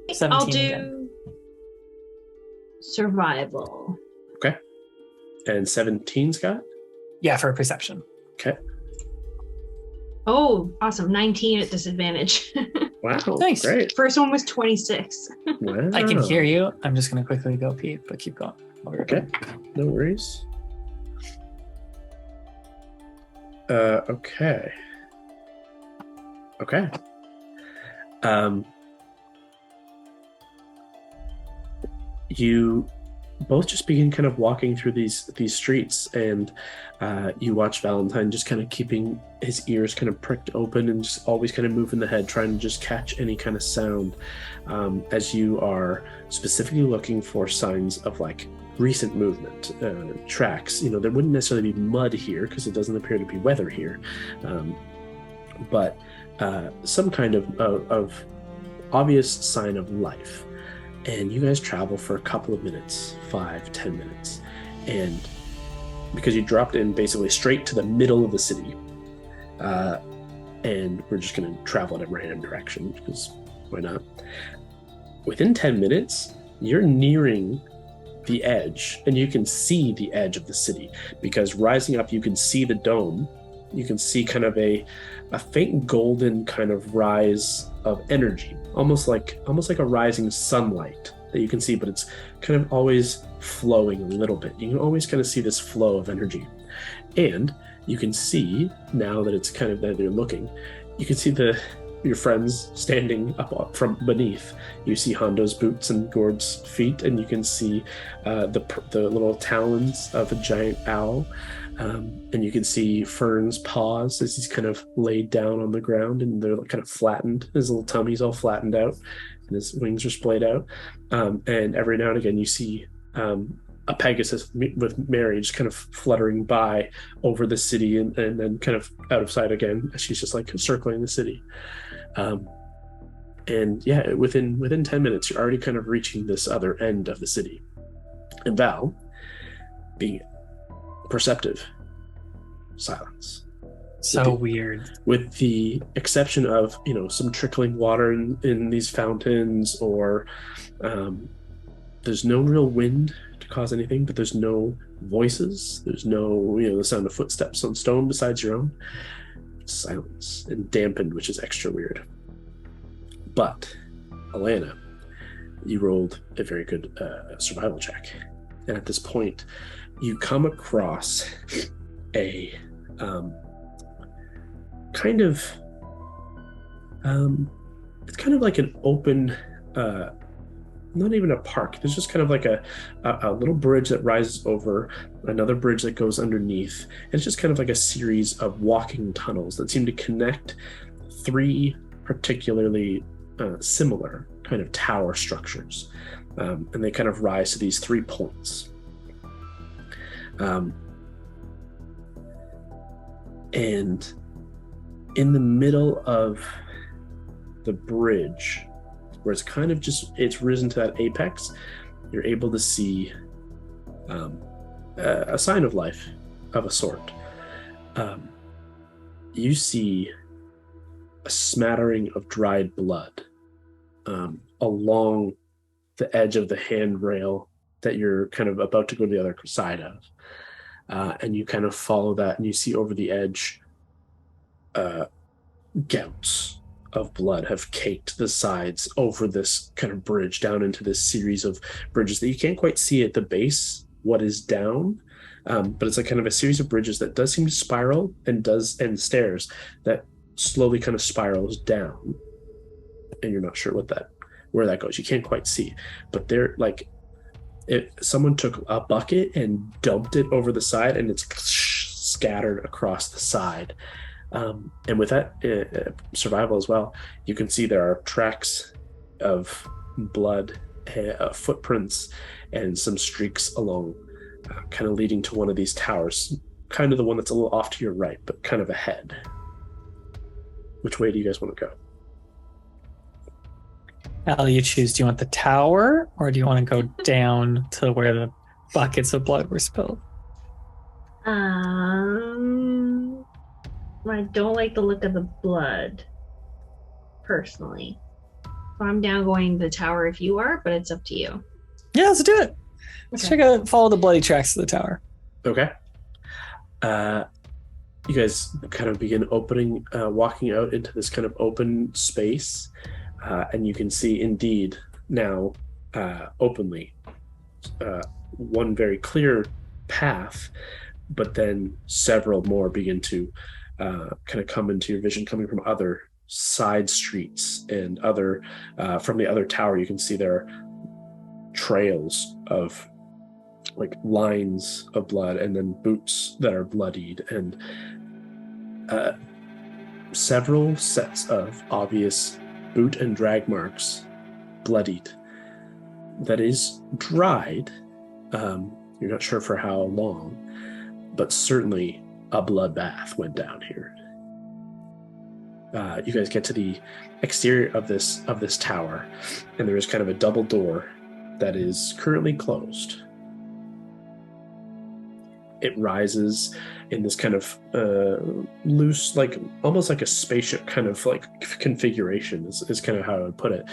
S2: 17
S4: I'll do
S2: again.
S4: survival.
S1: Okay. And 17, Scott?
S2: Yeah, for perception.
S1: Okay.
S4: Oh, awesome. 19 at disadvantage.
S1: Wow.
S2: Nice.
S1: Great.
S4: First one was 26.
S1: Wow.
S2: I can hear you. I'm just going to quickly go pee, but keep going.
S1: Okay. No worries. Okay. Okay. You both just begin kind of walking through these streets, and you watch Valentine just kind of keeping his ears kind of pricked open and just always kind of moving the head, trying to just catch any kind of sound, as you are specifically looking for signs of like recent movement, tracks. There wouldn't necessarily be mud here because it doesn't appear to be weather here, but some kind of obvious sign of life. And you guys travel for a couple of minutes, 5-10 minutes, and because you dropped in basically straight to the middle of the city, and we're just going to travel in a random direction because why not? Within 10 minutes, you're nearing the edge, and you can see the edge of the city, because rising up you can see the dome. You can see kind of a faint golden kind of rise of energy, almost like a rising sunlight that you can see, but it's kind of always flowing a little bit. You can always kind of see this flow of energy, and you can see now that it's kind of that you're looking, you can see your friends standing up from beneath. You see Hondo's boots and Gord's feet, and you can see the little talons of a giant owl. And you can see Fern's paws as he's kind of laid down on the ground, and they're kind of flattened. His little tummy's all flattened out, and his wings are splayed out. And every now and again, you see a Pegasus with Mary just kind of fluttering by over the city, and then kind of out of sight again as she's just like circling the city. And yeah, within 10 minutes, you're already kind of reaching this other end of the city. And Val, being perceptive, silence.
S2: Weird.
S1: With the exception of some trickling water in these fountains, or there's no real wind to cause anything, but there's no voices, there's no the sound of footsteps on stone besides your own. Silence, and dampened, which is extra weird. But Alana, you rolled a very good survival check, and at this point you come across a kind of it's kind of like an open, not even a park. There's just kind of like a little bridge that rises over another bridge that goes underneath. And it's just kind of like a series of walking tunnels that seem to connect three particularly similar kind of tower structures, and they kind of rise to these 3 points. And in the middle of the bridge, where it's kind of it's risen to that apex, you're able to see a sign of life of a sort. You see a smattering of dried blood along the edge of the handrail that you're kind of about to go to the other side of. And you kind of follow that, and you see over the edge, gouts of blood have caked the sides over this kind of bridge down into this series of bridges that you can't quite see at the base what is down, but it's like kind of a series of bridges that does seem to spiral and stairs that slowly kind of spirals down, and you're not sure where that goes. You can't quite see, but they're like, if someone took a bucket and dumped it over the side, and it's scattered across the side. And with that survival as well, you can see there are tracks of blood, footprints, and some streaks along, kind of leading to one of these towers, kind of the one that's a little off to your right, but kind of ahead. Which way do you guys want to go?
S2: Al, you choose. Do you want the tower, or do you want to go down to where the buckets of blood were spilled?
S4: I don't like the look of the blood, personally. So I'm down going to the tower if you are, but it's up to you.
S2: Yeah, let's do it. Let's follow the bloody tracks to the tower.
S1: Okay. You guys kind of begin walking out into this kind of open space, and you can see indeed now openly one very clear path, but then several more begin to kind of come into your vision, coming from other side streets and other from the other tower. You can see there are trails of like lines of blood, and then boots that are bloodied, and several sets of obvious boot and drag marks, bloodied, that is dried. You're not sure for how long, but certainly a bloodbath went down here. You guys get to the exterior of this tower, and there is kind of a double door that is currently closed. It rises in this kind of loose, like almost like a spaceship kind of like configuration is kind of how I would put it.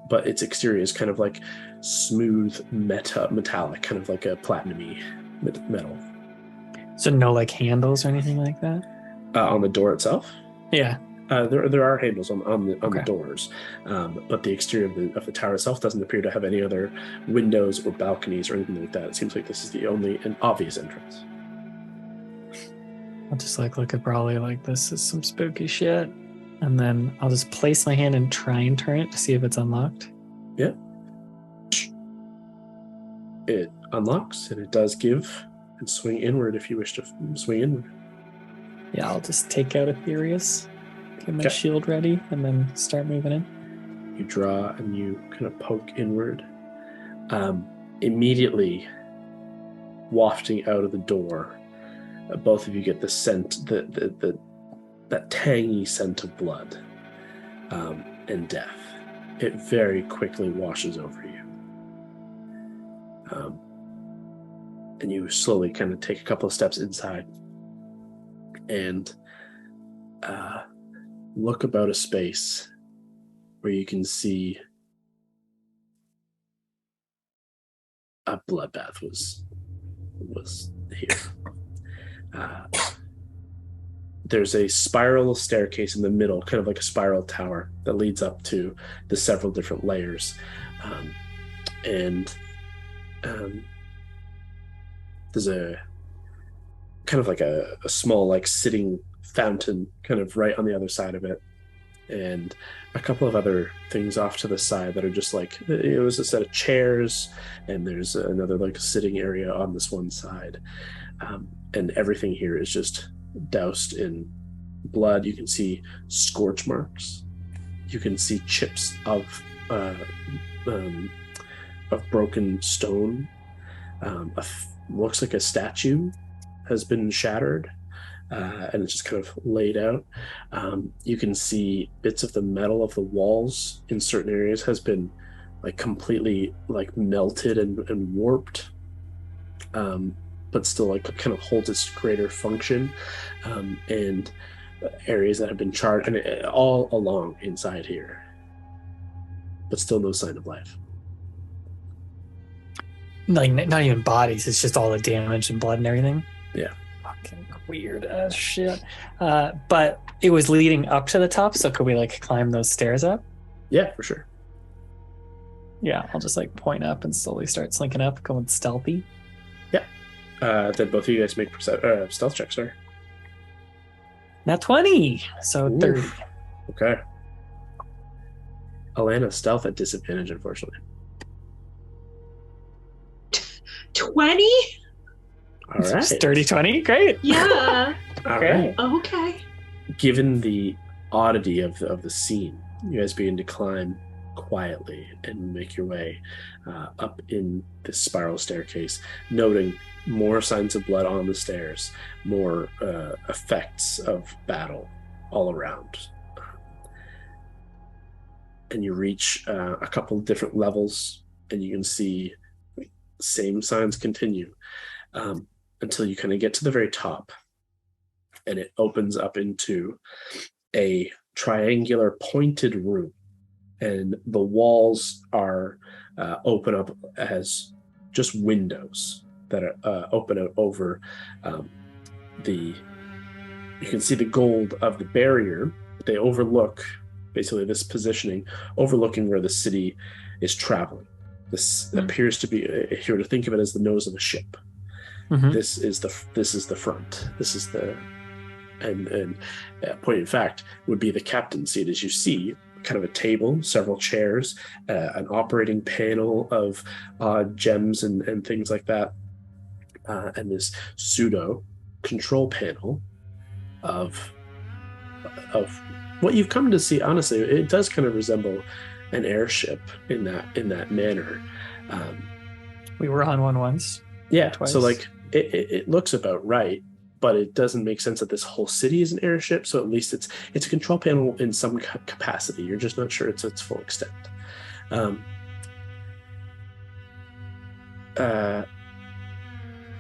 S1: But its exterior is kind of like smooth metallic, kind of like a platinum-y metal.
S2: So no like handles or anything like that?
S1: On the door itself?
S2: Yeah.
S1: There are handles on the doors, but the exterior of the tower itself doesn't appear to have any other windows or balconies or anything like that. It seems like this is the only and obvious entrance.
S2: I'll just like look at Brawley like this is some spooky shit, and then I'll just place my hand and try and turn it to see if it's unlocked.
S1: Yeah. It unlocks, and it does give, and swing inward if you wish to swing inward.
S2: Yeah, I'll just take out Aetherius, get my shield ready, and then start moving in.
S1: You draw and you kind of poke inward. Immediately wafting out of the door, both of you get the scent, that tangy scent of blood and death. It very quickly washes over you. And you slowly kind of take a couple of steps inside and look about a space where you can see a bloodbath was here. There's a spiral staircase in the middle, kind of like a spiral tower that leads up to the several different layers. There's a kind of like a small like sitting fountain kind of right on the other side of it, and a couple of other things off to the side that are just like, it was a set of chairs, and there's another like sitting area on this one side, and everything here is just doused in blood. You can see scorch marks, you can see chips of broken stone. Looks like a statue has been shattered, and it's just kind of laid out. You can see bits of the metal of the walls in certain areas has been like completely like melted and warped, but still like kind of holds its greater function, and areas that have been charred, and all along inside here, but still no sign of life.
S2: Like not even bodies, it's just all the damage and blood and everything.
S1: Yeah.
S2: Fucking weird as shit. But it was leading up to the top, so could we like climb those stairs up?
S1: Yeah, for sure.
S2: Yeah, I'll just like point up and slowly start slinking up, going stealthy.
S1: Then both of you guys make stealth checks, sorry.
S2: Now 20, so
S1: Oof.
S2: 30.
S1: Okay. Alana, stealth at disadvantage, unfortunately.
S4: 20?
S1: All right.
S2: Sturdy 20, great.
S4: Yeah.
S1: All
S2: Great.
S1: right.
S4: Okay.
S1: Given the oddity of the scene, you guys begin to climb quietly and make your way up in this spiral staircase, noting more signs of blood on the stairs, more effects of battle all around. And you reach a couple of different levels, and you can see same signs continue until you kind of get to the very top, and it opens up into a triangular pointed room, and the walls are open up as just windows that are open out over you can see the gold of the barrier. They overlook basically this positioning, overlooking where the city is traveling. This appears to be, if you were to think of it as the nose of a ship, this is the front. This is the and point in fact would be the captain's seat. As you see, kind of a table, several chairs, an operating panel of gems and things like that, and this pseudo control panel of what you've come to see. Honestly, it does kind of resemble an airship in that manner.
S2: We were on one once.
S1: Yeah,
S2: twice.
S1: So like it looks about right, but it doesn't make sense that this whole city is an airship. So at least it's a control panel in some capacity. You're just not sure it's its full extent.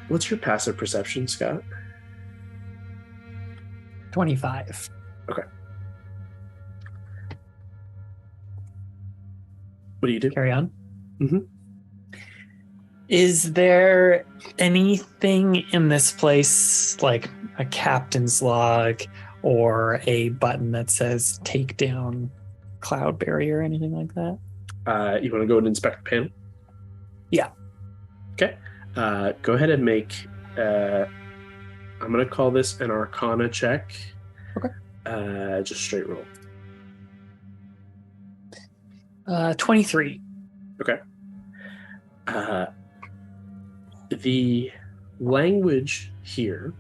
S1: What's your passive perception, Scott?
S2: 25.
S1: Okay. What do you do?
S2: Carry on.
S1: Mm-hmm.
S2: Is there anything in this place, like a captain's log or a button that says take down cloud barrier or anything like that?
S1: You want to go and inspect the panel?
S2: Yeah.
S1: Okay. Go ahead and make... I'm going to call this an Arcana check.
S2: Okay.
S1: Just straight roll.
S2: 23.
S1: Okay. The language here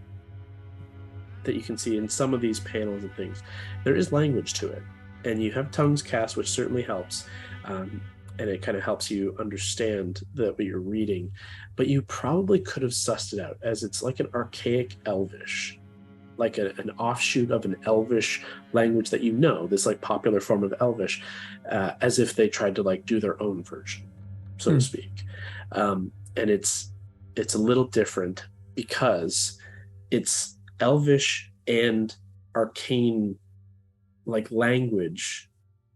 S1: that you can see in some of these panels and things, there is language to it. And you have tongues cast, which certainly helps. And it kind of helps you understand what you're reading. But you probably could have sussed it out as it's like an archaic Elvish, like an offshoot of an Elvish language that you know, this like popular form of Elvish, as if they tried to like do their own version, so to speak. And it's a little different because it's Elvish and arcane like language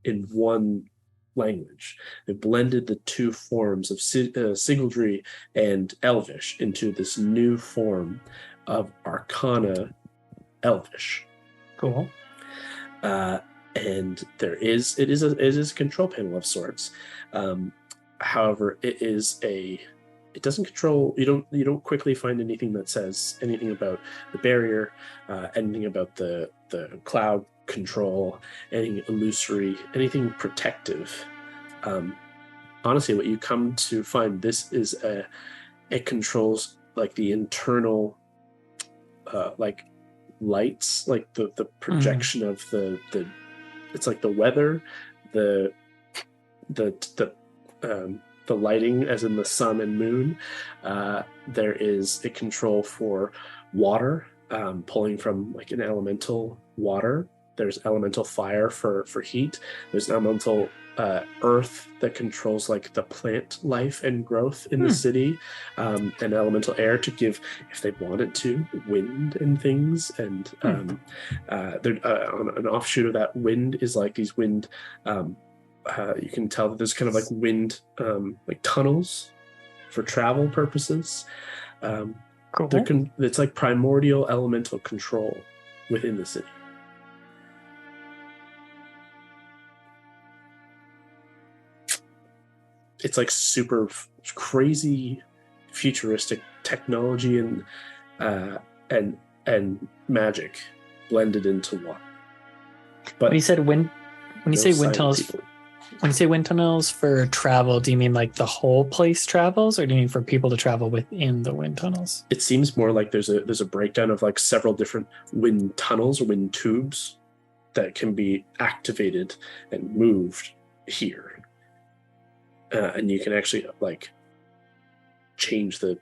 S1: in one language. They blended the two forms of Sigildry and Elvish into this new form of Arcana Elvish.
S2: Cool.
S1: And it is a control panel of sorts. However, it doesn't control. You don't quickly find anything that says anything about the barrier, anything about the cloud control, anything illusory, anything protective. Honestly, what you come to find, this is it controls like the internal like lights, like the projection of the it's like the weather, the lighting as in the sun and moon. There is a control for water, pulling from like an elemental water. There's elemental fire for heat. There's elemental earth that controls like the plant life and growth in the city, and elemental air to give, if they wanted to, wind and things. And an offshoot of that wind is like these wind. You can tell that there's kind of like wind, like tunnels for travel purposes.
S2: Cool.
S1: It's like primordial elemental control within the city. It's like super crazy futuristic technology and magic blended into one. But
S2: when you said when you say wind
S1: silent
S2: tunnels,
S1: people.
S2: when you say wind tunnels for travel, do you mean like the whole place travels, or do you mean for people to travel within the wind tunnels?
S1: It seems more like there's a breakdown of like several different wind tunnels or wind tubes that can be activated and moved here, and you can actually like change the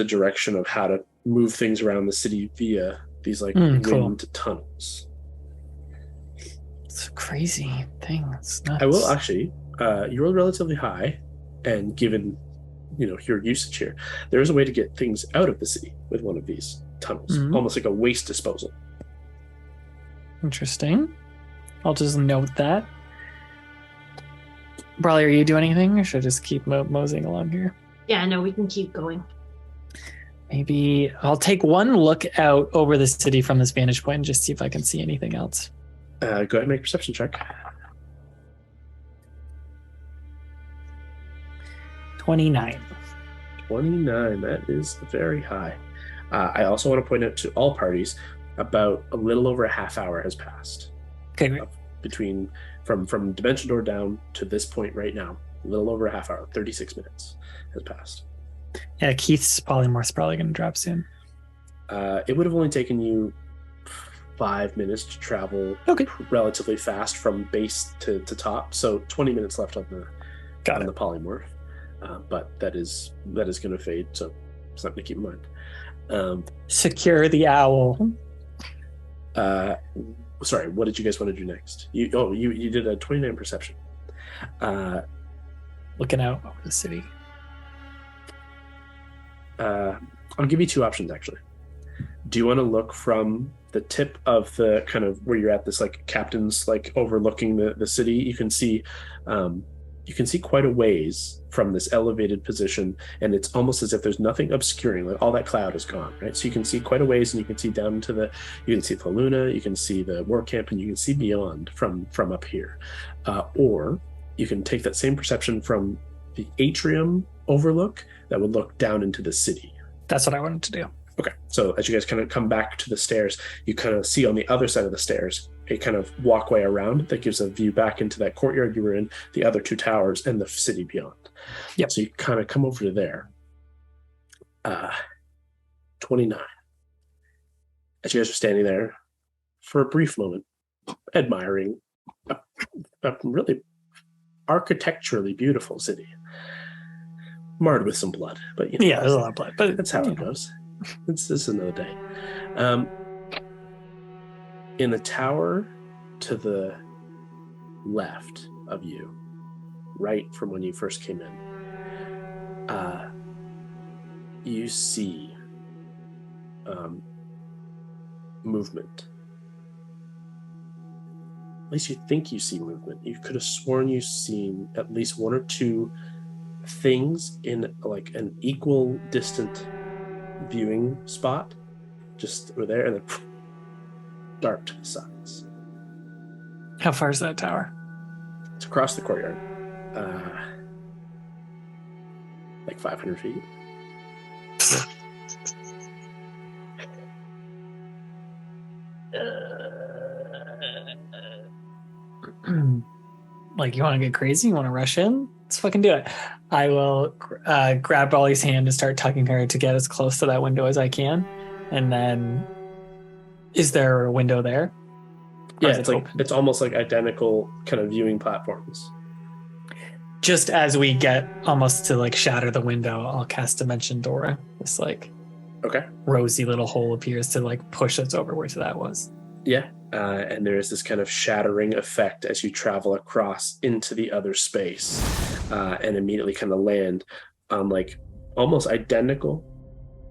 S1: direction of how to move things around the city via these like wind
S2: cool.
S1: tunnels.
S2: It's a crazy thing. It's nuts.
S1: I will actually, you rolled relatively high, and given your usage here, there is a way to get things out of the city with one of these tunnels, almost like a waste disposal.
S2: Interesting. I'll just note that. Brawley, are you doing anything, or should I just keep moseying along here?
S4: Yeah, no, we can keep going.
S2: Maybe I'll take one look out over the city from this vantage point and just see if I can see anything else.
S1: Go ahead and make a perception check.
S2: 29.
S1: 29, that is very high. I also want to point out to all parties, about a little over a half hour has passed.
S2: Okay, great.
S1: From Dimension Door down to this point right now, a little over a half hour, 36 minutes has passed.
S2: Yeah, Keith's polymorph's probably going to drop soon.
S1: It would have only taken you 5 minutes to travel relatively fast from base to top, so 20 minutes left on the polymorph. But that is going to fade, so something to keep in mind.
S2: Secure the owl.
S1: Sorry, what did you guys want to do next? You did a 29 perception.
S2: Looking out over the city.
S1: I'll give you two options, actually. Do you want to look from the tip of the kind of where you're at, this like captain's like overlooking the city? You can see quite a ways from this elevated position, and it's almost as if there's nothing obscuring, like all that cloud is gone, right? So you can see quite a ways, and you can see down to you can see the Luna, you can see the war camp, and you can see beyond from up here. Or you can take that same perception from the atrium overlook that would look down into the city.
S2: That's what I wanted to do.
S1: Okay, so as you guys kind of come back to the stairs, you kind of see on the other side of the stairs a kind of walkway around that gives a view back into that courtyard you were in, the other two towers, and the city beyond.
S2: Yep.
S1: So you kind of come over to there. 29. As you guys are standing there for a brief moment, admiring a really architecturally beautiful city, marred with some blood, but
S2: yeah, there's a lot of blood, but
S1: that's how it goes. This is another day. In the tower to the left of you, right from when you first came in, you see movement. At least you think you see movement. You could have sworn you've seen at least one or two things in like an equal distant viewing spot, just over there, and then dark to the sides.
S2: How far is that tower?
S1: It's across the courtyard, like 500 feet.
S2: Like, you want to get crazy? You want to rush in? Let's fucking do it. I will grab Brawley's hand and start tugging her to get as close to that window as I can. And then, is there a window there?
S1: Yeah, it's almost like identical kind of viewing platforms.
S2: Just as we get almost to like shatter the window, I'll cast Dimension Door. This like rosy little hole appears to like push us over where that was.
S1: Yeah, and there is this kind of shattering effect as you travel across into the other space, and immediately kind of land on like almost identical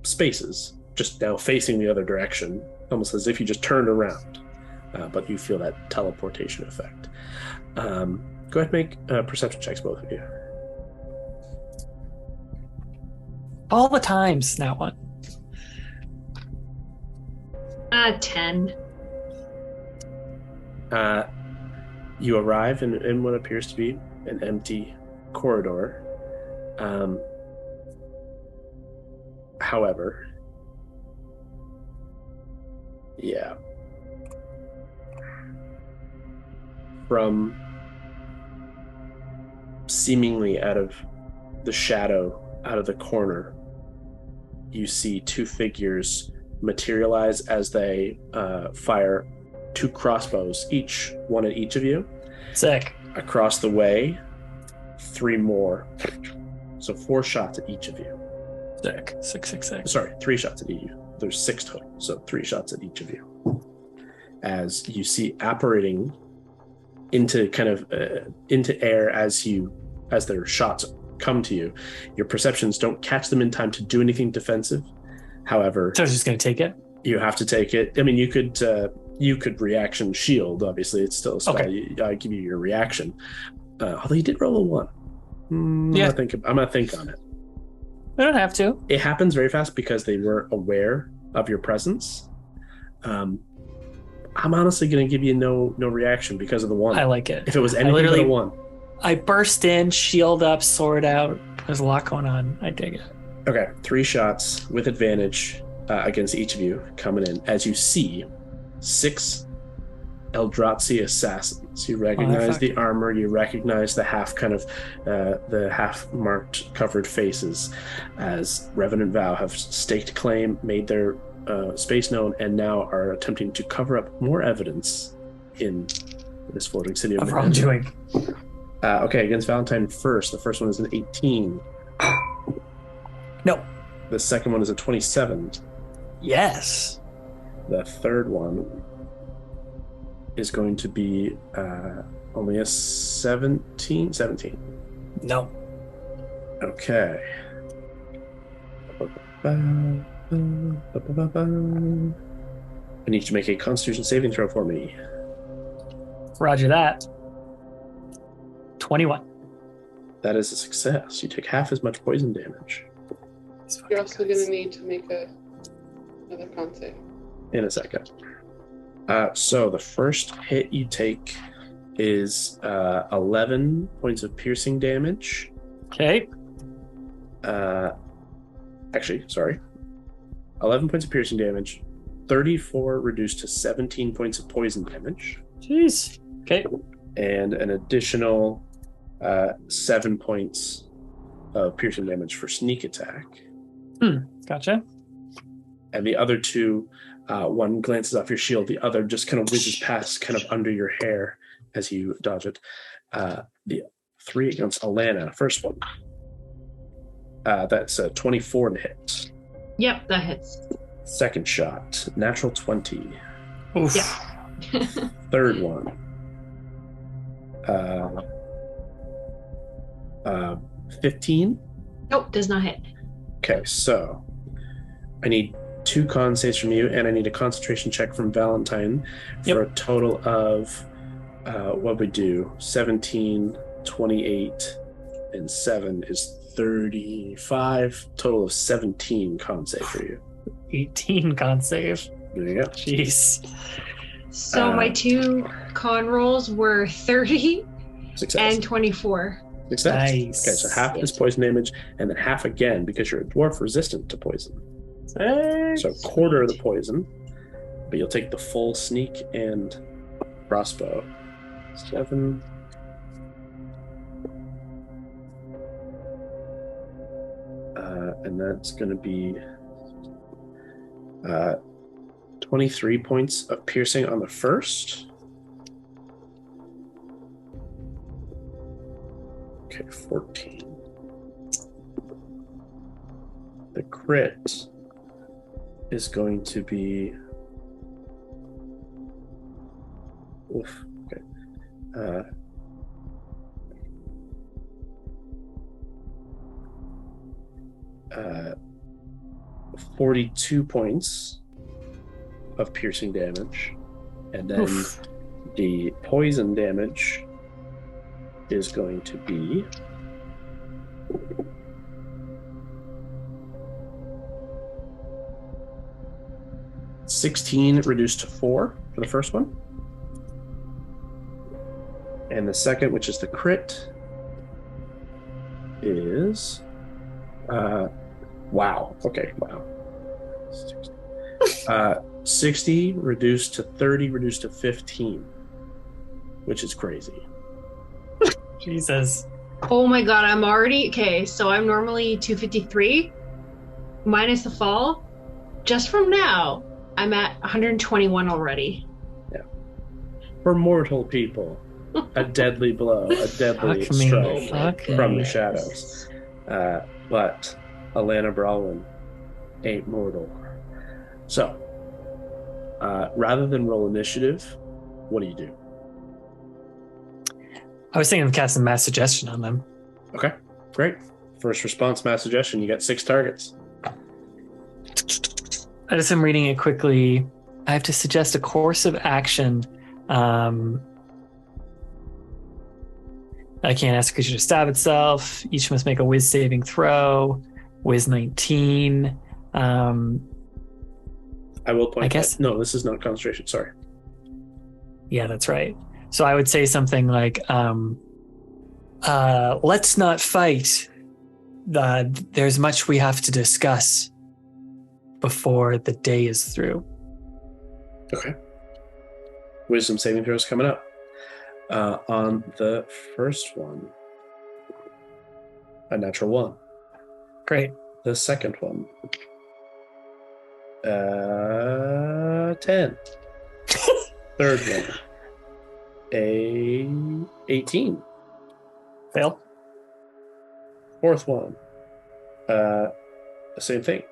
S1: spaces, just now facing the other direction, almost as if you just turned around, but you feel that teleportation effect. Go ahead and make perception checks, both of you.
S2: All the times, now one.
S4: 10.
S1: You arrive in what appears to be an empty corridor. However, yeah. From seemingly out of the shadow, out of the corner, you see two figures materialize as they fire two crossbows, each one at each of you.
S2: Sick.
S1: Across the way, 3 more. So 4 shots at each of you.
S2: Sick. 666.
S1: Sorry, 3 shots at each of you. There's 6 total, so 3 shots at each of you. As you see apparating into kind of into air as their shots come to you, your perceptions don't catch them in time to do anything defensive. However,
S2: so I was just gonna take it.
S1: You have to take it. I mean, you could reaction shield. Obviously, it's still a spell.
S2: Okay.
S1: I give you your reaction. Although you did roll a 1. I'm gonna think on it.
S2: I don't have to.
S1: It happens very fast because they were aware of your presence. I'm honestly going to give you no reaction because of the 1.
S2: I like it.
S1: If it was anything but a 1.
S2: I burst in, shield up, sword out. There's a lot going on. I dig it.
S1: Okay, 3 shots with advantage against each of you coming in as you see 6 Eldrazi assassins. You recognize the armor, you recognize the half marked covered faces as Revenant Vow have staked claim, made their space known, and now are attempting to cover up more evidence in this floating city of
S2: wrongdoing.
S1: Okay, against Valentine first. The first one is an 18.
S2: No.
S1: The second one is a 27.
S2: Yes.
S1: The third one is going to be only a 17.
S2: No.
S1: Okay. I need you to make a Constitution saving throw for me.
S2: Roger that. 21.
S1: That is a success. You take half as much poison damage.
S3: You're also going to need to make another con save.
S1: In a second. So the first hit you take is 11 points of piercing damage.
S2: Okay.
S1: Actually, sorry. 11 points of piercing damage, 34 reduced to 17 points of poison damage.
S2: Jeez. Okay.
S1: And an additional 7 points of piercing damage for sneak attack.
S2: Gotcha.
S1: And the other 2, one glances off your shield, the other just kind of whizzes past kind of under your hair as you dodge it. The 3 against Alana, first one. That's a 24 to hit.
S4: Yep, that hits.
S1: Second shot, natural 20.
S2: Oof.
S4: Yeah.
S1: Third one. 15.
S4: Nope, does not hit.
S1: Okay, so I need 2 con saves from you, and I need a concentration check from Valentine for a total of what we do 17, 28, and 7 is 35. Total of 17 con save for you.
S2: 18 con save.
S1: There you go.
S2: Jeez.
S4: So my 2 con rolls were 30
S1: Success.
S4: and 24.
S1: Success.
S2: Nice.
S1: Okay, so half is poison damage, and then half again because you're a dwarf resistant to poison. So quarter of the poison, but you'll take the full sneak and crossbow. 7. And that's going to be 23 points of piercing on the first. Okay, 14. The crit is going to be... Oof, okay. 42 points of piercing damage, and then the poison damage is going to be 16 reduced to 4 for the first one, and the second, which is the crit, is Wow. Okay. Wow. 60 reduced to 30 reduced to 15, which is crazy.
S2: Jesus.
S4: Oh my god, I'm already okay. So I'm normally 253 minus the fall. Just from now, I'm at 121 already.
S1: Yeah. For mortal people, a deadly blow, a deadly
S2: Fuck me.
S1: strike
S2: Fuck
S1: from
S2: me.
S1: the shadows. But Alana Brawlin ain't mortal. So, rather than roll initiative, what do you do?
S2: I was thinking of casting Mass Suggestion on them.
S1: Okay, great. First response, Mass Suggestion. You got 6 targets.
S2: I just am reading it quickly. I have to suggest a course of action. I can't ask a creature to stab itself. Each must make a Wiz saving throw. Wiz 19.
S1: I will point
S2: I guess-
S1: out. No, this is not concentration. Sorry.
S2: Yeah, that's right. So I would say something like, let's not fight. There's much we have to discuss before the day is through.
S1: Okay. Wisdom saving throws coming up. On the first one, a natural 1.
S2: Great.
S1: The second one, 10. Third one, a 18.
S2: Fail.
S1: Fourth one, the same thing.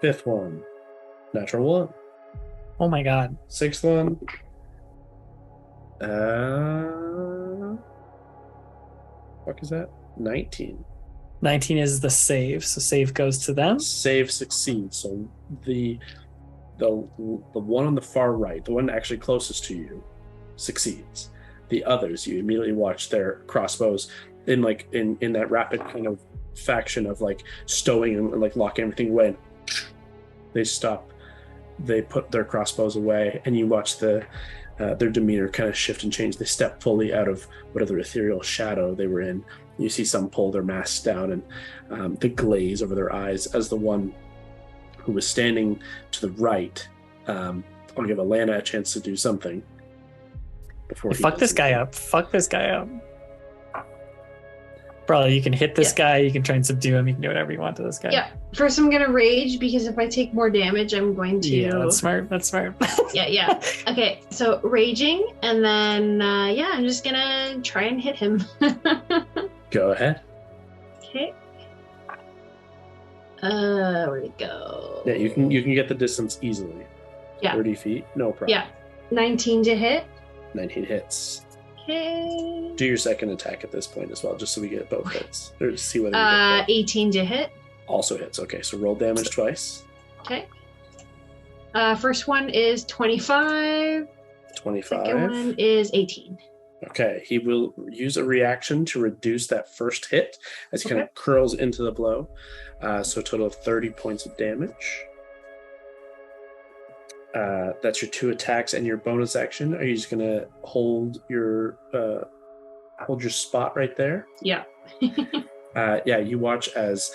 S1: Fifth one, natural 1.
S2: Oh my god.
S1: Sixth one, fuck is that? 19.
S2: 19 is the save, so save goes to them.
S1: Save succeeds. So the one on the far right, the one actually closest to you, succeeds. The others, you immediately watch their crossbows in that rapid kind of faction of like stowing and like locking everything away. They stop. They put their crossbows away, and you watch their demeanor kind of shift and change. They step fully out of whatever ethereal shadow they were in. You see some pull their masks down, and the glaze over their eyes as the one who was standing to the right. I want to give Alana a chance to do something before.
S2: Fuck this guy up. Fuck this guy up. Bro, you can hit this guy. You can try and subdue him. You can do whatever you want to this guy.
S4: Yeah. First, I'm gonna rage because if I take more damage, I'm going to.
S2: Yeah, that's smart. That's smart.
S4: Yeah. Okay, so raging, and then I'm just gonna try and hit him.
S1: Go ahead.
S4: Okay. Where'd it go?
S1: Yeah, you can get the distance easily.
S4: Yeah.
S1: 30 feet, no problem.
S4: Yeah. 19 to hit.
S1: 19 hits.
S4: Okay.
S1: Do your second attack at this point as well, just so we get both hits. Or to see whether you get both.
S4: 18 to hit.
S1: Also hits. Okay, so roll damage twice.
S4: Okay. First one is 25.
S1: 25.
S4: Second one is 18.
S1: Okay, he will use a reaction to reduce that first hit as he kind of curls into the blow. So a total of 30 points of damage. That's your 2 attacks and your bonus action. Are you just gonna hold your spot right there?
S4: Yeah.
S1: You watch as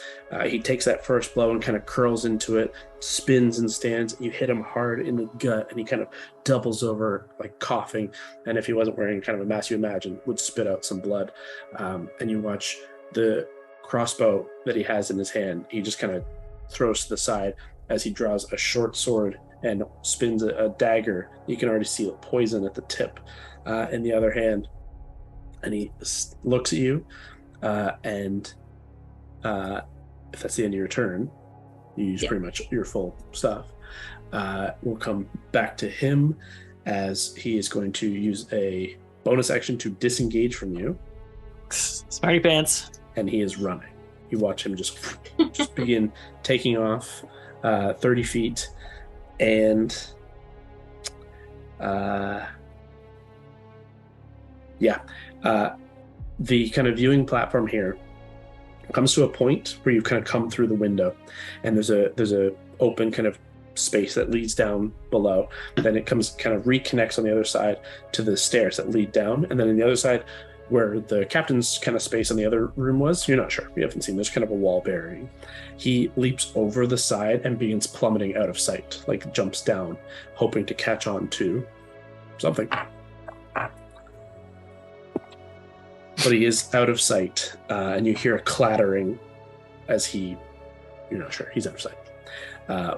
S1: he takes that first blow and kind of curls into it, spins and stands. You hit him hard in the gut, and he kind of doubles over, like coughing. And if he wasn't wearing kind of a mask, you imagine, would spit out some blood. And you watch the crossbow that he has in his hand. He just kind of throws to the side as he draws a short sword and spins a dagger. You can already see the poison at the tip in the other hand. And he looks at you. And if that's the end of your turn, you use pretty much your full stuff. We'll come back to him as he is going to use a bonus action to disengage from you.
S2: Smarty pants.
S1: And he is running. You watch him just begin taking off 30 feet. And the kind of viewing platform here comes to a point where you kind of come through the window, and there's a open kind of space that leads down below. Then it comes kind of reconnects on the other side to the stairs that lead down, and then on the other side where the captain's kind of space in the other room was. You're not sure. You haven't seen. There's kind of a wall barrier. He leaps over the side and begins plummeting out of sight, like jumps down, hoping to catch on to something. But he is out of sight, and you hear a clattering as you're not sure, he's out of sight.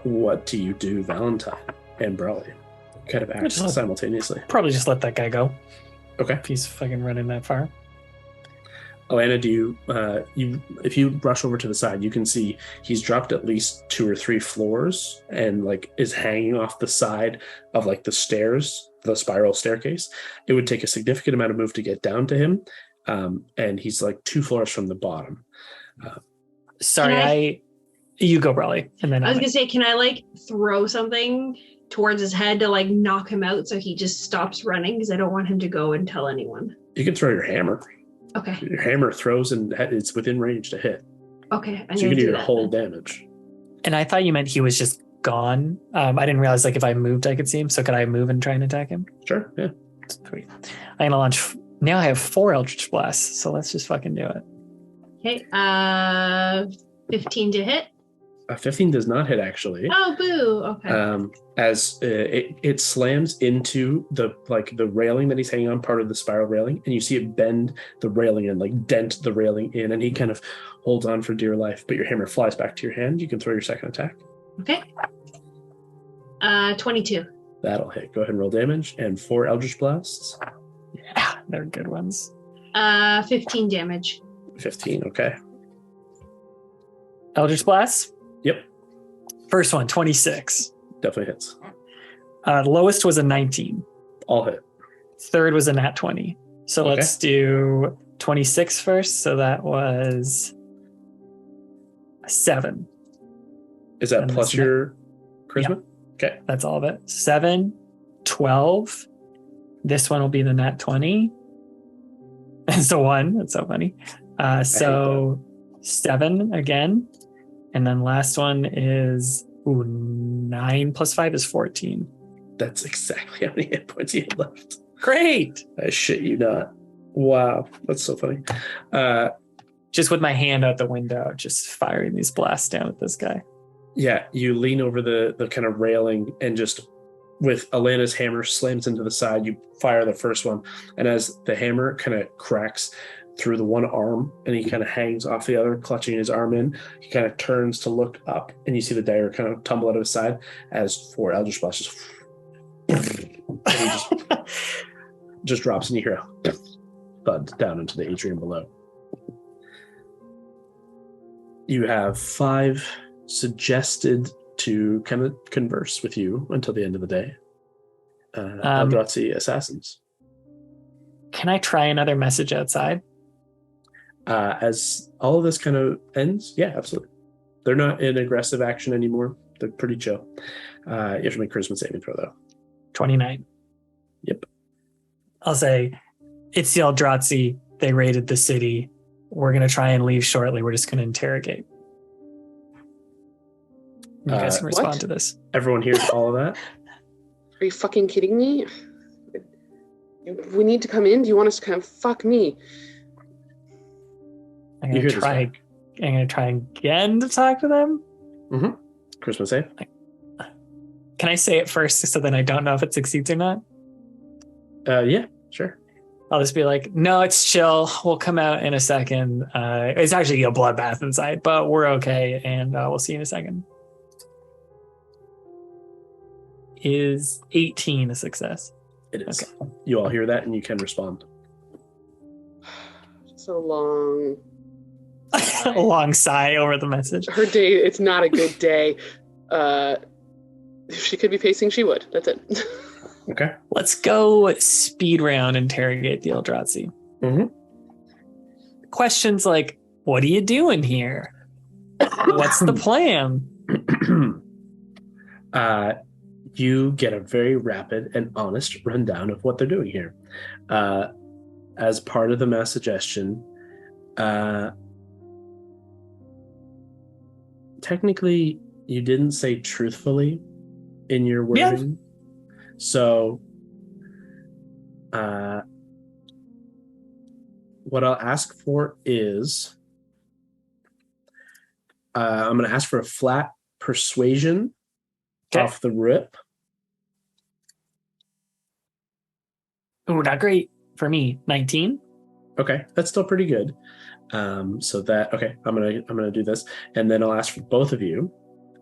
S1: What do you do, Valentine and Brawley? Kind of act simultaneously.
S2: Probably just let that guy go.
S1: Okay.
S2: If he's fucking running that far.
S1: Alana, if you rush over to the side, you can see he's dropped at least 2 or 3 floors and like is hanging off the side of like the stairs, the spiral staircase. It would take a significant amount of move to get down to him. And he's like 2 floors from the bottom.
S2: You go, Brawley. And then
S4: I was going to say, can I like throw something towards his head to like knock him out so he just stops running? Because I don't want him to go and tell anyone.
S1: You can throw your hammer.
S4: Okay.
S1: Your hammer throws and it's within range to hit.
S4: Okay.
S1: So you can do your whole damage.
S2: And I thought you meant he was just gone. I didn't realize like if I moved, I could see him. So could I move and try and attack him?
S1: Sure. Yeah.
S2: Sweet. I'm going to launch. Now I have 4 Eldritch Blasts. So let's just fucking do it.
S4: Okay. 15 to hit.
S1: 15 does not hit, actually.
S4: Oh, boo. Okay.
S1: As it slams into the railing that he's hanging on, part of the spiral railing, and you see it bend the railing and like dent the railing in, and he kind of holds on for dear life, but your hammer flies back to your hand. You can throw your second attack.
S4: Okay. 22.
S1: That'll hit. Go ahead and roll damage, and 4 Eldritch Blasts.
S2: Yeah, they're good ones.
S4: 15 damage.
S1: 15, okay.
S2: Eldritch Blast?
S1: Yep.
S2: First one, 26.
S1: Definitely hits.
S2: The lowest was a 19.
S1: All hit.
S2: Third was a nat 20. So
S1: Okay.
S2: let's do 26 first. So that was a 7.
S1: Is that
S2: And
S1: plus
S2: this
S1: your charisma? Okay.
S2: That's all of it. 7, 12. This one will be the nat 20. It's a 1. That's so funny. So 7 again. And then last one is 9 plus 5 is 14.
S1: That's exactly how many hit points you had left.
S2: Great.
S1: I shit you not. Wow. That's so funny.
S2: Just with my hand out the window, just firing these blasts down at this guy.
S1: Yeah, you lean over the kind of railing and just with Alana's hammer slams into the side, you fire the first one. And as the hammer kind of cracks through the one arm and he kind of hangs off the other, clutching his arm in, he kind of turns to look up and you see the dagger kind of tumble out of his side as 4 Eldritch Blasts just drops and you hear a thud down into the atrium below. You have 5 suggested to kind of converse with you until the end of the day. Eldrazi assassins.
S2: Can I try another message outside?
S1: As all of this kind of ends, yeah, absolutely. They're not in aggressive action anymore. They're pretty chill. You have to make charisma saving throw, though.
S2: 29.
S1: Yep.
S2: I'll say, it's the Eldrazi. They raided the city. We're going to try and leave shortly. We're just going to interrogate. You guys can respond to this.
S1: Everyone hears all of that?
S3: Are you fucking kidding me? We need to come in? Do you want us to come? Fuck me.
S2: I'm going to try again to talk to them.
S1: Mm-hmm. Charisma save.
S2: Can I say it first so then I don't know if it succeeds or not?
S1: Yeah, sure.
S2: I'll just be like, no, it's chill. We'll come out in a second. It's actually a bloodbath inside, but we're okay. And we'll see you in a second. Is 18 a success?
S1: It is.
S2: Okay.
S1: You all hear that and you can respond.
S3: So long.
S2: A long sigh over the message.
S3: Her day, it's not a good day. If she could be pacing, she would. That's it.
S1: Okay.
S2: Let's go speed round interrogate the Eldrazi.
S1: Mm-hmm.
S2: Questions like, what are you doing here? What's the plan?
S1: You get a very rapid and honest rundown of what they're doing here. As part of the mass suggestion, technically, you didn't say truthfully in your wording. Yeah. So, what I'll ask for is I'm going to ask for a flat persuasion off the rip.
S2: Oh, not great for me. 19.
S1: Okay, that's still pretty good. So that I'm gonna do this, and then I'll ask for both of you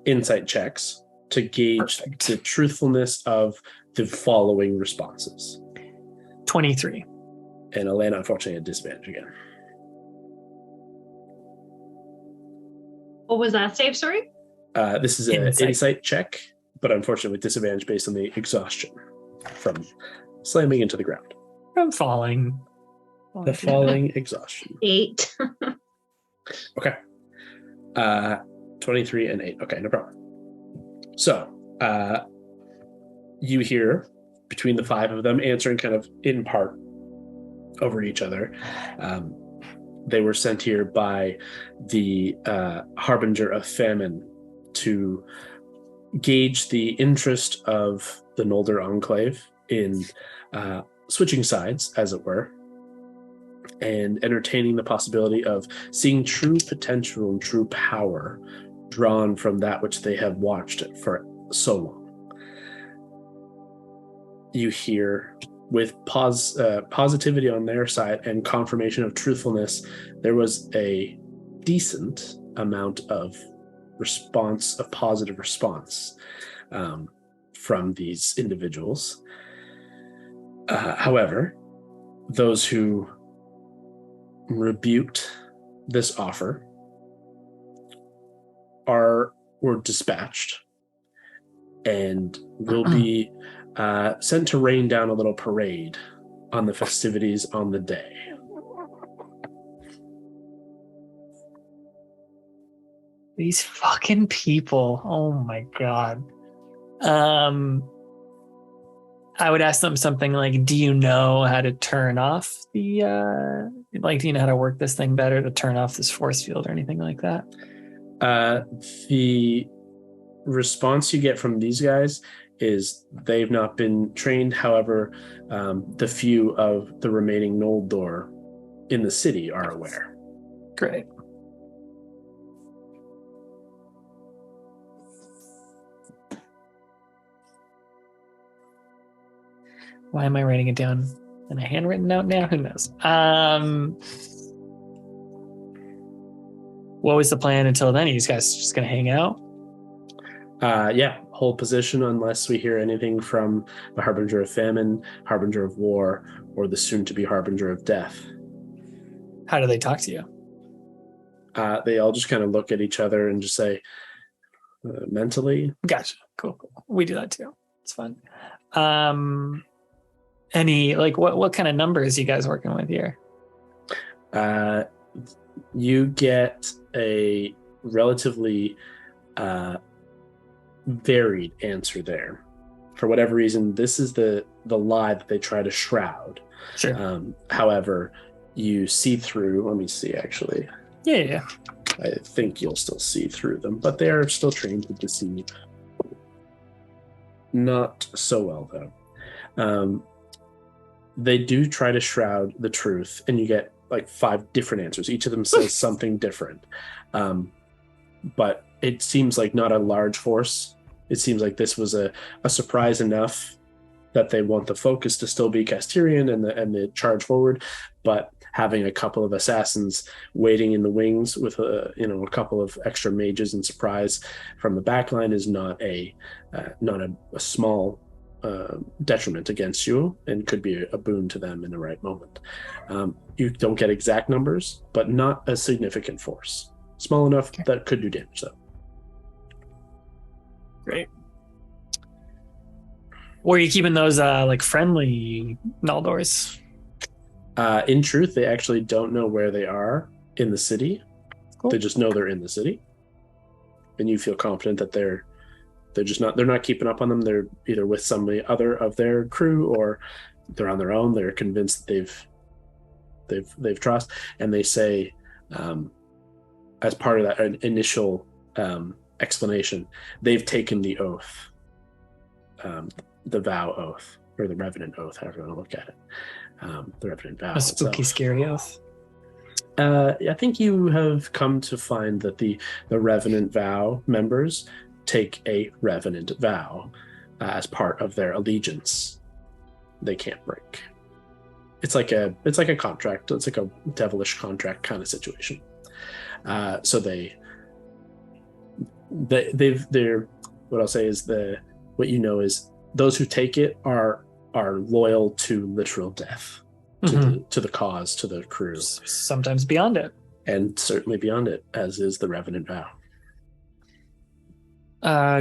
S1: insight checks to gauge the truthfulness of the following responses.
S2: 23.
S1: And Elena, unfortunately, at disadvantage again.
S4: What was that save, sorry?
S1: This is an insight check, but unfortunately with disadvantage based on the exhaustion from slamming into the ground.
S2: From falling.
S1: The falling exhaustion.
S4: 8.
S1: Okay. 23 and 8. Okay, no problem. So, you hear between the 5 of them answering kind of in part over each other. They were sent here by the Harbinger of Famine to gauge the interest of the Nolder Enclave in switching sides, as it were, and entertaining the possibility of seeing true potential and true power drawn from that which they have watched for so long. You hear, with positivity on their side and confirmation of truthfulness, there was a decent amount of response, a positive response from these individuals. However, those who rebuked this offer were dispatched and will be sent to rain down a little parade on the festivities on the day.
S2: These fucking people. Oh my god. I would ask them something like, do you know how to turn off do you know how to work this thing better to turn off this force field or anything like that?
S1: The response you get from these guys is they've not been trained. However, the few of the remaining Noldor in the city are aware.
S2: Great. Why am I writing it down in a handwritten note now? Who knows? What was the plan until then? Are you guys just going to hang out?
S1: Yeah, hold position unless we hear anything from the Harbinger of Famine, Harbinger of War, or the soon-to-be Harbinger of Death.
S2: How do they talk to you?
S1: They all just kind of look at each other and just say, mentally.
S2: Gotcha. Cool. We do that too. It's fun. Any, what kind of numbers you guys working with here?
S1: You get a relatively varied answer there. For whatever reason, this is the lie that they try to shroud.
S2: Sure.
S1: However, you see through. Let me see, actually.
S2: Yeah.
S1: I think you'll still see through them, but they are still trained to deceive. Not so well, though. They do try to shroud the truth, and you get 5 different answers. Each of them says something different. But it seems like not a large force. It seems like this was a surprise enough that they want the focus to still be Castirian and the charge forward, but having a couple of assassins waiting in the wings with a couple of extra mages and surprise from the back line is not a small detriment against you, and could be a boon to them in the right moment. You don't get exact numbers, but not a significant force. Small enough that could do damage, though.
S2: Great. Were you keeping those friendly Noldors?
S1: In truth, they actually don't know where they are in the city.
S2: Cool.
S1: They just know they're in the city, and you feel confident that they're not keeping up on them. They're either with somebody other of their crew, or they're on their own. They're convinced they've trust, and they say, as part of that initial explanation, they've taken the oath, the vow oath, or the Revenant oath, however you want to look at it. The Revenant Vow.
S2: A spooky, scary oath.
S1: I think you have come to find that the Revenant Vow members take a Revenant Vow as part of their allegiance. They can't break. It's like a contract. It's like a devilish contract kind of situation. So they're what I'll say is what you know is those who take it are loyal to literal death. To the cause, to the crew.
S2: Sometimes beyond it.
S1: And certainly beyond it, as is the Revenant
S2: Vow.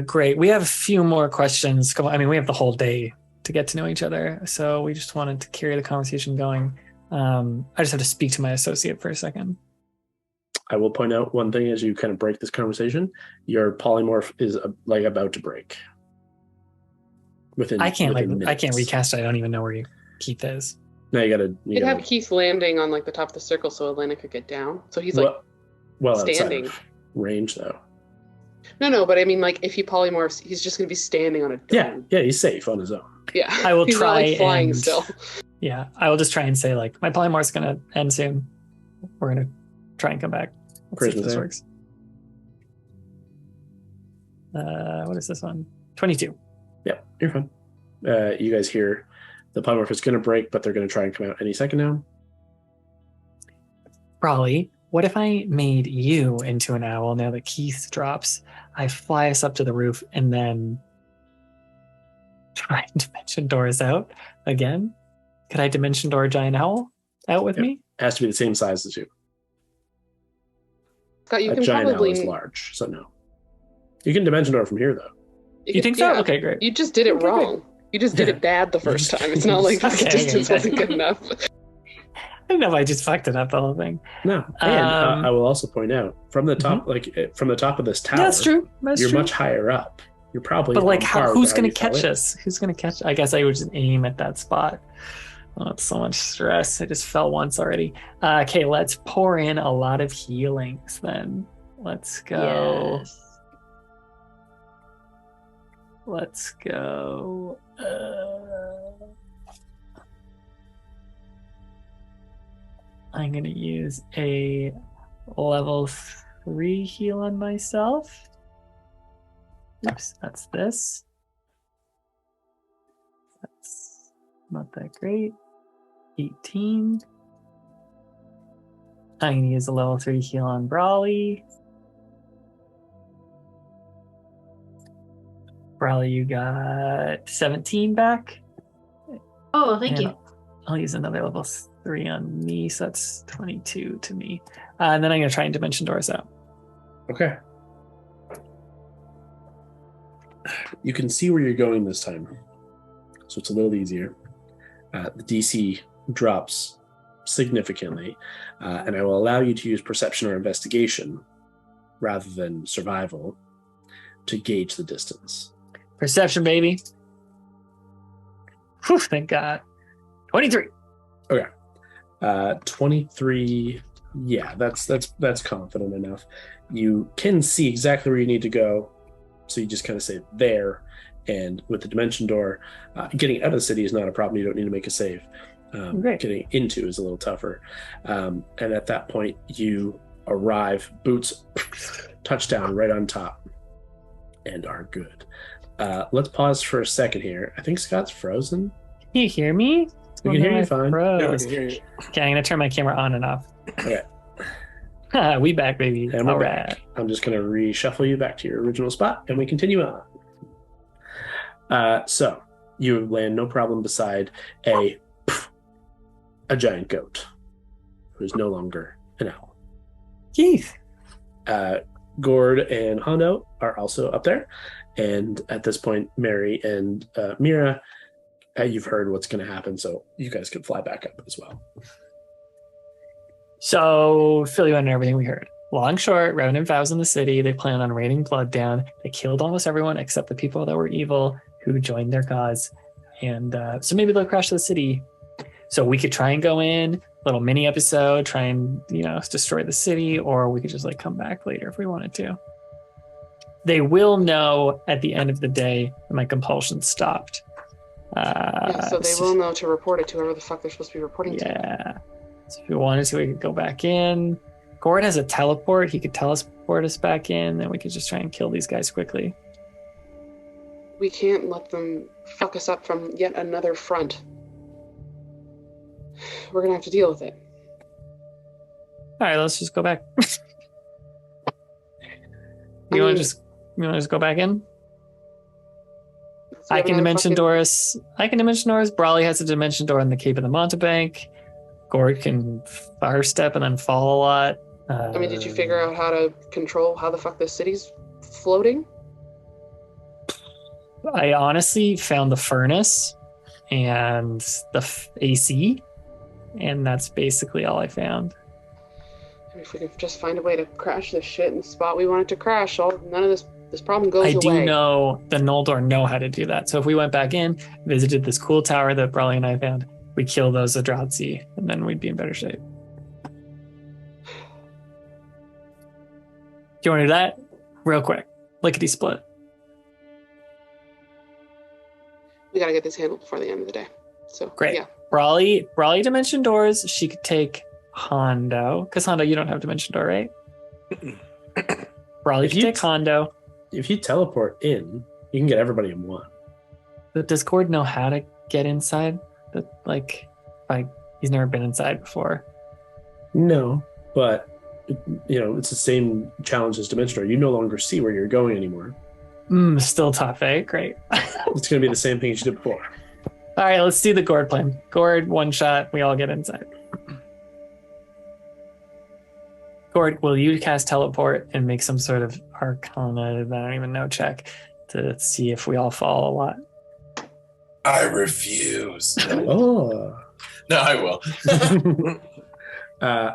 S2: Great. We have a few more questions. I mean, we have the whole day to get to know each other, so we just wanted to carry the conversation going. I just have to speak to my associate for a second.
S1: I will point out one thing as you kind of break this conversation. Your polymorph is about to break.
S2: I can't recast it. I don't even know where Keith is.
S1: No, you
S3: could have Keith landing on like the top of the circle so Elena could get down. So he's standing.
S1: Outside of range though.
S3: No, but I mean, like if he polymorphs, he's just going to be standing on a dome.
S1: Yeah, he's safe on his own.
S3: Yeah,
S2: I will try
S3: not, flying still.
S2: Yeah, I will just try and say like my polymorph's going to end soon. We're going to try and come back. Let's see if this works. What is this one? 22.
S1: Yeah, you're fine. You guys hear the polymorph is going to break, but they're going to try and come out any second now.
S2: Raleigh, what if I made you into an owl now that Keith drops? I fly us up to the roof and then try and dimension doors out again? Could I dimension door a giant owl out with me?
S1: It has to be the same size as you.
S3: Scott, you
S1: a
S3: can
S1: giant
S3: probably...
S1: owl is large, so no. You can dimension door from here, though.
S2: You think so? Okay, great.
S3: You just did it wrong. Great. You just did it bad the first time. It's not like the distance wasn't good enough.
S2: I don't know if I just fucked it up the whole thing.
S1: No, and I will also point out from the top, from the top of this tower.
S2: That's true. You're
S1: much higher up. You're probably.
S2: But like, who's going to catch us? Who's going to catch? I guess I would just aim at that spot. Oh, it's so much stress. I just fell once already. Okay, let's pour in a lot of healings then. Let's go. Yes. Let's go. I'm going to use a level 3 heal on myself. Oops, that's this. That's not that great. 18. I'm going to use a level 3 heal on Brawley. Brawley, you got 17 back.
S4: Oh, thank you.
S2: I'll use another level 3 on me, so that's 22 to me. And then I'm going to try and dimension doors out.
S1: Okay. You can see where you're going this time, so it's a little easier. The DC drops significantly, and I will allow you to use perception or investigation rather than survival to gauge the distance.
S2: Perception, baby. Whew, thank God. 23.
S1: Okay. 23. Yeah, that's confident enough. You can see exactly where you need to go, so you just kind of say there. And with the dimension door, getting out of the city is not a problem. You don't need to make a save. Getting into is a little tougher. And at that point, you arrive, boots, touchdown right on top, and are good. Let's pause for a second here. I think Scott's frozen.
S2: Can you hear me?
S1: We can hear you fine.
S5: Yeah, we can hear you.
S2: Okay, I'm going to turn my camera on and off.
S1: Okay.
S2: We back, baby.
S1: And we're back. I'm just going to reshuffle you back to your original spot, and we continue on. So you land no problem beside a giant goat who is no longer an owl.
S2: Keith.
S1: Gord and Hondo are also up there. And at this point, Mary and Mira, you've heard what's going to happen, so you guys can fly back up as well.
S2: So, fill you in on everything we heard. Long short, Revenant Vows in the city. They plan on raining blood down. They killed almost everyone except the people that were evil who joined their cause. And so maybe they'll crash the city. So we could try and go in, little mini episode, try and, destroy the city, or we could just come back later if we wanted to. They will know at the end of the day that my compulsion stopped.
S3: So they will know to report it to whoever the fuck they're supposed to be reporting to.
S2: Yeah. So if we wanted to, we could go back in. Gord has a teleport. He could teleport us back in, and we could just try and kill these guys quickly.
S3: We can't let them fuck us up from yet another front. We're gonna have to deal with it.
S2: All right, let's just go back. You want to just go back in? I can dimension doors. Brawley has a dimension door in the Cape of the Montebank. Gord can fire step and then fall a lot.
S3: Did you figure out how to control how the fuck this city's floating?
S2: I honestly found the furnace and the AC, and that's basically all I found.
S3: If we could just find a way to crash this shit in the spot we want it to crash, none of this problem goes away.
S2: I do know the Noldor know how to do that. So if we went back in, visited this cool tower that Brawley and I found, we kill those Eldrazi, and then we'd be in better shape. Do you want to do that? Real quick. Lickety split.
S3: We gotta get this handled before the end of the day. So
S2: great.
S3: Yeah.
S2: Brawley dimension doors. She could take Hondo. Because Hondo, you don't have dimension door, right? Brawley can take Hondo.
S1: If you teleport in, you can get everybody in one.
S2: But does Gord know how to get inside? He's never been inside before.
S1: No, but it's the same challenge as Dimension Door. You no longer see where you're going anymore.
S2: Still tough, eh? Great.
S1: It's going to be the same thing as you did before.
S2: All right, let's do the Gord plan. Gord, one shot, we all get inside. Gord, will you cast teleport and make some sort of Arcana, I don't even know, check to see if we all fall a lot?
S6: I refuse.
S1: Oh.
S6: No, I will.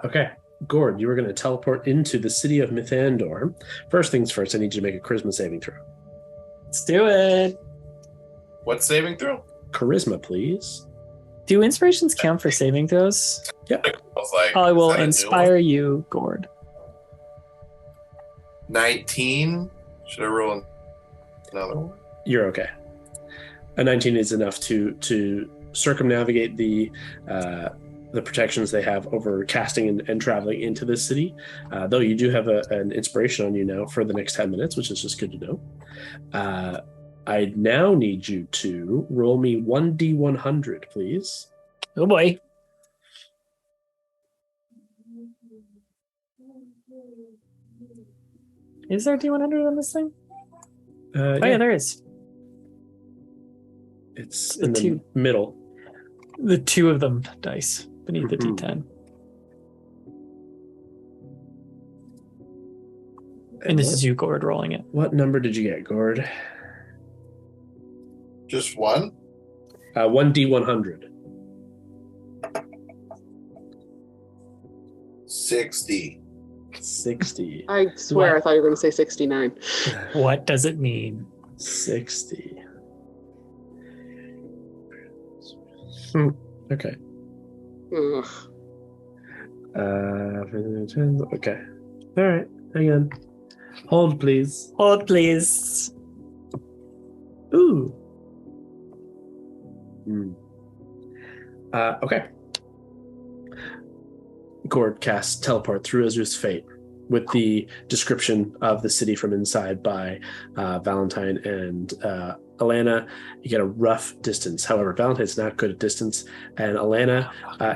S1: Okay. Gord, you were going to teleport into the city of Mythandor. First things first, I need you to make a charisma saving throw.
S2: Let's do it.
S6: What saving throw?
S1: Charisma, please.
S2: Do inspirations count for saving throws?
S1: Yep.
S2: I will inspire you, Gord.
S6: 19. Should I roll another one?
S1: You're okay. A 19 is enough to circumnavigate the protections they have over casting and traveling into this city. Though you do have an inspiration on you now for the next 10 minutes, which is just good to know. I now need you to roll me 1d100, please.
S2: Oh boy. Is there D100 on this thing? Yeah, there is.
S1: It's in the middle.
S2: The two of them dice beneath the D10. And this is you, Gord, rolling it.
S1: What number did you get, Gord?
S6: Just one?
S1: 1d100.
S6: 60.
S1: 60.
S3: I swear
S2: What?
S3: I thought you were going to say 69.
S2: What does it mean?
S1: 60. Okay.
S3: Ugh.
S1: Okay. All right. Hang on. Hold, please.
S2: Hold, please.
S1: Ooh. Okay. Gord casts teleport through Azur's Fate with the description of the city from inside by Valentine and Alana. You get a rough distance. However, Valentine's not good at distance, and Alana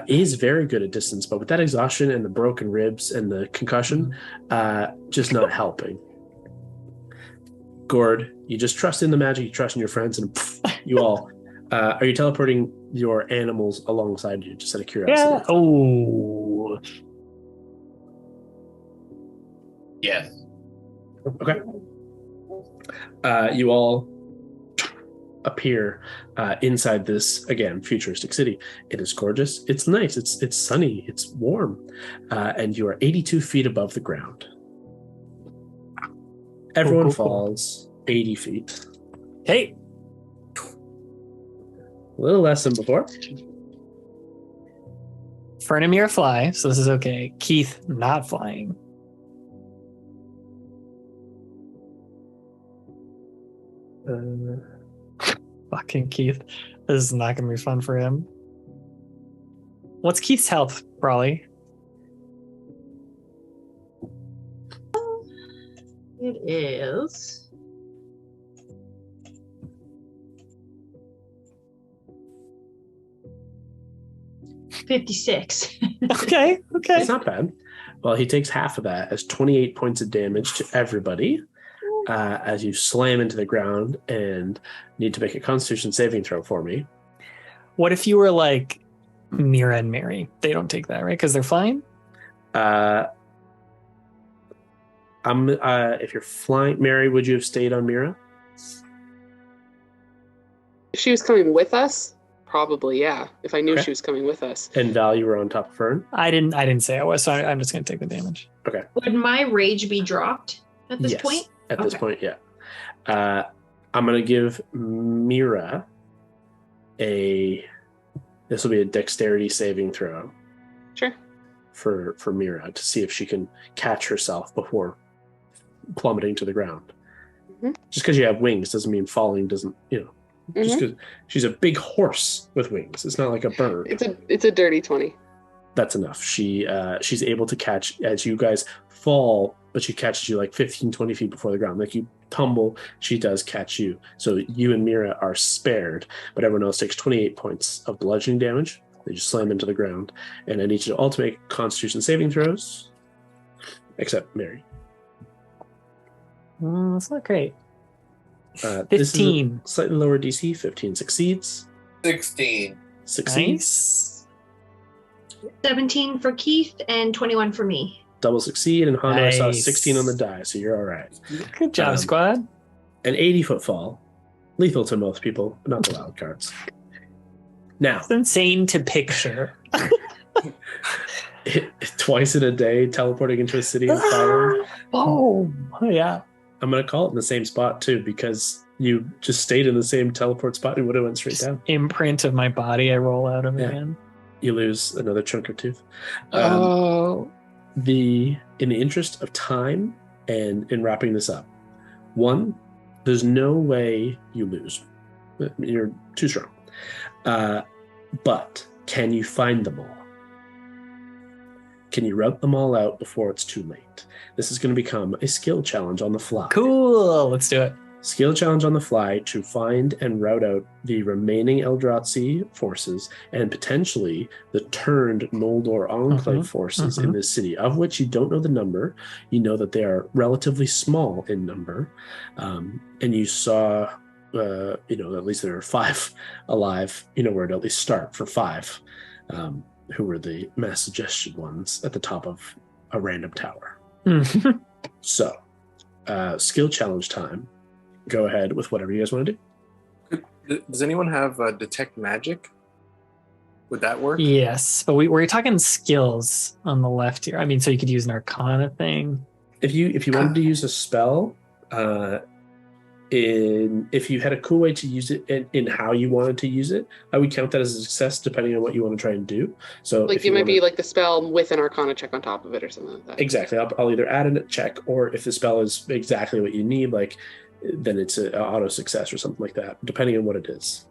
S1: is very good at distance, but with that exhaustion and the broken ribs and the concussion, just not helping. Gord, you just trust in the magic, you trust in your friends, and you all... are you teleporting your animals alongside you, just out of curiosity?
S2: Yeah. Oh.
S6: Yes.
S1: Okay. You all appear inside this, again, futuristic city. It is gorgeous. It's nice. It's sunny. It's warm. And you are 82 feet above the ground. Everyone falls 80 feet.
S2: Hey.
S1: A little less than before.
S2: Fernamir fly, so this is okay. Keith not flying. Fucking Keith. This is not going to be fun for him. What's Keith's health, Brawley?
S4: It is. $56.
S2: Okay.
S1: It's not bad. Well, he takes half of that as 28 points of damage to everybody as you slam into the ground and need to make a Constitution saving throw for me.
S2: What if you were like Mira and Mary? They don't take that, right? Because they're flying?
S1: If you're flying, Mary, would you have stayed on Mira?
S3: If she was coming with us, probably, yeah. If I knew
S1: Okay.
S3: she was coming with us.
S1: And Val, you were on top of Fern?
S2: I didn't say I was, so I'm just going to take the damage.
S1: Okay.
S4: Would my rage be dropped at this
S1: Yes.
S4: point?
S1: At this
S4: Okay.
S1: point, yeah. I'm going to give Mira this will be a dexterity saving throw
S3: Sure.
S1: for Mira to see if she can catch herself before plummeting to the ground.
S3: Mhm.
S1: Just because you have wings doesn't mean falling doesn't, just because she's a big horse with wings. It's not like a bird.
S3: It's a dirty 20.
S1: That's enough. She's able to catch as you guys fall, but she catches you like 15, 20 feet before the ground. Like you tumble, she does catch you. So you and Mira are spared, but everyone else takes 28 points of bludgeoning damage. They just slam into the ground. And I need you to all to make Constitution saving throws, except Mary.
S2: That's not great.
S1: This is a
S2: 15.
S1: slightly lower DC. 15 succeeds.
S6: 16.
S1: Succeeds.
S2: Nice.
S4: 17 for Keith and 21 for me.
S1: Double succeed. And Hondo, I saw
S2: Nice.
S1: 16 on the die, so you're all right.
S2: Good job,
S1: Um,
S2: squad.
S1: An 80-foot fall. Lethal to most people, but not the wild cards. Now,
S2: It's insane to picture.
S1: twice in a day, teleporting into a city and falling.
S2: Oh, yeah.
S1: I'm going to call it in the same spot, too, because you just stayed in the same teleport spot and would have went straight down.
S2: Imprint of my body, I roll out of
S1: Yeah.
S2: again.
S1: You lose another chunk of tooth.
S2: Oh.
S1: In the interest of time and in wrapping this up, one, there's no way you lose. You're too strong. But can you find them all? Can you route them all out before it's too late? This is going to become a skill challenge on the fly.
S2: Cool. Let's do it.
S1: Skill challenge on the fly to find and route out the remaining Eldrazi forces and potentially the turned Noldor Enclave forces in this city, of which you don't know the number. You know that they are relatively small in number. And you saw, at least there are 5 alive. You know where to at least start for 5, who were the mass suggestion ones at the top of a random tower. So, skill challenge time. Go ahead with whatever you guys want to do.
S5: Does anyone have detect magic? Would that work?
S2: Yes, but we're talking skills on the left here. I mean, so you could use an Arcana thing.
S1: If you wanted to use a spell, if you had a cool way to use it in how you wanted to use it, I would count that as a success depending on what you want to try and do. So
S3: Like it might be like the spell with an Arcana check on top of it or something like that.
S1: Exactly. I'll either add a check, or if the spell is exactly what you need, then it's an auto success or something like that, depending on what it is.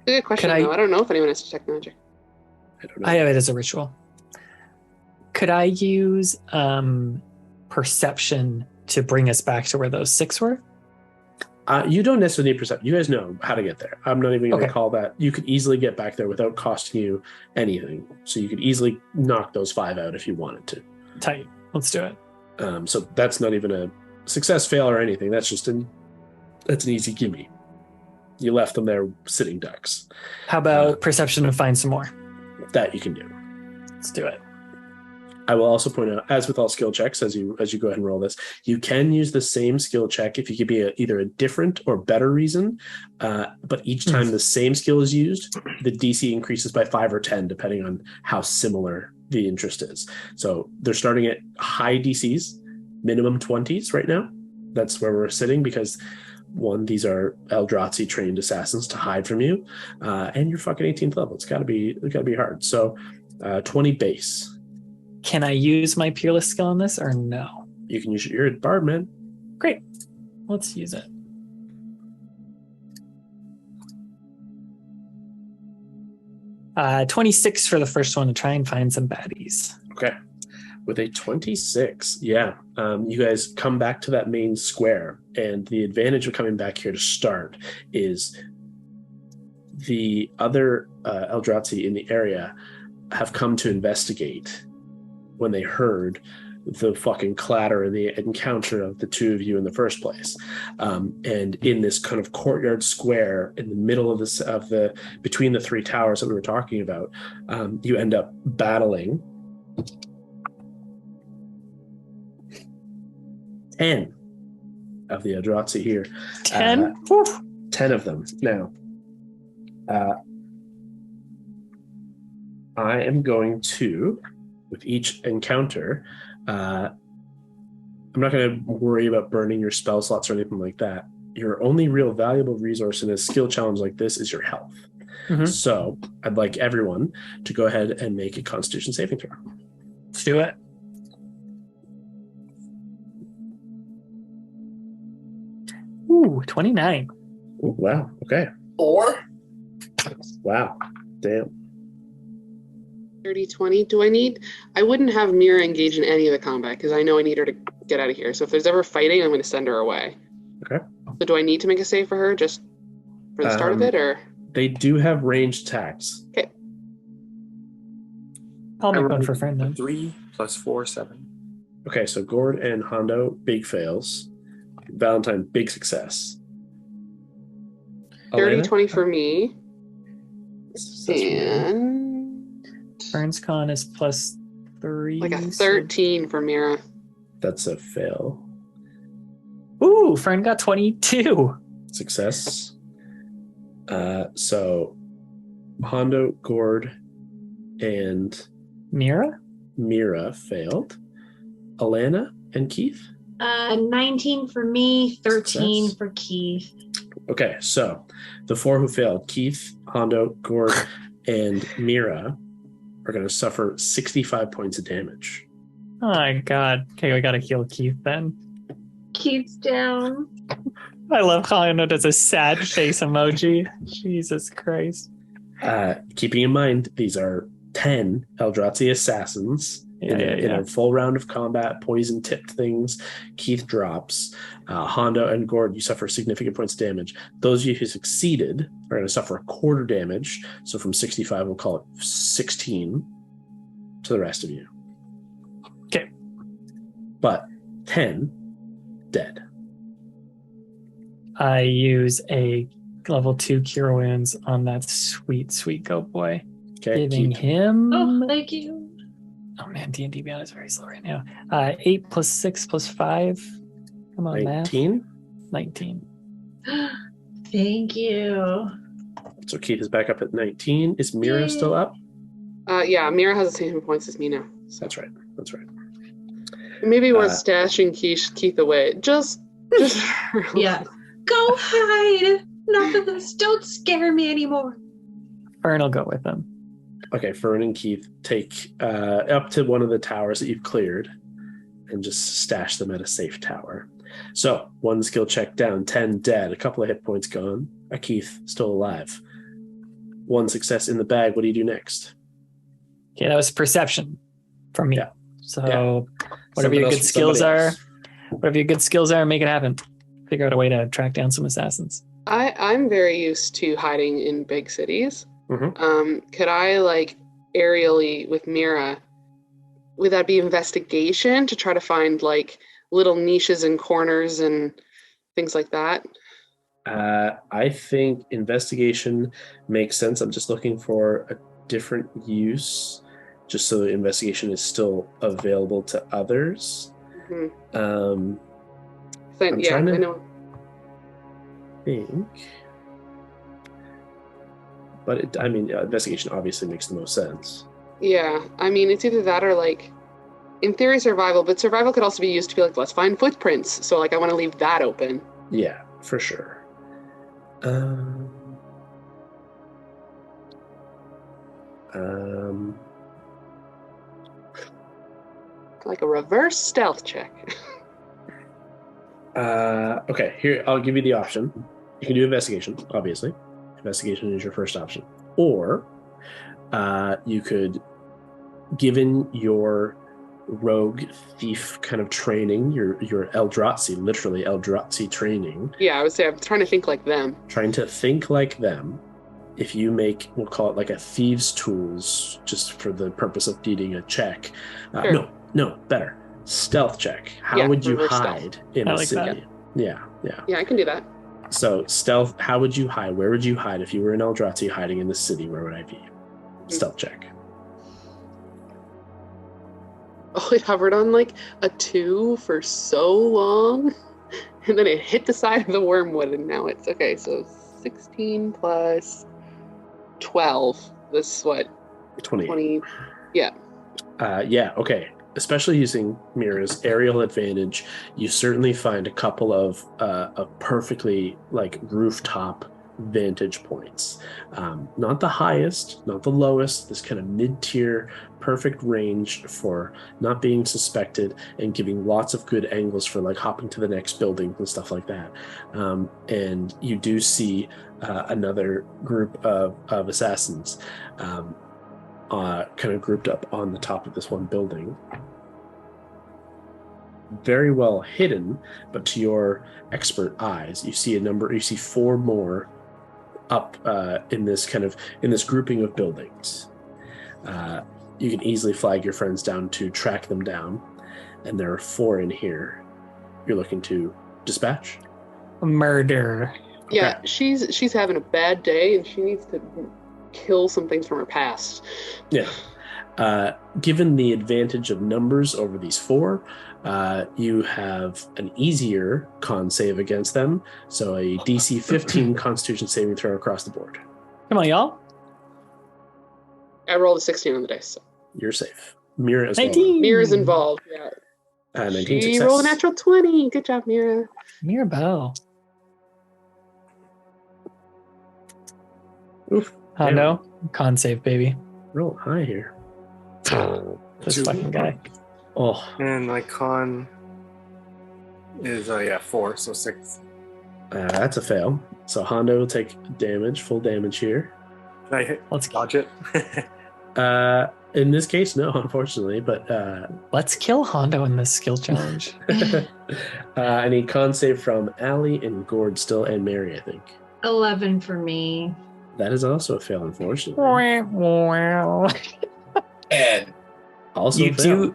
S3: Good question,
S2: Could
S3: though. I don't know if anyone has detect magic.
S1: I don't know.
S2: I have it as a ritual. Could I use perception to bring us back to where those 6 were?
S1: You don't necessarily need perception. You guys know how to get there. I'm not even going to
S2: Okay.
S1: call that. You could easily get back there without costing you anything. So you could easily knock those 5 out if you wanted to.
S2: Tight. Let's do it.
S1: So that's not even a success, fail, or anything. That's just that's an easy gimme. You left them there sitting ducks.
S2: How about perception to find some more?
S1: That you can do.
S2: Let's do it.
S1: I will also point out, as with all skill checks, as you go ahead and roll this, you can use the same skill check if you could be either a different or better reason. But each time the same skill is used, the DC increases by 5 or 10, depending on how similar the interest is. So they're starting at high DCs, minimum 20s right now. That's where we're sitting because, one, these are Eldrazi trained assassins to hide from you, and you're fucking 18th level. It's gotta be hard. So 20 base.
S2: Can I use my Peerless skill on this or no?
S1: You can use your Irid Bard, man.
S2: Great. Let's use it. 26 for the first one to try and find some baddies.
S1: Okay. With a 26, you guys come back to that main square, and the advantage of coming back here to start is the other Eldrazi in the area have come to investigate when they heard the fucking clatter and the encounter of the two of you in the first place. And in this kind of courtyard square in the middle of the between the three towers that we were talking about, you end up battling 10 of the Eldrazi here.
S2: 10?
S1: 10 of them. Now, I am going to, with each encounter, I'm not going to worry about burning your spell slots or anything like that. Your only real valuable resource in a skill challenge like this is your health.
S2: Mm-hmm.
S1: So I'd like everyone to go ahead and make a Constitution saving throw.
S2: Let's do it. Ooh, 29.
S1: Ooh, wow. Okay.
S6: 4.
S1: Wow. Damn.
S3: 30, 20. I wouldn't have Mira engage in any of the combat because I know I need her to get out of here. So if there's ever fighting, I'm going to send her away.
S1: Okay.
S3: So do I need to make a save for her just for the start of it, or?
S1: They do have ranged attacks.
S3: Okay.
S2: I'll make one for friend then.
S7: 3 + 4, 7.
S1: Okay, so Gord and Hondo, big fails. Valentine, big success.
S3: 30,
S1: Elena?
S3: 20 for me.
S1: That's
S3: And
S2: Burns Con is +3.
S3: like a 13 for Mira.
S1: That's a fail.
S2: Ooh, friend got 22.
S1: Success. So Hondo, Gord, and
S2: Mira?
S1: Mira failed. Alana and Keith?
S4: 19 for me, 13
S1: Success.
S4: for Keith.
S1: Okay, so the 4 who failed, Keith, Hondo, Gord, and Mira, are going to suffer 65 points of damage.
S2: Oh my god. Okay, we gotta heal Keith then.
S4: Keith's down.
S2: I love how I know does a sad face emoji. Jesus Christ.
S1: Keeping in mind, these are 10 Eldrazi assassins in a full round of combat, poison tipped things. Keith drops. Hondo and Gord, you suffer significant points of damage. Those of you who succeeded are going to suffer a quarter damage. So from 65, we'll call it 16 to the rest of you.
S2: Okay.
S1: But 10 dead.
S2: I use a level 2 Cure Wounds on that sweet goat boy.
S1: Okay,
S2: Giving
S1: Keith.
S2: him...
S4: Oh, thank you.
S2: Oh man, D&D Beyond is very slow right now. 8 + 6 + 5. Come on,
S1: 19.
S2: math. 19.
S4: Thank you.
S1: So Keith is back up at 19. Is Mira
S4: Yay.
S1: still up?
S3: Yeah, Mira has the same hit points as me now. So
S1: That's right. That's right.
S3: maybe worth stashing Keith away. Just
S4: Yeah. Go hide. Enough of this. Don't scare me anymore.
S2: Fern will go with him.
S1: Okay, Fern and Keith take up to one of the towers that you've cleared and just stash them at a safe tower. So, one skill check down, 10 dead, a couple of hit points gone. Keith still alive. One success in the bag. What do you do next?
S2: Okay, that was perception from me.
S1: Yeah.
S2: So whatever
S1: Something
S2: your
S1: else
S2: good
S1: from
S2: skills
S1: somebody
S2: are,
S1: else.
S2: whatever your good skills are, make it happen. Figure out a way to track down some assassins.
S3: I'm very used to hiding in big cities.
S1: Mhm.
S3: Could I aerially with Mira? Would that be investigation to try to find little niches and corners and things like that?
S1: I think investigation makes sense. I'm just looking for a different use, just so the investigation is still available to others.
S3: Mm-hmm.
S1: I'm
S3: Yeah,
S1: trying to-
S3: I know.
S1: Think, but investigation obviously makes the most sense.
S3: Yeah, I mean, it's either that or in theory, survival. But survival could also be used to be let's find footprints. So I want to leave that open.
S1: Yeah, for sure.
S3: Like a reverse stealth check.
S1: Okay, here, I'll give you the option. You can do investigation, obviously. Investigation is your first option. Or You could, given your rogue thief kind of training, your Eldrazi, literally Eldrazi training.
S3: Yeah, I would say I'm trying to think like them.
S1: Trying to think like them. If you make, we'll call it like a thieves' tools, just for the purpose of needing a check.
S3: Sure.
S1: No, better. Stealth check. How would you hide in a city? Yeah.
S3: Yeah, I can do that.
S1: So stealth, how would you hide? Where would you hide? If you were an Eldrazi hiding in the city, where would I be? Stealth check.
S3: Oh, it hovered on like a 2 for so long. And then it hit the side of the wormwood, and now it's okay. So 16 plus 12. This is what? 20. Yeah.
S1: Okay. Especially using Mira's aerial advantage, you certainly find a couple of perfectly like rooftop vantage points. Not the highest, not the lowest, this kind of mid-tier, perfect range for not being suspected and giving lots of good angles for like hopping to the next building and stuff like that. And you do see another group of assassins kind of grouped up on the top of this one building. Very well hidden, but to your expert eyes, you see 4 more up in this grouping of buildings. You can easily flag your friends down to track them down, and there are 4 in here. You're looking to dispatch?
S2: Murder.
S3: Yeah, she's having a bad day, and she needs to kill some things from her past.
S1: Yeah. Given the advantage of numbers over these 4, you have an easier con save against them. So a DC 15 Constitution saving throw across the board.
S2: Come on, y'all.
S3: I rolled a 16 on the dice. So.
S1: You're safe. Mira as
S2: 19.
S1: well.
S3: Mira's involved. Yeah.
S1: 19
S3: she
S1: success.
S3: rolled a natural 20. Good job, Mira.
S2: Mirabelle.
S1: Oof.
S2: Hondo, con save, baby.
S1: Roll high here.
S2: This
S5: 2.
S2: fucking guy.
S1: Oh,
S5: And my con is 4, so 6.
S1: that's a fail. So Hondo will take damage, full damage here.
S5: Can I hit?
S2: Let's
S5: Dodge it.
S1: In this case, no, unfortunately, but
S2: Let's kill Hondo in this skill challenge.
S1: I need con save from Allie and Gord still, and Mary, I think.
S4: 11 for me.
S1: That is also a fail, unfortunately.
S6: And
S1: Also
S2: you
S1: a fail.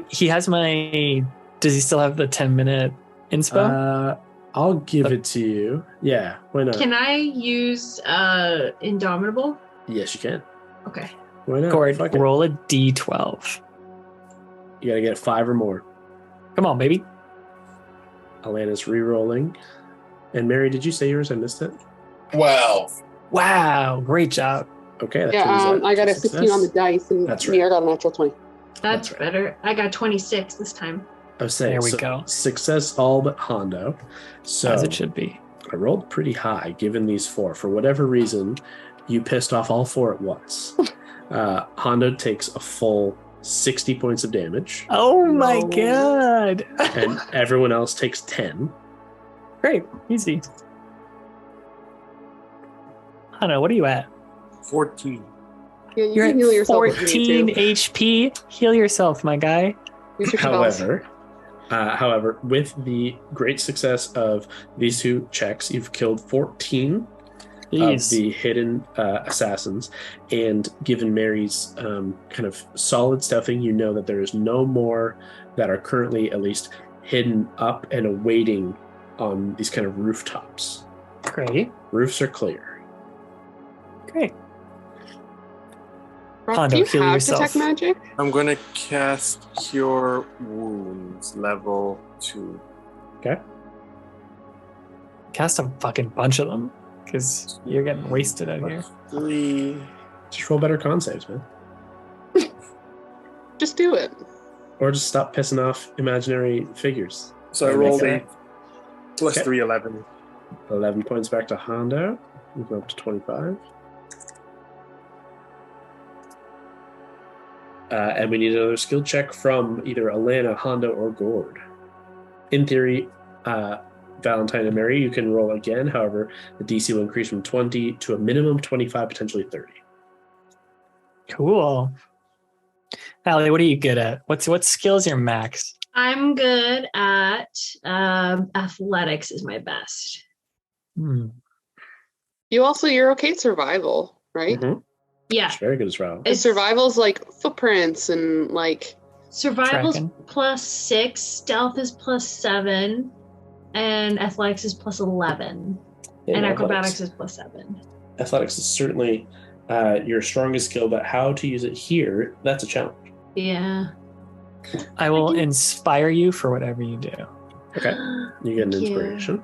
S2: he has my, does he still have the 10-minute inspo?
S1: I'll give it to you. Yeah, why not?
S4: Can I use Indomitable?
S1: Yes, you can.
S4: Okay.
S1: Why not?
S2: Gord,
S1: Fuck it.
S2: roll a d12.
S1: You gotta get 5 or more.
S2: Come on, baby.
S1: Alana's re-rolling. And Mary, did you say yours? I missed it.
S6: 12.
S2: Wow, great job.
S1: Okay. That
S3: Yeah,
S1: turns out
S3: I got a
S1: to
S3: 16
S1: success.
S3: on the dice, and
S1: That's
S3: Mira got a natural 20.
S4: That's
S1: right.
S4: better. I got 26 this time.
S1: I was saying,
S2: There we
S1: so
S2: go.
S1: Success all but Hondo. So
S2: As it should be.
S1: I rolled pretty high given these 4. For whatever reason, you pissed off all 4 at once. Hondo takes a full 60 points of damage,
S2: Oh my
S4: No.
S2: god.
S1: and everyone else takes 10.
S2: Great, easy. Hondo, what are you at?
S5: 14.
S3: Yeah, you
S2: You're
S3: can
S2: at
S3: heal yourself if you
S2: 14
S3: need to.
S2: HP. Heal yourself, my guy.
S3: Use your spells.
S1: However, with the great success of these 2 checks, you've killed 14 of
S2: Jeez.
S1: the hidden assassins, and given Mary's kind of solid stuffing, you know that there is no more that are currently at least hidden up and awaiting on these kind of rooftops.
S2: Great.
S1: Roofs are clear.
S2: Great.
S3: Rob,
S2: Hondo,
S3: do you
S2: heal
S3: have
S2: yourself.
S3: detect magic?
S5: I'm going to cast Cure Wounds, level 2.
S1: Okay.
S2: Cast a fucking bunch of them, because you're getting wasted out here.
S5: 3.
S1: Just roll better con saves, man.
S3: Just do it.
S1: Or just stop pissing off imaginary figures.
S5: So I
S1: That
S5: rolled
S1: makes
S5: 8. Plus
S1: Okay.
S5: 3, 11.
S1: 11 points back to Hondo. We go up to 25. And we need another skill check from either Alana, Hondo, or Gord. In theory, Valentine and Mary, you can roll again. However, the DC will increase from 20 to a minimum 25, potentially 30.
S2: Cool. Allie, what are you good at? What skills your max?
S4: I'm good at athletics is my best.
S3: You're okay at survival, right?
S1: Mm-hmm.
S4: Yeah.
S1: It's very good at survival.
S3: And survival's like footprints and like
S4: survival's
S2: tracking.
S4: +6, stealth is +7, and athletics is +11.
S1: Yeah,
S4: and
S1: no,
S4: acrobatics is +7.
S1: Athletics is certainly your strongest skill, but how to use it here, that's a challenge.
S4: Yeah.
S2: I will inspire you for whatever you do.
S1: Okay. You get an
S4: Thank you.
S1: inspiration.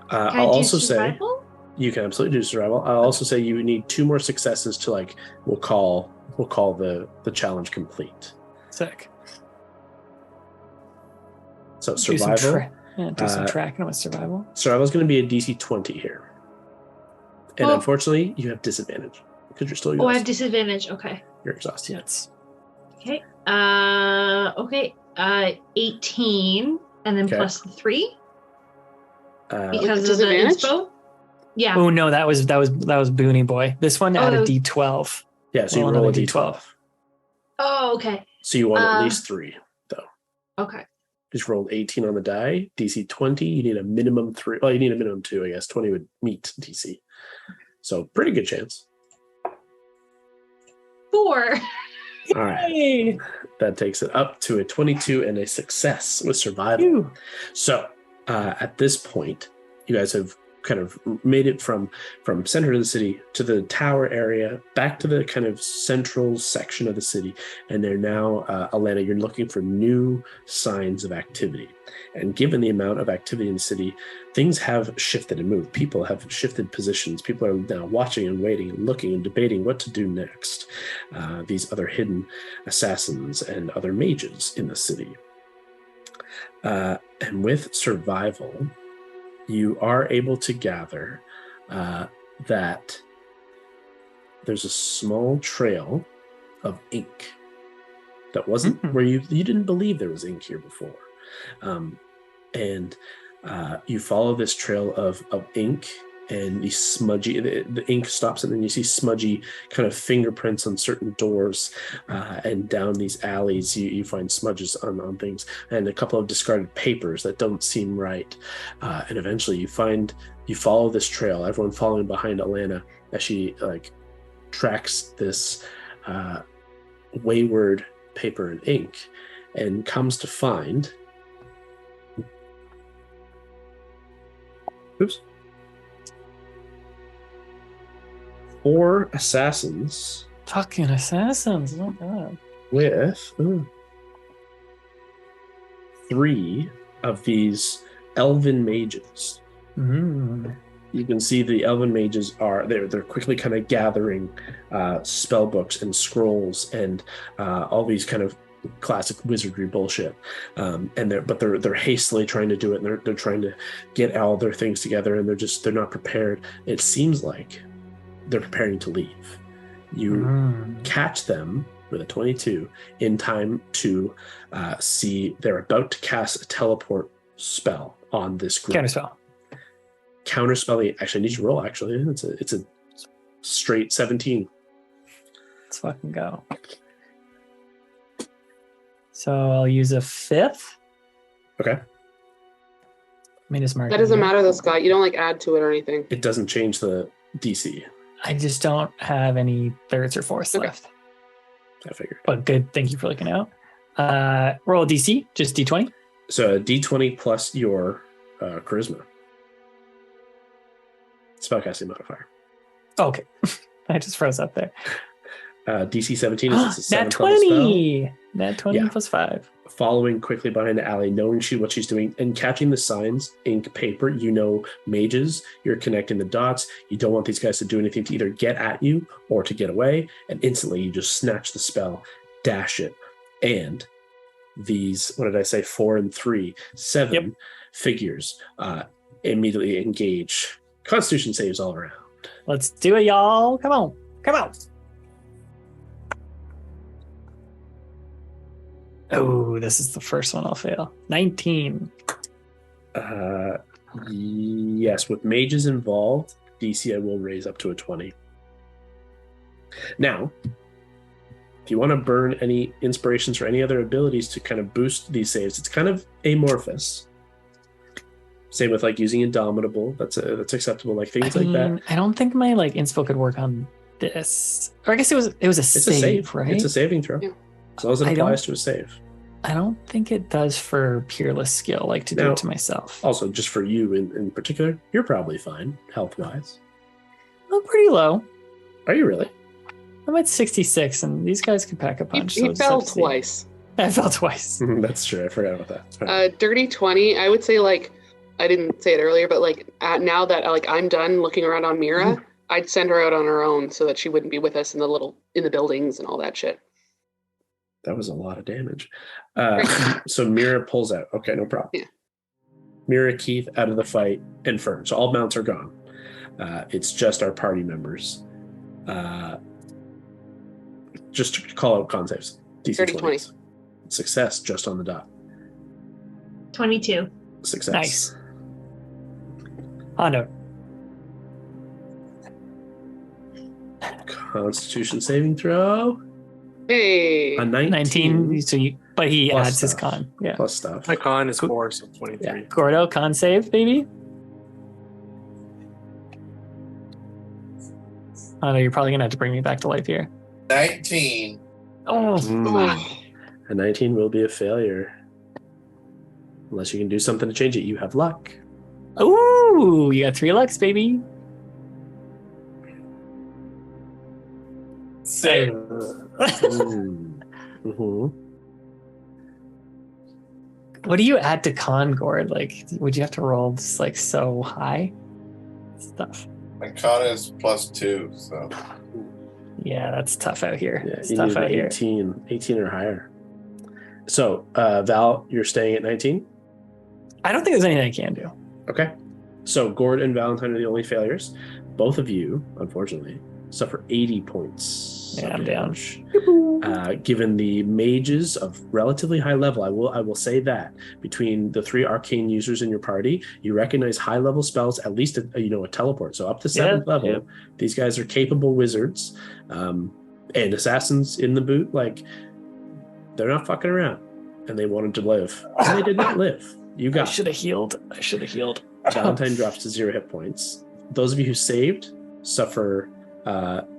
S4: Can I
S1: I'll
S4: do
S1: also
S4: survival?
S1: say you can absolutely do survival. I'll also say you need 2 more successes to we'll call the challenge complete.
S2: Sick.
S1: So
S2: Do some
S1: survival.
S2: do some tracking with survival.
S1: Survival is going to be a DC 20 here. And
S4: Oh.
S1: unfortunately, you have disadvantage because you're still exhausted.
S4: Oh, I have disadvantage. Okay.
S1: You're exhausted.
S2: Yes.
S4: Okay. 18 and then
S1: Okay.
S4: +3
S1: Uh,
S4: because of the
S3: disadvantage?
S4: inspo. Yeah.
S2: Oh no, that was Booney Boy. This one add a
S4: Oh.
S2: D12.
S1: yeah, so you
S2: roll
S1: roll a
S2: another
S1: D12.
S4: Oh, okay.
S1: So you want at least 3, though.
S4: Okay.
S1: Just rolled 18 on the die. DC 20, you need a minimum 3. Well, you need a minimum 2, I guess. 20 would meet DC. So pretty good chance.
S4: 4.
S1: All right.
S2: Hey.
S1: That takes it up to a 22 and a success with survival.
S2: Phew.
S1: So at this point, you guys have kind of made it from center of the city to the tower area, back to the kind of central section of the city. And they're now, Alana, you're looking for new signs of activity. And given the amount of activity in the city, things have shifted and moved. People have shifted positions. People are now watching and waiting and looking and debating what to do next. These other hidden assassins and other mages in the city. And with survival, you are able to gather that there's a small trail of ink that wasn't where you didn't believe there was ink here before. And you follow this trail of ink and the smudgy, the ink stops and then you see smudgy kind of fingerprints on certain doors, and down these alleys you find smudges on things and a couple of discarded papers that don't seem right, and eventually you follow this trail, everyone following behind Alana as she tracks this wayward paper and ink and comes to find oops 4 assassins.
S2: Fucking assassins. Oh god.
S1: With 3 of these elven mages. You can see the elven mages they're quickly kind of gathering spell books and scrolls and all these kind of classic wizardry bullshit, and they're hastily trying to do it, and they're trying to get all their things together, and they're not prepared. It seems like they're preparing to leave. You catch them with a 22 in time to see they're about to cast a teleport spell on this group. Counterspell. Actually, I need you to roll. Actually, it's a straight 17.
S2: Let's fucking go. So I'll use a 5th.
S1: Okay.
S2: Let me just mark
S3: that doesn't matter though, Scott. You don't add to it or anything.
S1: It doesn't change the DC.
S2: I just don't have any 3rds or 4ths left.
S1: I figured.
S2: But good. Thank you for looking out. Roll a DC, just D20.
S1: So a D20 plus your charisma. Spellcasting modifier.
S2: Okay. I just froze up there.
S1: DC 17 is a 7th
S2: Nat 20!
S1: spell.
S2: Nat 20 plus 5.
S1: Following quickly behind Allie, knowing what she's doing, and catching the signs, ink, paper, mages, you're connecting the dots. You don't want these guys to do anything to either get at you or to get away, and instantly you just snatch the spell, dash it, and these, 4 and 3, 7 figures immediately engage. Constitution saves all around.
S2: Let's do it, y'all. Come on. Come on. Oh, this is the first one I'll fail. 19.
S1: Yes, with mages involved, DC I will raise up to a 20. Now, If you want to burn any inspirations or any other abilities to kind of boost these saves, it's kind of amorphous. Same with like using Indomitable. That's acceptable. Like things like that.
S2: I don't think my like inspo could work on this. Or I guess it was a save, right?
S1: It's a saving throw.
S3: Yeah.
S1: As long as it applies to a save.
S2: I don't think it does for peerless skill, like to do it to myself.
S1: Also, just for you in particular, you're probably fine health-wise.
S2: I'm pretty low.
S1: Are you really?
S2: I'm at 66, and these guys can pack a punch.
S3: He fell twice.
S2: I fell twice.
S1: That's true. I forgot about that.
S3: Dirty 20. I would say like, I didn't say it earlier, but like now that like I'm done looking around on Mira, I'd send her out on her own so that she wouldn't be with us in the buildings and all that shit.
S1: That was a lot of damage. So Mira pulls out. Okay, no problem.
S3: Yeah.
S1: Mira, Keith out of the fight, and Fern. So all mounts are gone. It's just our party members. Just to call out con saves. DC
S3: 30, 20.
S1: Success just on the dot.
S4: 22.
S1: Success.
S2: Nice. Hondo.
S1: Constitution saving throw.
S3: Hey.
S1: A 19.
S2: So but he
S1: Plus
S2: adds his
S1: stuff.
S2: con. Yeah.
S1: Plus stuff.
S5: My con is 4, so 23.
S2: Yeah. Gordo, con save, baby. Hondo, you're probably gonna have to bring me back to life here.
S6: 19.
S2: Oh,
S1: A 19 will be a failure. Unless you can do something to change it. You have luck.
S2: ooh, you got 3 lucks, baby.
S6: 6.
S1: Mm-hmm.
S2: What do you add to con, Gord? Like, would you have to roll just like so high? Stuff.
S6: My con is +2, so.
S2: Yeah, that's tough out here.
S1: Yeah,
S2: It's
S1: you
S2: tough
S1: need
S2: out here.
S1: 18 or higher. So, Val, you're staying at 19?
S2: I don't think there's anything I can do.
S1: Okay. So, Gord and Valentine are the only failures. Both of you, unfortunately, suffer 80 points.
S2: Yeah,
S1: of
S2: I'm down.
S1: damage. Given the mages of relatively high level, I will say that between the 3 arcane users in your party, you recognize high level spells, at least a teleport. So up to 7th level,
S2: yeah.
S1: These guys are capable wizards and assassins in the boot. Like, they're not fucking around, and they wanted to live. And they did not live. You
S2: I
S1: got
S2: should have healed.
S1: Valentine drops to 0 hit points. Those of you who saved suffer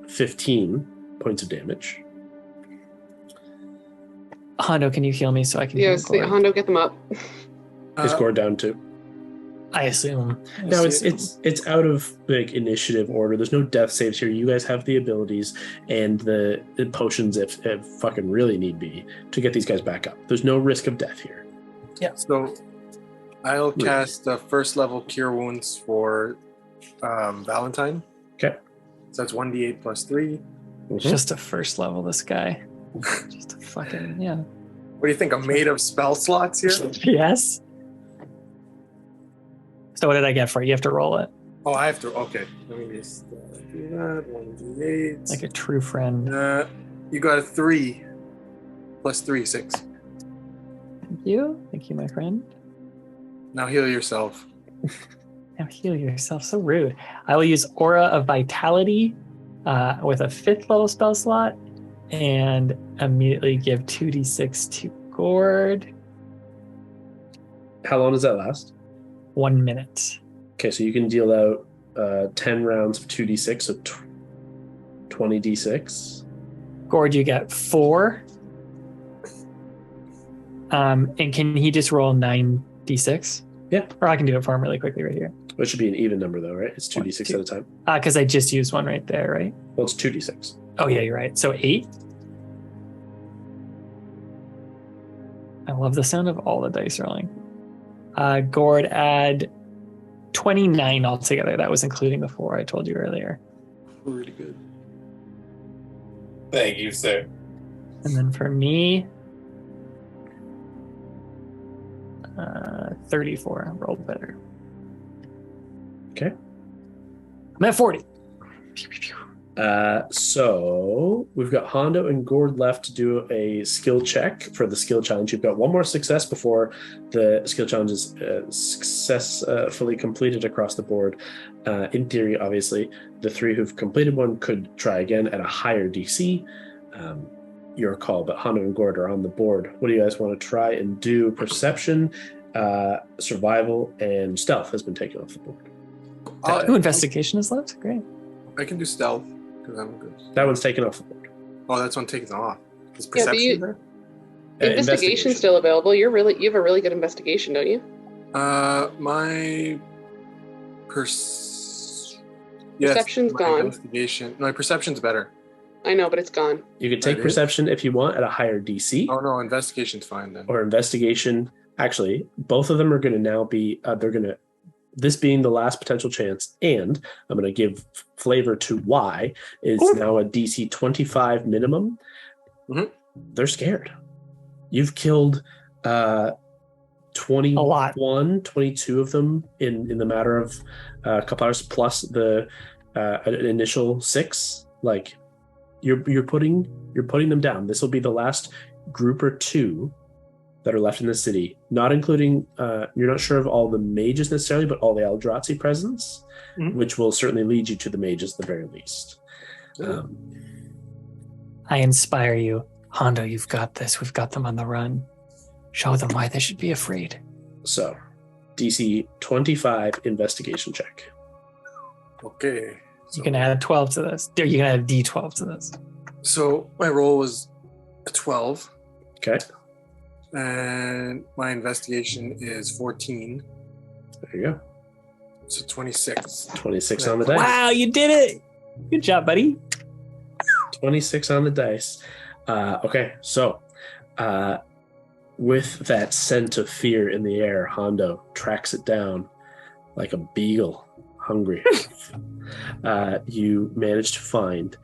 S1: 15 points of damage.
S2: Hondo, can you heal me so I can heal
S3: Yes,
S2: Gord?
S3: Hondo, get them up.
S1: Is Gord down too?
S2: I assume.
S1: No, it's out of like initiative order. There's no death saves here. You guys have the abilities and the potions if fucking really need be to get these guys back up. There's no risk of death here.
S5: So I'll cast the first level Cure Wounds for Valentine.
S1: Okay.
S5: So that's 1d8 plus 3.
S2: Just a first level, this guy. Just a fucking, yeah.
S5: What do you think? I'm made of spell slots here?
S2: Yes. So what did I get for it? You have to roll it.
S5: Oh, I have to. Okay. Let me just do that. 1d8.
S2: Like a true friend.
S5: You got a 3 plus 3, 6.
S2: Thank you. Thank you, my friend.
S5: Now heal yourself.
S2: Now heal yourself. So rude. I will use Aura of Vitality with a 5th level spell slot and immediately give 2d6 to Gord.
S1: How long does that last?
S2: 1 minute.
S1: Okay, so you can deal out 10 rounds of 2d6, so 20d6.
S2: Gord, you get 4. And can he just roll 9d6?
S1: Yeah.
S2: Or I can do it for him really quickly right here.
S1: It should be an even number though, right? It's 2d6 at a time.
S2: Because I just used one right there, right?
S1: Well, it's 2d6.
S2: Oh, yeah, you're right. So 8. I love the sound of all the dice rolling. Gord, add 29 altogether. That was including the 4 I told you earlier.
S5: Really good.
S6: Thank you, sir.
S2: And then for me, 34. Rolled better.
S1: Okay.
S2: I'm at 40.
S1: So we've got Hondo and Gord left to do a skill check for the skill challenge. You've got one more success before the skill challenge is successfully completed across the board. In theory, obviously, the 3 who've completed one could try again at a higher DC. your call, but Hondo and Gord are on the board. What do you guys want to try and do? Perception, survival, and stealth has been taken off the board.
S2: Ooh, investigation is left? Great.
S5: I can do stealth because I'm good.
S1: That one's taken off the board.
S5: Oh, that's one taken off. Is
S3: Yeah, but
S5: perception there?
S3: Investigation's still available. You have a really good investigation, don't you?
S5: My
S3: Perception's gone.
S5: Investigation. No, my perception's better.
S3: I know, but it's gone.
S1: You can take
S5: That is?
S1: perception if you want at a higher DC,
S5: Oh no, investigation's fine then.
S1: or investigation. Actually, both of them are going to now be, this being the last potential chance, and I'm going to give flavor to why, is now a DC 25 minimum.
S5: Mhm.
S1: They're scared. You've killed 21, 22 of them in the matter of a couple hours, plus the initial 6. Like, you're putting them down. This will be the last group or 2 that are left in the city, not including, you're not sure of all the mages necessarily, but all the Eldrazi presence, which will certainly lead you to the mages at the very least.
S2: I inspire you. Hondo, you've got this. We've got them on the run. Show them why they should be afraid.
S1: So, DC 25 investigation check.
S5: Okay.
S2: You can add 12 to this. You can add a D12 to this.
S5: So my roll was a 12,
S1: Okay,
S5: and my investigation is 14,
S1: there you go.
S5: so 26.
S1: 26 on the dice.
S2: Wow, you did it! Good job, buddy.
S1: 26 on the dice. Okay, so with that scent of fear in the air, Hondo tracks it down like a beagle, hungry. You manage to find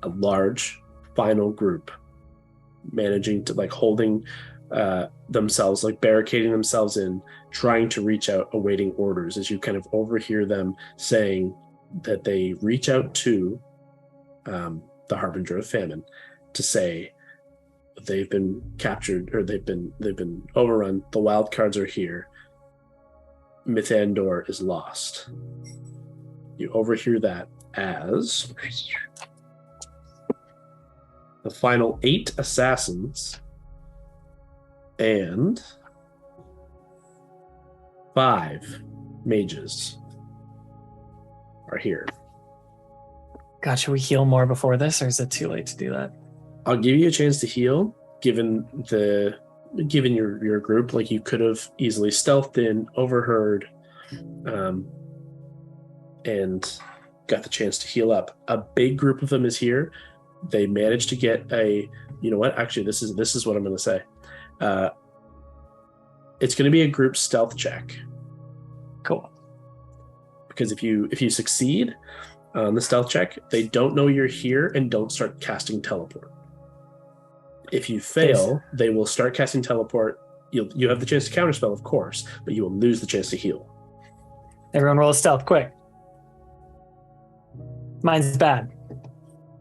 S1: a large final group managing to, like, holding themselves, like barricading themselves in, trying to reach out, awaiting orders, as you kind of overhear them saying that they reach out to the Harbinger of Famine to say they've been captured, or they've been overrun. The Wildcards are here. Mythandor is lost. You overhear that as the final 8 assassins and 5 mages are here.
S2: God, should we heal more before this, or is it too late to do that?
S1: I'll give you a chance to heal, given your group. Like, you could have easily stealthed in, overheard, and got the chance to heal up. A big group of them is here. They managed to get a. You know what? Actually, this is what I'm going to say. It's going to be a group stealth check.
S2: Cool.
S1: Because if you succeed on the stealth check, they don't know you're here and don't start casting teleport. If you fail, they will start casting teleport. You have the chance to counterspell, of course, but you will lose the chance to heal.
S2: Everyone roll stealth, quick. Mine's bad.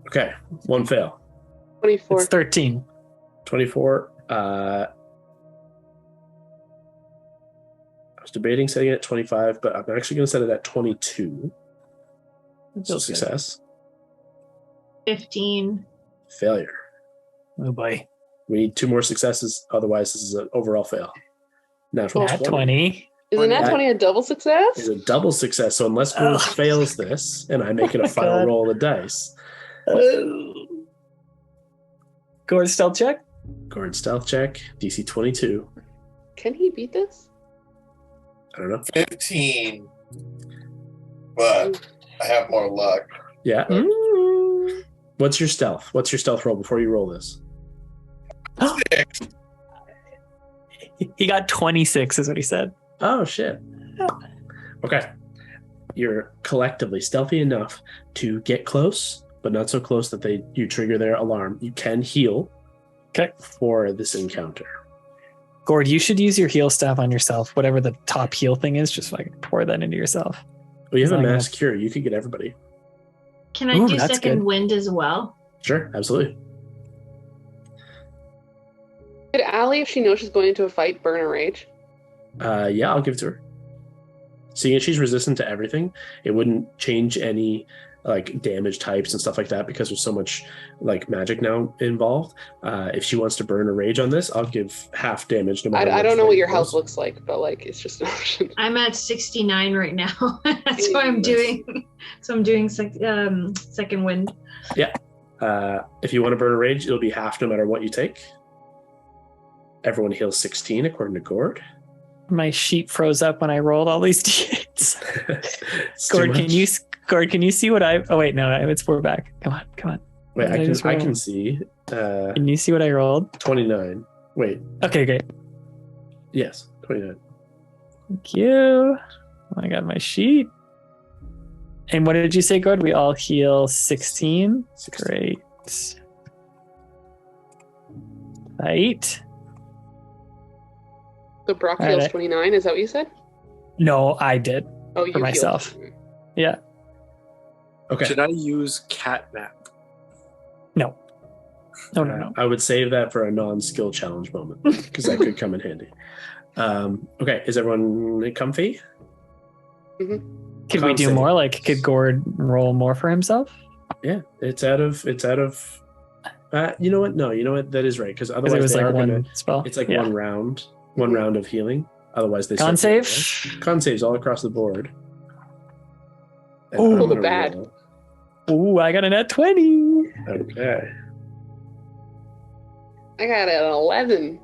S1: Okay, 1 fail.
S3: 24.
S2: It's 13.
S1: 24. I was debating setting it at 25, but I'm actually going to set it at 22. So success.
S4: 15.
S1: Failure.
S2: Oh boy.
S1: We need 2 more successes, otherwise this is an overall fail. Natural
S2: Nat 20.
S3: Is a nat 20 a double success?
S1: Is a double success. So unless Gord fails this, and I make it a final roll of the dice.
S2: Go to stealth check.
S1: Gord stealth check, DC 22.
S3: Can he beat this?
S1: I don't know.
S6: 15. But I have more luck.
S1: Yeah. What's your stealth? What's your stealth roll before you roll this?
S6: 6.
S2: He got 26 is what he said.
S1: Oh, shit. Okay. You're collectively stealthy enough to get close, but not so close that you trigger their alarm. You can heal for this encounter.
S2: Gord, you should use your heal staff on yourself. Whatever the top heal thing is, just like pour that into yourself.
S1: Well, you have a
S2: As long
S1: mass
S2: as-
S1: cure. You could get everybody.
S4: Can I
S2: Ooh,
S4: do
S2: that's
S4: second
S2: good.
S4: wind as well?
S1: Sure, absolutely.
S3: Could Allie, if she knows she's going into a fight, burn a rage?
S1: Yeah, I'll give it to her. Seeing as she's resistant to everything, it wouldn't change any like damage types and stuff like that because there's so much like magic now involved. If she wants to burn a rage on this, I'll give half damage no matter
S3: I don't know what your
S1: health
S3: health looks like, but like it's just an option.
S4: I'm at 69 right now. That's what I'm doing. So I'm doing second wind.
S1: Yeah. If you want to burn a rage, it'll be half no matter what you take. Everyone heals 16 according to Gord.
S2: My sheet froze up when I rolled all these d8s. Gord, can you see what I? Oh wait, no, it's 4 back. Come on.
S1: Wait, I can see.
S2: Can you see what I rolled?
S1: 29. Wait.
S2: Okay, great.
S1: Yes, 29.
S2: Thank you. I got my sheet. And what did you say, Gord? We all heal 16. Great. 8.
S3: So Brock heals 29. Is that what you said?
S2: No, I did.
S3: Oh, you
S2: for myself. Yeah.
S1: Okay.
S5: Should I use catnap?
S2: No. No.
S1: I would save that for a non-skill challenge moment because that could come in handy. Okay, is everyone comfy?
S3: Mm-hmm.
S2: Could we do more? Like, could Gord roll more for himself?
S1: Yeah, it's out of. You know what? No, you know what? That is right because otherwise
S2: it was
S1: they
S2: like
S1: are
S2: one
S1: gonna,
S2: spell.
S1: It's like one round of healing. Otherwise, they
S2: con save.
S1: Con saves all across the board.
S3: Oh, the bad.
S2: Ooh, I got a nat 20.
S1: Okay.
S3: I got an 11.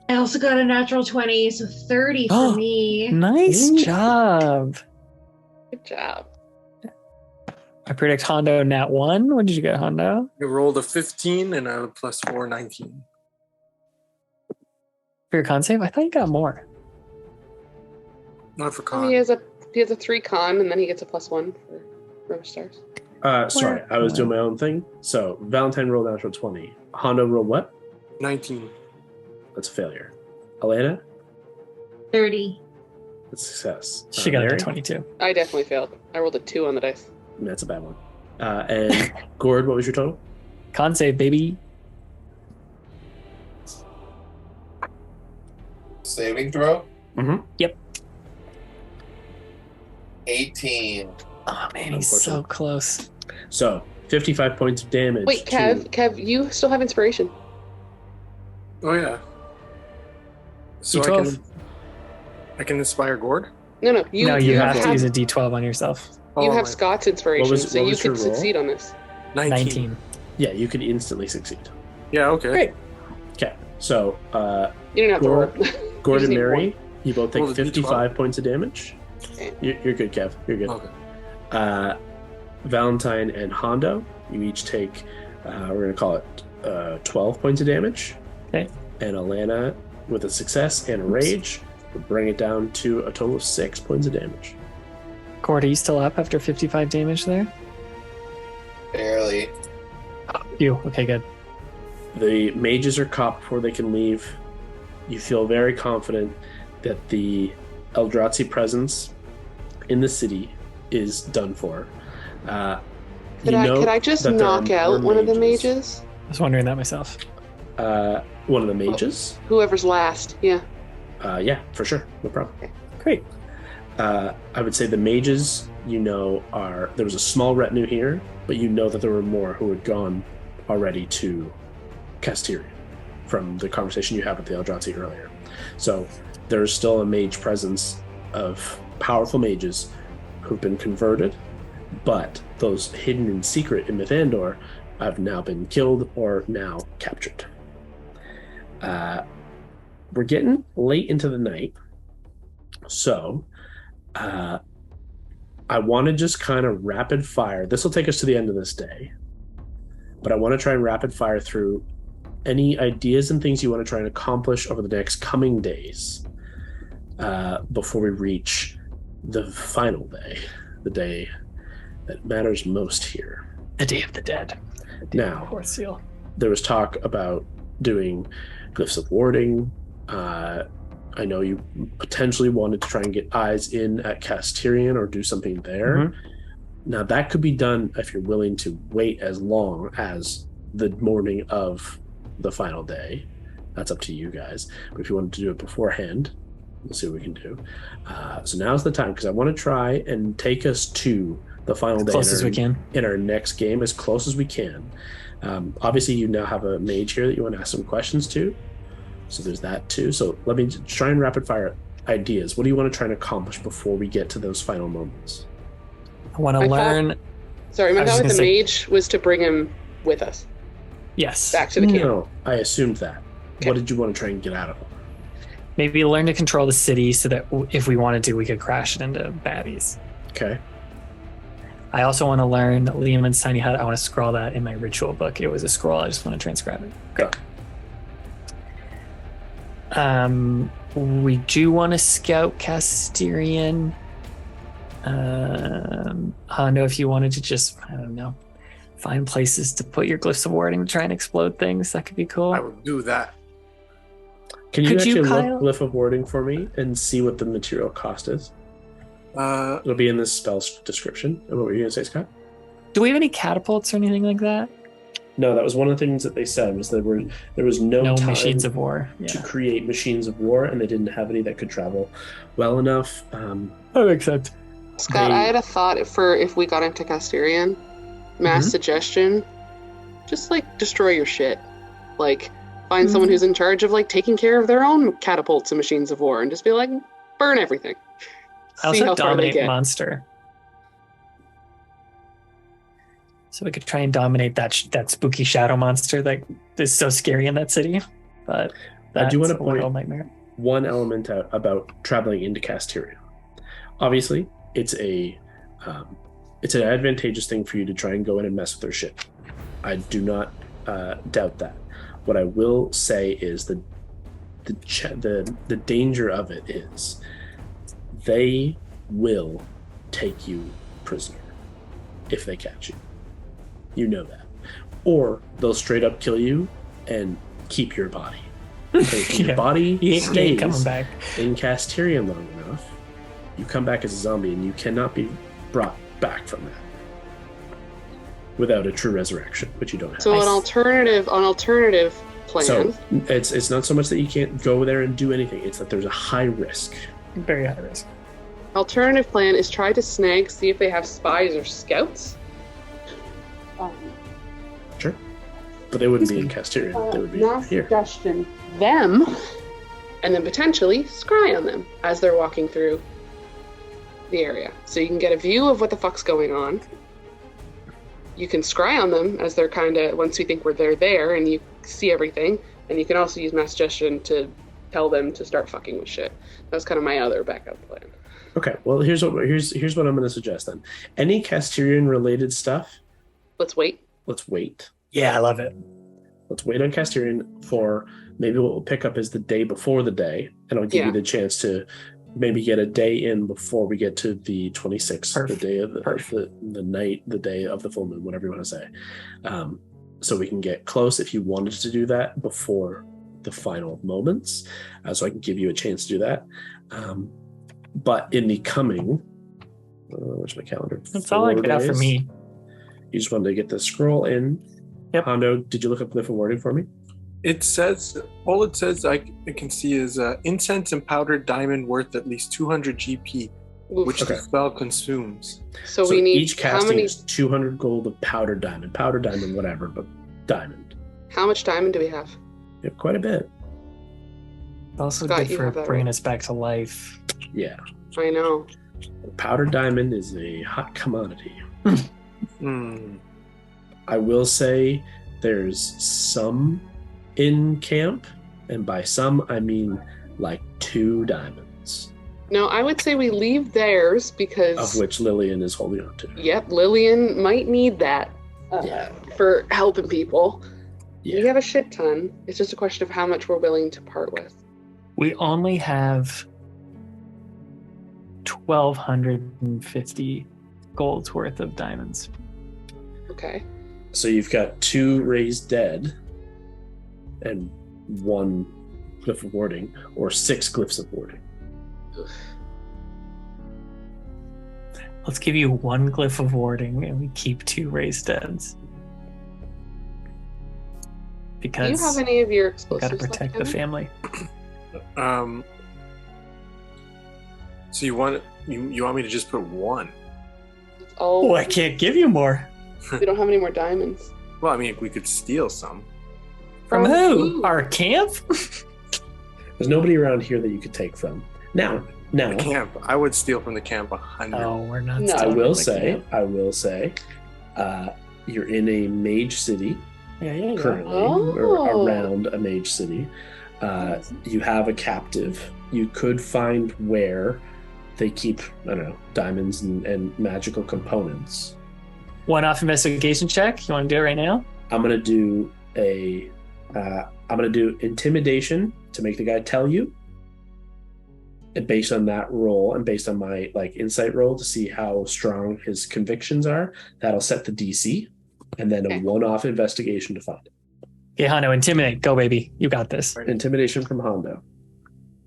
S4: I also got a natural 20, so 30 for me.
S2: Nice job.
S3: Good job.
S2: I predict Hondo nat 1. What did you get, Hondo?
S5: I rolled a 15 and a +4, 19.
S2: For your con save? I thought you got more.
S5: Not for con.
S3: He has a 3 con, and then he gets a +1 for Rogue Stars.
S1: Sorry, I was doing my own thing. So Valentine rolled natural 20. Hondo rolled what?
S5: 19.
S1: That's a failure. Elena?
S4: 30.
S1: That's a success.
S2: She got
S1: Mary?
S2: a 22.
S3: I definitely failed. I rolled a 2 on the dice.
S1: That's a bad one. And Gord, what was your total?
S2: Con save, baby.
S6: Saving throw?
S1: Mm-hmm.
S2: Yep.
S6: 18.
S2: Oh man, he's so close.
S1: So 55 points of damage.
S3: Wait, Kev, you still have inspiration.
S5: Oh yeah. So
S2: D12.
S5: I can inspire Gord?
S3: No,
S2: you have to use a D12 on yourself.
S3: You have Scott's inspiration, so you
S1: your
S3: could
S1: roll?
S3: succeed on this.
S5: 19.
S1: Yeah, you could instantly succeed.
S5: Yeah, okay.
S2: Great.
S1: Okay, so
S3: You don't have to roll.
S1: Gord and
S3: need
S1: Mary,
S3: one.
S1: you both take
S5: Roll the
S1: 55 points of damage.
S3: Okay.
S1: You're good, Kev. You're good.
S5: Okay.
S1: Valentine and Hondo, you each take, we're going to call it 12 points of damage.
S2: Okay.
S1: And Alana, with a success and a rage, will bring it down to a total of 6 points of damage.
S2: Gord, are you still up after 55 damage there?
S6: Barely.
S2: You. Okay, good.
S1: The mages are caught before they can leave. You feel very confident that the Eldrazi presence in the city is done for.
S3: Could I just knock out one of the mages?
S2: I was wondering that myself.
S1: One of the mages?
S3: Whoever's last, yeah.
S1: Yeah, for sure. No problem.
S3: Okay.
S2: Great.
S1: I would say the mages, there was a small retinue here, but you know that there were more who had gone already to Casterion from the conversation you had with the Eldrazi earlier. So there's still a mage presence of powerful mages who've been converted, but those hidden in secret in Mythandor have now been killed or now captured. We're getting late into the night, so I want to just kind of rapid fire. This will take us to the end of this day, but I want to try and rapid fire through any ideas and things you want to try and accomplish over the next coming days before we reach the final day, the day that matters most here.
S2: The Day of the Dead.
S1: Now,
S2: Fourth seal.
S1: There was talk about doing glyphs of warding. I know you potentially wanted to try and get eyes in at Casterion or do something there.
S2: Mm-hmm.
S1: Now that could be done if you're willing to wait as long as the morning of the final day. That's up to you guys. But if you wanted to do it beforehand, We'll see what we can do. So now's the time, because I want to try and take us to the final day
S2: close as we can
S1: in our next game, as close as we can. Obviously, you now have a mage here that you want to ask some questions to. So there's that too. So let me try and rapid fire ideas. What do you want to try and accomplish before we get to those final moments?
S2: I want to learn.
S3: Sorry, my thought with the mage was to bring him with us.
S2: Yes.
S3: Back to the camp.
S1: No, I assumed that. Okay. What did you want to try and get out of him?
S2: Maybe learn to control the city so that if we wanted to, we could crash it into baddies.
S1: Okay.
S2: I also want to learn Liamon's tiny hut. I want to scroll that in my ritual book. It was a scroll. I just want to transcribe it.
S1: Okay.
S2: We do want to scout Casterian. Hondo, if you wanted to just, I don't know, find places to put your glyphs of warding to try and explode things, that could be cool.
S5: I would do that.
S1: Can you actually look glyph of warding for me and see what the material cost is? It'll be in this spell's description. What were you going to say, Scott?
S2: Do we have any catapults or anything like that?
S1: No, that was one of the things that they said, was there was no time
S2: machines of war
S1: to create machines of war, and they didn't have any that could travel well enough.
S2: That makes sense.
S3: Scott, I had a thought for if we got into Casterian. Mass suggestion, just like destroy your shit. Like find someone who's in charge of like taking care of their own catapults and machines of war, and just be like, burn everything.
S2: I also dominate monster. So we could try and dominate that spooky shadow monster that is so scary in that city. But
S1: I do want to point
S2: nightmare.
S1: One element out about traveling into Casteria. Obviously, it's an advantageous thing for you to try and go in and mess with their shit. I do not doubt that. What I will say is the danger of it is they will take you prisoner if they catch you. You know that. Or they'll straight up kill you and keep your body. If your body stays
S2: coming back
S1: in Casterian long enough, you come back as a zombie and you cannot be brought back from that without a true resurrection, which you don't have.
S3: So an alternative plan.
S1: So it's not so much that you can't go there and do anything, it's that there's a high risk.
S2: Very high risk.
S3: Alternative plan is try to see if they have spies or scouts.
S1: Sure. But they wouldn't be in Casterian. They would be here.
S3: Suggestion them, and then potentially scry on them as they're walking through the area. So you can get a view of what the fuck's going on. You can scry on them as they're once we think they're there and you see everything. And you can also use mass suggestion to tell them to start fucking with shit. That was kind of my other backup plan.
S1: Okay, well here's what I'm going to suggest then. Any Casterian related stuff.
S3: Let's wait.
S2: Yeah, I love it.
S1: Let's wait on Casterian for maybe what we'll pick up is the day before the day, and I'll give you the chance to maybe get a day in before we get to the 26th, Perfect. The day of the night, the day of the full moon, whatever you want to say. So we can get close if you wanted to do that before the final moments, so I can give you a chance to do that. But in the coming, where's my calendar?
S2: That's all I could have for me.
S1: You just wanted to get the scroll in.
S2: Yep.
S1: Hondo, did you look up glyph of warding for me?
S5: All it says I can see is incense and powdered diamond worth at least 200 GP, which the spell consumes.
S3: So we need
S1: each casting is 200 gold of powdered diamond, whatever, but diamond.
S3: How much diamond do we have?
S1: We have quite a bit.
S2: Also Scott, good for bringing us back to life.
S1: Yeah.
S3: I know.
S1: Powdered diamond is a hot commodity. I will say there's some in camp, and by some I mean like 2 diamonds.
S3: No, I would say we leave theirs because
S1: of which Lillian is holding on to.
S3: Yep, Lillian might need that for helping people. Yeah. We have a shit ton. It's just a question of how much we're willing to part with.
S2: We only have 1,250 gold's worth of diamonds.
S3: Okay.
S1: So you've got 2 raised dead and 1 glyph of warding, or 6 glyphs of warding.
S2: Let's give you 1 glyph of warding and we keep 2 raised deads. Because
S3: do you have any of your explosives?
S2: Gotta protect the family.
S5: So you want me to just put one?
S2: Oh, I can't give you more.
S3: We don't have any more diamonds.
S5: Well, I mean, we could steal some.
S2: From who? Our camp?
S1: There's nobody around here that you could take from. Now,
S5: The camp. I would steal from the camp 100.
S2: Oh, we're not.
S3: No.
S1: I will say, you're in a mage city currently, or around a mage city. You have a captive. You could find where they keep, I don't know, diamonds and magical components.
S2: One-off investigation check. You want to do it right now?
S1: I'm gonna do intimidation to make the guy tell you. And based on that roll and based on my insight roll to see how strong his convictions are, that'll set the DC, and then a one-off investigation to find it.
S2: Okay, Hondo, intimidate. Go, baby. You got this.
S1: Intimidation from Hondo.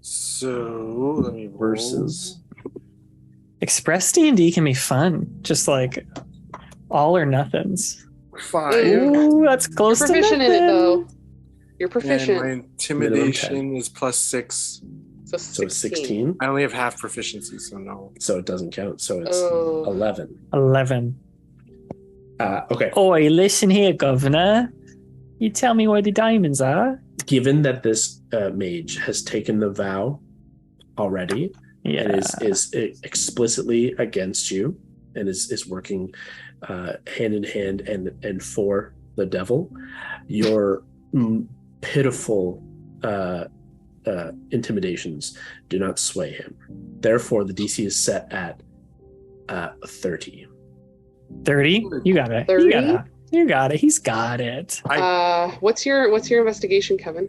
S5: So let me
S1: versus
S2: Express D&D can be fun. Just like all or nothings.
S5: 5.
S2: Ooh, that's close
S3: You're
S2: to
S3: proficient
S2: nothing.
S3: in it, though. You're
S5: And
S3: proficient.
S5: my intimidation is +6.
S1: so it's 16.
S5: I only have half proficiency, so no.
S1: So it doesn't count. So it's
S3: Oh.
S1: 11.
S2: 11.
S1: Okay.
S2: Oi, listen here, Governor. You tell me where the diamonds are.
S1: Given that this mage has taken the vow already and is explicitly against you and is working hand in hand and for the devil, your pitiful intimidations do not sway him. Therefore, the DC is set at 30.
S2: 30? You got it.
S3: 30?
S2: You got it. He's got it.
S3: What's your investigation, Kevin?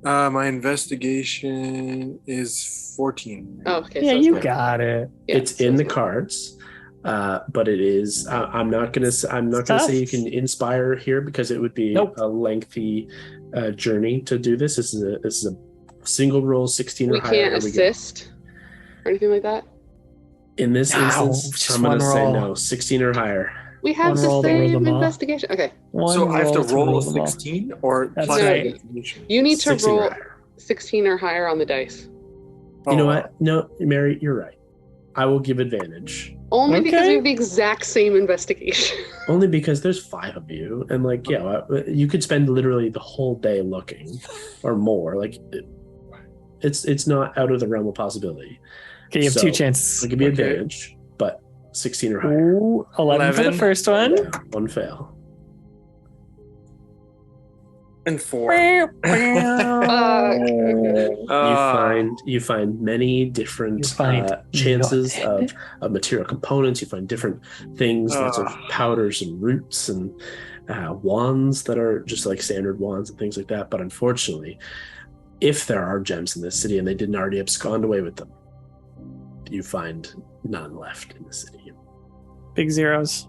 S5: My investigation is 14.
S3: Oh, okay.
S2: Yeah,
S3: so it's
S2: you
S3: not-
S2: got it.
S3: yeah,
S1: It's
S3: so
S1: in the
S3: not-
S1: cards, but it is. I'm not gonna say you can inspire here because it would be
S2: Nope.
S1: a lengthy journey to do this. This is a single roll 16 or
S3: We
S1: higher.
S3: can't
S1: Here we go.
S3: assist or anything like that.
S1: In this
S2: No,
S1: instance,
S2: just
S1: I'm gonna
S2: one
S1: say
S2: roll.
S1: no. 16 or higher.
S3: We have
S2: One
S3: the
S2: roll to rule
S3: same
S2: them all.
S3: investigation. Okay.
S5: So I have to roll a
S2: them all.
S5: 16 or
S2: That's
S5: plus
S2: right.
S5: investigation?
S3: You need to
S1: 16 or
S3: roll
S1: higher.
S3: 16 or higher on the dice.
S1: You know
S5: Oh,
S1: what? No, Mary, you're right. I will give advantage.
S3: Only because
S2: Okay.
S3: we have the exact same investigation.
S1: Only because there's 5 of you, and you could spend literally the whole day looking, or more. It's not out of the realm of possibility.
S2: Okay, you have
S1: So,
S2: 2 chances.
S1: I'll give you
S5: Okay.
S1: advantage, but 16 or higher.
S2: Ooh, 11 for the
S5: 11.
S2: first one.
S1: Yeah, one fail.
S5: and 4.
S1: You find many different
S2: You find
S1: chances
S2: nothing.
S1: of material components. You find different things, lots of powders and roots and wands that are just like standard wands and things like that. But unfortunately, if there are gems in this city and they didn't already abscond away with them, you find none left in the city.
S2: Big zeros.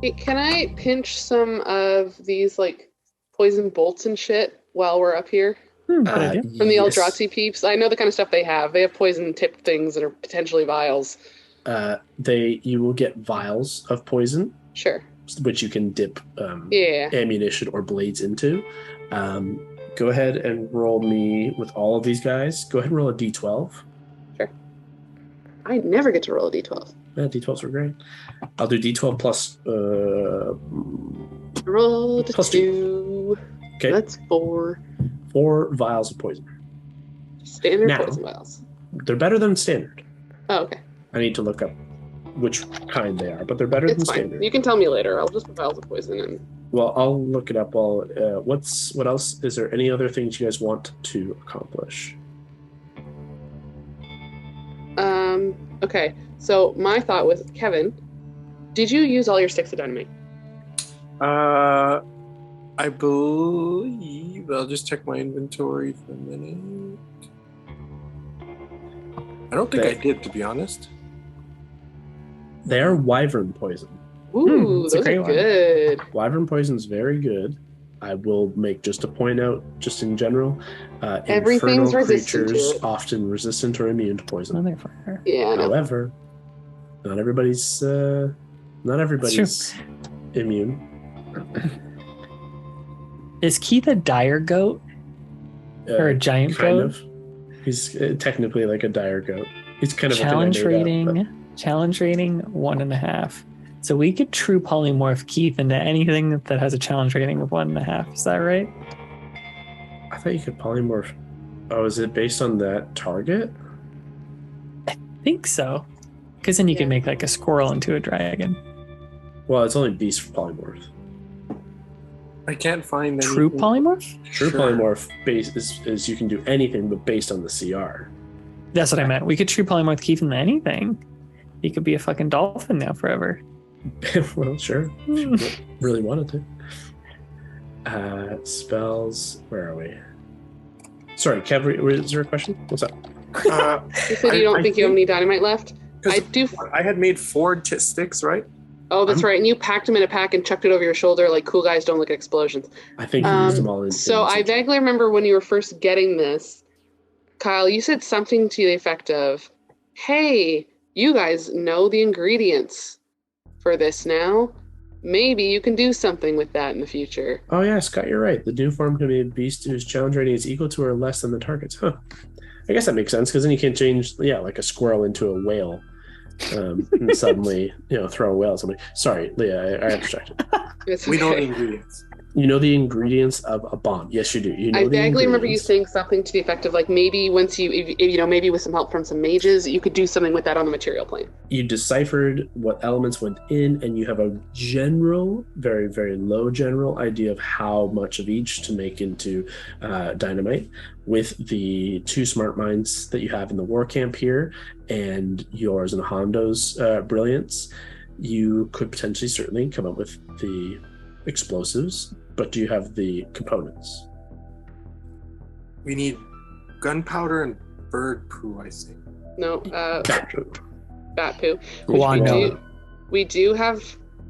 S3: Hey, can I pinch some of these poison bolts and shit while we're up here
S2: Good idea.
S3: from the
S1: yes.
S3: Eldrazi peeps? I know the kind of stuff they have. They have poison tipped things that are potentially vials.
S1: You will get vials of poison,
S3: Sure.
S1: which you can dip
S3: Yeah.
S1: ammunition or blades into. Go ahead and roll me with all of these guys. Go ahead and roll a d12.
S3: I never get to roll a d12.
S1: Yeah, d12s are great. I'll do d12 plus.
S3: Roll a
S1: Plus
S3: 2.
S1: Okay,
S3: That's 4.
S1: 4 vials of poison.
S3: Standard
S1: Now.
S3: poison vials.
S1: They're better than standard.
S3: Oh, okay.
S1: I need to look up which kind they are, but they're better
S3: It's
S1: than
S3: fine.
S1: standard.
S3: You can tell me later. I'll just put vials of poison in.
S1: Well, I'll look it up. While what else? Is there any other things you guys want to accomplish?
S3: Okay. So my thought was, Kevin, did you use all your sticks of dynamite?
S5: I believe I'll just check my inventory for a minute. I don't think I did, to be honest.
S1: They are wyvern poison.
S3: Ooh,
S2: it's a
S3: those
S2: great
S3: are
S2: one.
S3: good.
S1: Wyvern poison is very good. I will make just a point out, just in general.
S3: Everything's
S1: infernal
S3: resistant to
S1: creatures
S3: it.
S1: often resistant or immune to poison.
S2: Motherfucker.
S3: Yeah, I know.
S1: However, not everybody's immune.
S2: Is Keith a dire goat or a giant
S1: Kind
S2: goat?
S1: of. He's technically like a dire goat. It's kind of
S2: challenge
S1: a thing I made up,
S2: rating. Challenge rating 1.5. So we could true polymorph Keith into anything that has a challenge rating of 1.5. Is that right?
S1: I thought you could polymorph. Oh, is it based on that target?
S2: I think so. Because then you can make like a squirrel into a dragon.
S1: Well, it's only beast polymorph.
S5: I can't find any
S2: True polymorph?
S1: True polymorph base is you can do anything but based on the CR.
S2: That's what I meant. We could true polymorph Keith into anything. He could be a fucking dolphin now forever.
S1: Well, sure. If you really wanted to. Spells. Where are we? Sorry, Kev, is there a question? What's up?
S3: You said you don't think you have any dynamite left? I do.
S5: I had made 4 sticks, right?
S3: Oh, that's right. And you packed them in a pack and chucked it over your shoulder like cool guys don't look at explosions.
S1: I think you used them all in.
S3: So I vaguely remember when you were first getting this, Kyle, you said something to the effect of, hey, you guys know the ingredients for this now. Maybe you can do something with that in the future.
S1: Oh, yeah, Scott, you're right. The new form can be a beast whose challenge rating is equal to or less than the target's. Huh. I guess that makes sense, because then you can change, like a squirrel into a whale. And suddenly, throw a whale at somebody. Sorry, Leah, I abstracted.
S5: We know the ingredients.
S1: You know the ingredients of a bomb. Yes, you do.
S3: I vaguely remember you saying something to the effect of like maybe once maybe with some help from some mages, you could do something with that on the material plane.
S1: You deciphered what elements went in, and you have a general, very, very low general idea of how much of each to make into dynamite. With the 2 smart minds that you have in the war camp here, and yours and Hondo's brilliance, you could potentially certainly come up with the explosives. But do you have the components?
S5: We need gunpowder and bird poo, I think.
S3: No,
S1: Bat poo.
S3: Bat poo. We do have,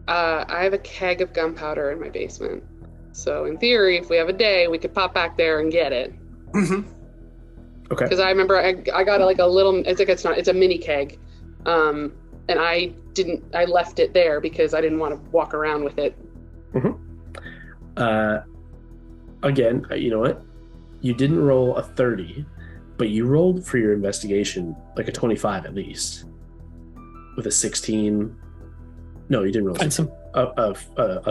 S3: I have a keg of gunpowder in my basement. So in theory, if we have a day, we could pop back there and get it.
S5: Mm-hmm.
S1: Okay.
S3: Because I remember I got like a little, it's a mini keg. And I left it there because I didn't want to walk around with it.
S1: Mm-hmm. Again, you know what? You didn't roll a 30, but you rolled for your investigation like a 25 at least. With a 16. No, you didn't roll. An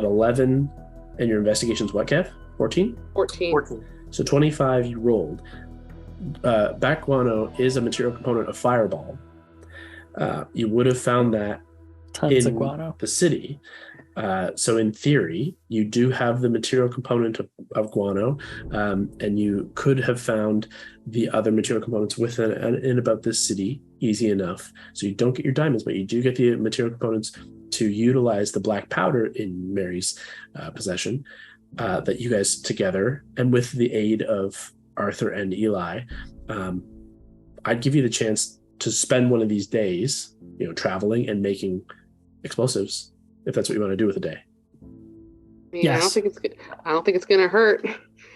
S1: 11, and your investigation's what, Kev? 14?
S3: 14.
S1: So 25 you rolled. Bat guano is a material component of Fireball. You would have found that
S2: Tons
S1: in
S2: of guano.
S1: the city. So in theory, you do have the material component of guano, and you could have found the other material components within and about this city easy enough. So you don't get your diamonds, but you do get the material components to utilize the black powder in Mary's possession that you guys together, and with the aid of Arthur and Eli, I'd give you the chance to spend one of these days, traveling and making explosives, if that's what you want to do with a day.
S3: Yeah, yes. I don't think it's gonna hurt.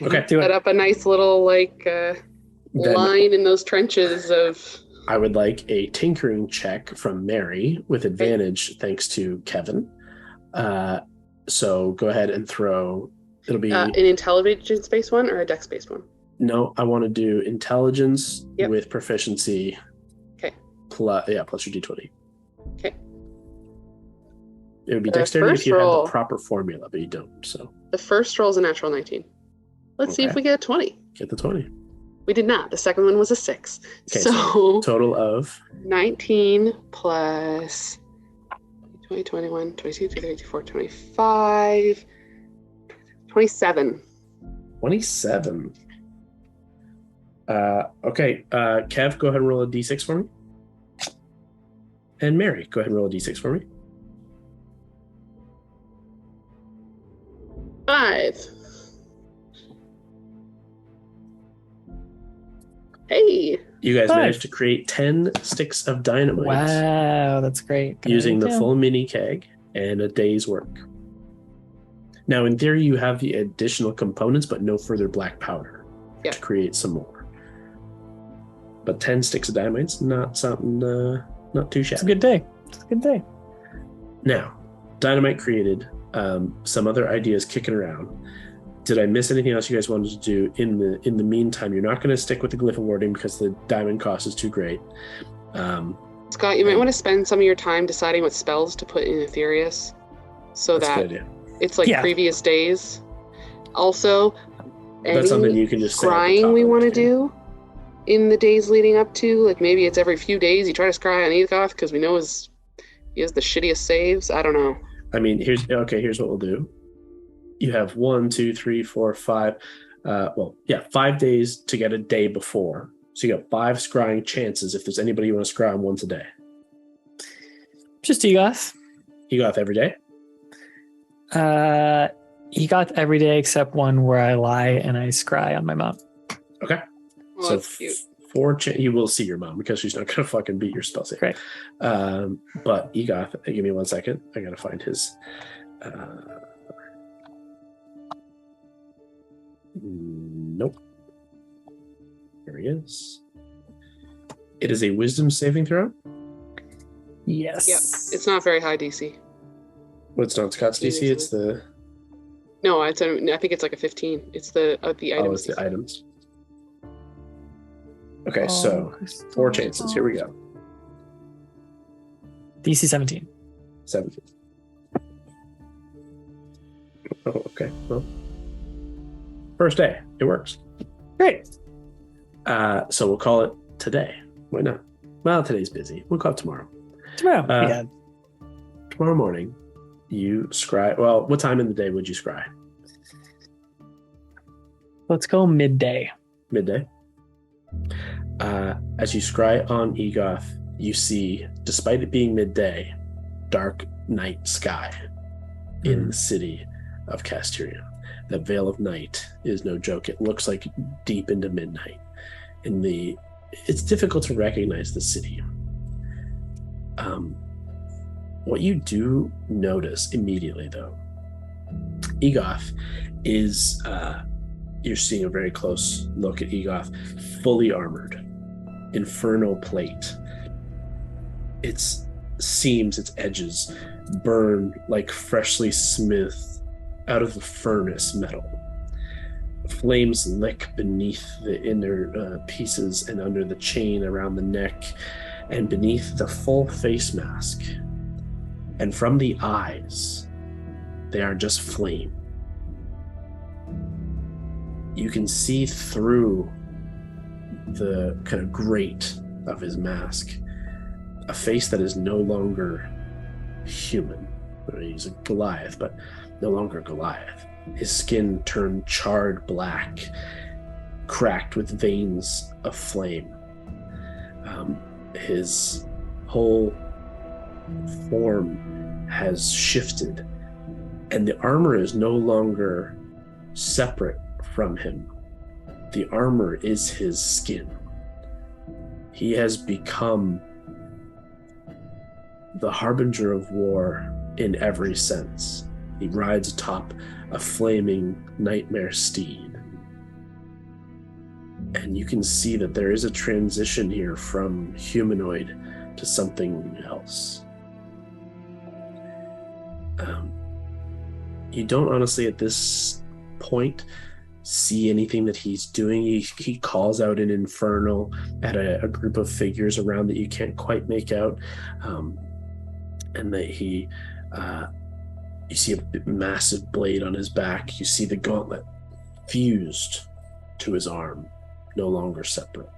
S1: Okay.
S3: Set up a nice little line in those trenches of.
S1: I would like a tinkering check from Mary with advantage, thanks to Kevin. So go ahead and throw. It'll be
S3: an intelligence-based one or a dex-based one.
S1: No, I want to do intelligence with proficiency.
S3: Okay.
S1: Plus your d20.
S3: Okay.
S1: It would be dexterity if you had the proper formula, but you don't. So
S3: the first roll is a natural 19. Let's see if we get a 20.
S1: Get the 20.
S3: We did not. The second one was a 6.
S1: Okay, so total of
S3: 19 plus 20, 21, 22, 23, 24, 25, 27.
S1: 27. Okay. Kev, go ahead and roll a d6 for me. And Mary, go ahead and roll a d6 for me.
S3: 5. Hey.
S1: You guys managed to create 10 sticks of dynamite.
S2: Wow, that's great.
S1: Using the full mini keg and a day's work. Now, in theory, you have the additional components, but no further black powder to create some more. But 10 sticks of dynamite's not something, not too shabby.
S2: It's a good day. It's a good day.
S1: Now, dynamite created, some other ideas kicking around. Did I miss anything else you guys wanted to do in the meantime? You're not going to stick with the glyph awarding because the diamond cost is too great.
S3: Scott, you might want to spend some of your time deciding what spells to put in Aetherius, so
S1: That's a
S3: that
S1: good idea.
S3: it's like previous days. Also,
S1: That's something you can just say at the
S3: scrying
S1: top
S3: we
S1: of
S3: want to
S1: the game.
S3: do in the days leading up to, like maybe it's every few days you try to scry on Egoth because we know he has the shittiest saves. I don't know.
S1: I mean, here's what we'll do. You have 1, 2, 3, 4, 5. 5 days to get a day before. So you got 5 scrying chances if there's anybody you want to scry on once a day.
S2: Just Egoth.
S1: Egoth every day?
S2: Egoth every day except one where I lie and I scry on my mom.
S1: Okay.
S3: Well,
S1: So
S3: that's cute.
S1: you will see your mom because she's not going to fucking beat your spell save.
S2: Great.
S1: But Egoth, give me 1 second. I got to find his... Nope. There he is. It is a wisdom saving throw.
S2: Yes.
S3: Yep. It's not very high DC.
S1: What's not Scott's DC? It's the...
S3: No, I think it's like a 15. It's the items.
S1: Oh, it's the items. Okay, so 4 chances. Here we go.
S2: DC 17.
S1: 17. Oh, okay. Well, first day. It works.
S2: Great.
S1: So we'll call it today. Why not? Well, today's busy. We'll call it tomorrow.
S2: Tomorrow.
S1: Tomorrow morning, you scry. Well, what time in the day would you scry?
S2: Let's go midday.
S1: Midday. As you scry on Egoth, you see, despite it being midday, dark night sky in the city of Casterion. That veil of night is no joke. It looks like deep into midnight. It's difficult to recognize the city. What you do notice immediately, though, Egoth is... you're seeing a very close look at Egoth, fully armored, infernal plate. Its seams, its edges burn like freshly smoothed out of the furnace metal. Flames lick beneath the inner pieces and under the chain around the neck and beneath the full face mask. And from the eyes, they are just flame. You can see through the kind of grate of his mask a face that is no longer human. He's a Goliath, but no longer Goliath. His skin turned charred black, cracked with veins of flame. His whole form has shifted, and the armor is no longer separate from him. The armor is his skin. He has become the harbinger of war in every sense. He rides atop a flaming nightmare steed. And you can see that there is a transition here from humanoid to something else. You don't honestly at this point see anything that he's doing. He calls out an infernal at a group of figures around that you can't quite make out. And that he, you see a massive blade on his back. You see the gauntlet fused to his arm, no longer separate.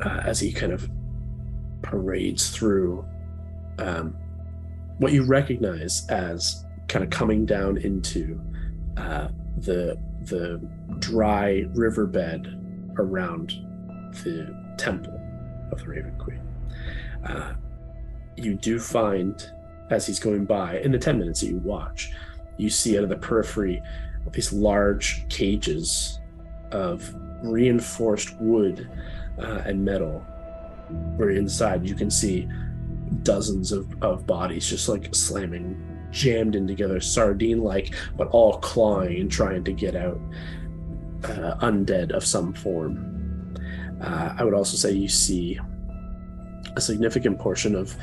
S1: As he kind of parades through what you recognize as kind of coming down into the dry riverbed around the temple of the Raven Queen. You do find, as he's going by, in the 10 minutes that you watch, you see out of the periphery these large cages of reinforced wood and metal, where inside you can see dozens of bodies just like slamming, jammed in together, sardine-like, but all clawing and trying to get out, undead of some form. I would also say you see a significant portion of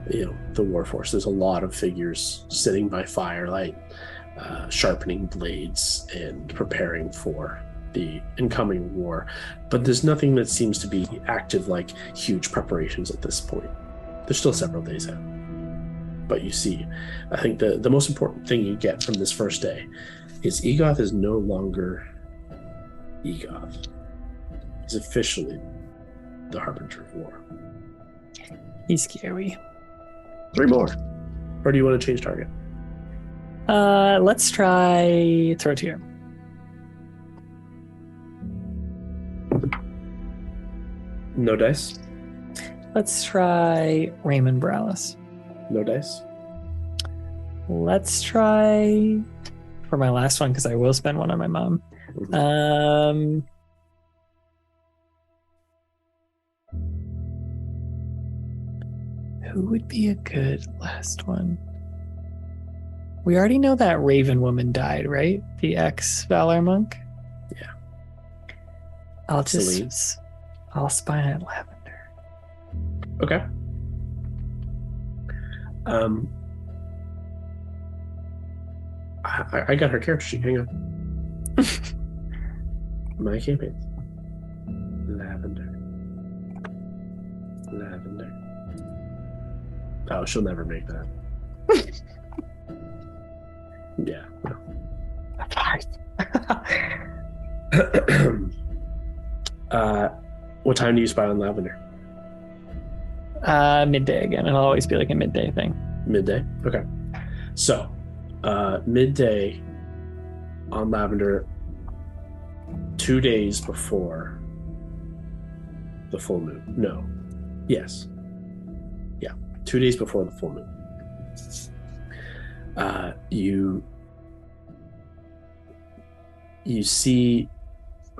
S1: the Warforce. There's a lot of figures sitting by firelight, sharpening blades and preparing for the incoming war, but there's nothing that seems to be active, like huge preparations at this point. There's still several days out. But you see, I think the most important thing you get from this first day is Egoth is no longer Egoth. He's officially the Harbinger of War.
S2: He's scary.
S1: 3 more. Or do you want to change target?
S2: Let's try throw tier.
S1: No dice?
S2: Let's try Raymond Morales.
S1: No dice?
S2: Let's try for my last one, because I will spend one on my mom. Who would be a good last one? We already know that Raven woman died, right? The ex-Valor monk?
S1: Yeah.
S2: I'll
S1: Celine.
S2: I'll spy on Lavender.
S1: Okay. I got her character sheet. Hang on. My campaigns. Lavender. Oh, she'll never make that. Yeah. What time do you spy on Lavender?
S2: Midday again. It'll always be like a midday thing.
S1: Midday? Okay. So, midday on Lavender, 2 days before the full moon. No. Yes. Yeah. 2 days before the full moon. You see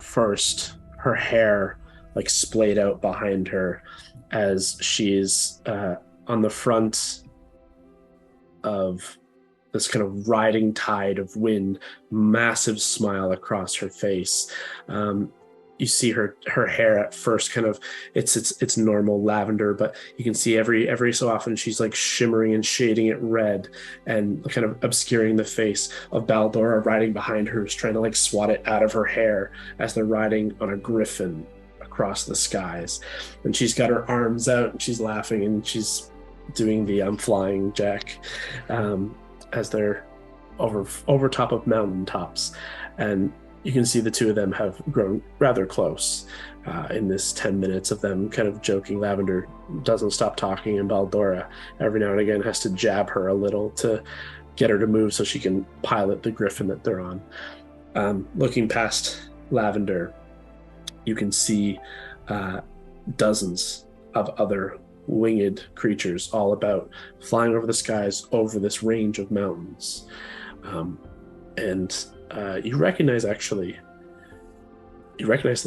S1: first her hair like splayed out behind her as she's on the front of this kind of riding tide of wind, massive smile across her face. You see her hair at first kind of it's normal lavender, but you can see every so often she's like shimmering and shading it red and kind of obscuring the face of Baldora riding behind her, who's trying to like swat it out of her hair as they're riding on a griffin across the skies. And she's got her arms out and she's laughing and she's doing the I'm flying jack as they're over top of mountain tops. And you can see the two of them have grown rather close in this 10 minutes of them kind of joking. Lavender doesn't stop talking, and Baldora every now and again has to jab her a little to get her to move so she can pilot the griffin that they're on. Looking past Lavender, you can see dozens of other winged creatures all about, flying over the skies over this range of mountains. You recognize the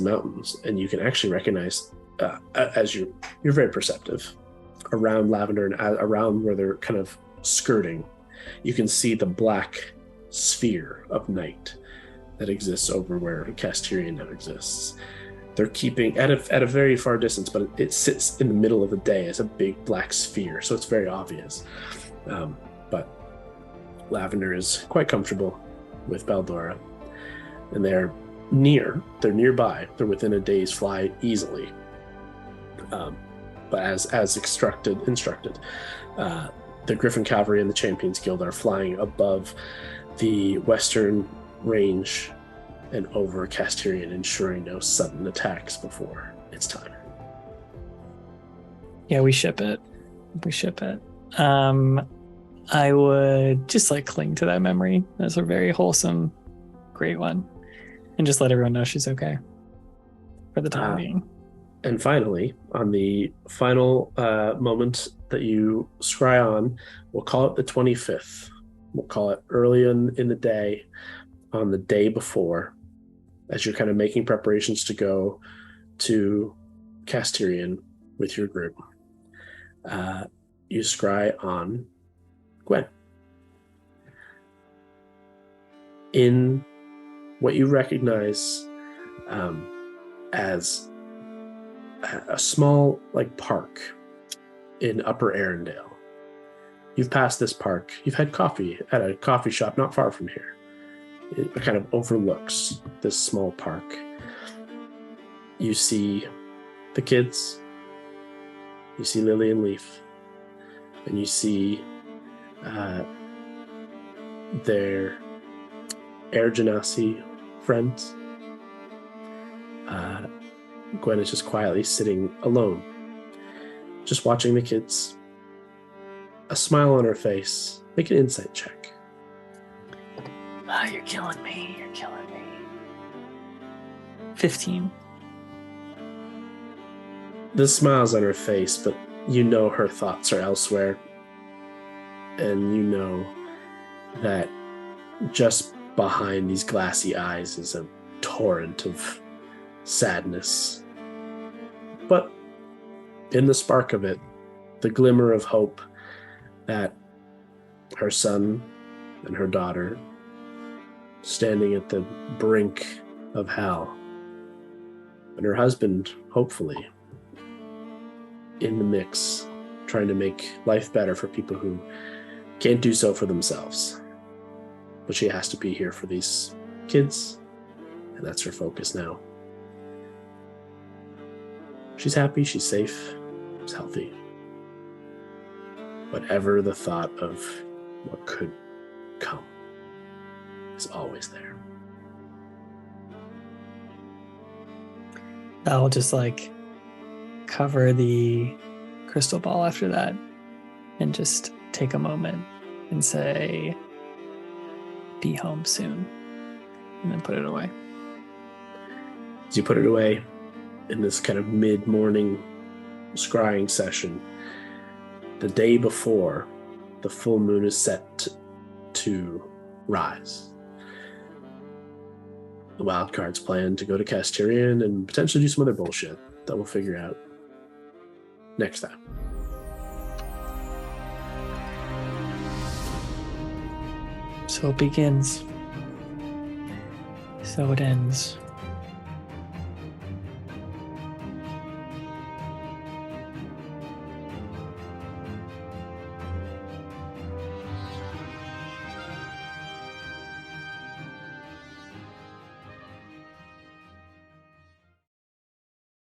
S1: mountains, and you can actually recognize as you're very perceptive around Lavender and around where they're kind of skirting. You can see the black sphere of night that exists over where Casterian now exists. They're keeping at a very far distance, but it sits in the middle of the day as a big black sphere, so it's very obvious. But Lavender is quite comfortable with Baldora, and they're nearby. They're within a day's fly easily. But as instructed, the Griffin Cavalry and the Champions Guild are flying above the western range and over Casterian, ensuring no sudden attacks before it's time.
S2: Yeah, we ship it. I would just like cling to that memory. That's a very wholesome, great one. And just let everyone know she's okay for the time being.
S1: And finally, on the final moment that you scry on, we'll call it the 25th. We'll call it early in the day, on the day before, as you're kind of making preparations to go to Casterian with your group. You scry on Gwen. In what you recognize as a small park in Upper Arendelle. You've passed this park. You've had coffee at a coffee shop not far from here. it kind of overlooks this small park. You see the kids, you see Lily and Leaf, and you see their Air Genasi friends. Gwen is just quietly sitting alone, just watching the kids. A smile on her face. Make an insight check.
S2: You're killing me. You're killing me. 15.
S1: The smile's on her face, but you know her thoughts are elsewhere. And you know that just behind these glassy eyes is a torrent of sadness. But in the spark of it, the glimmer of hope that her son and her daughter, standing at the brink of hell, and her husband, hopefully, in the mix, trying to make life better for people who can't do so for themselves. But she has to be here for these kids, and that's her focus now. She's happy, she's safe, she's healthy. Whatever the thought of what could come is always there.
S2: I'll just like cover the crystal ball after that and just take a moment and say, be home soon, and then put it away.
S1: As you put it away in this kind of mid-morning scrying session, the day before the full moon is set to rise, the Wildcards plan to go to Castirian and potentially do some other bullshit that we'll figure out next time.
S2: So it begins. So it ends.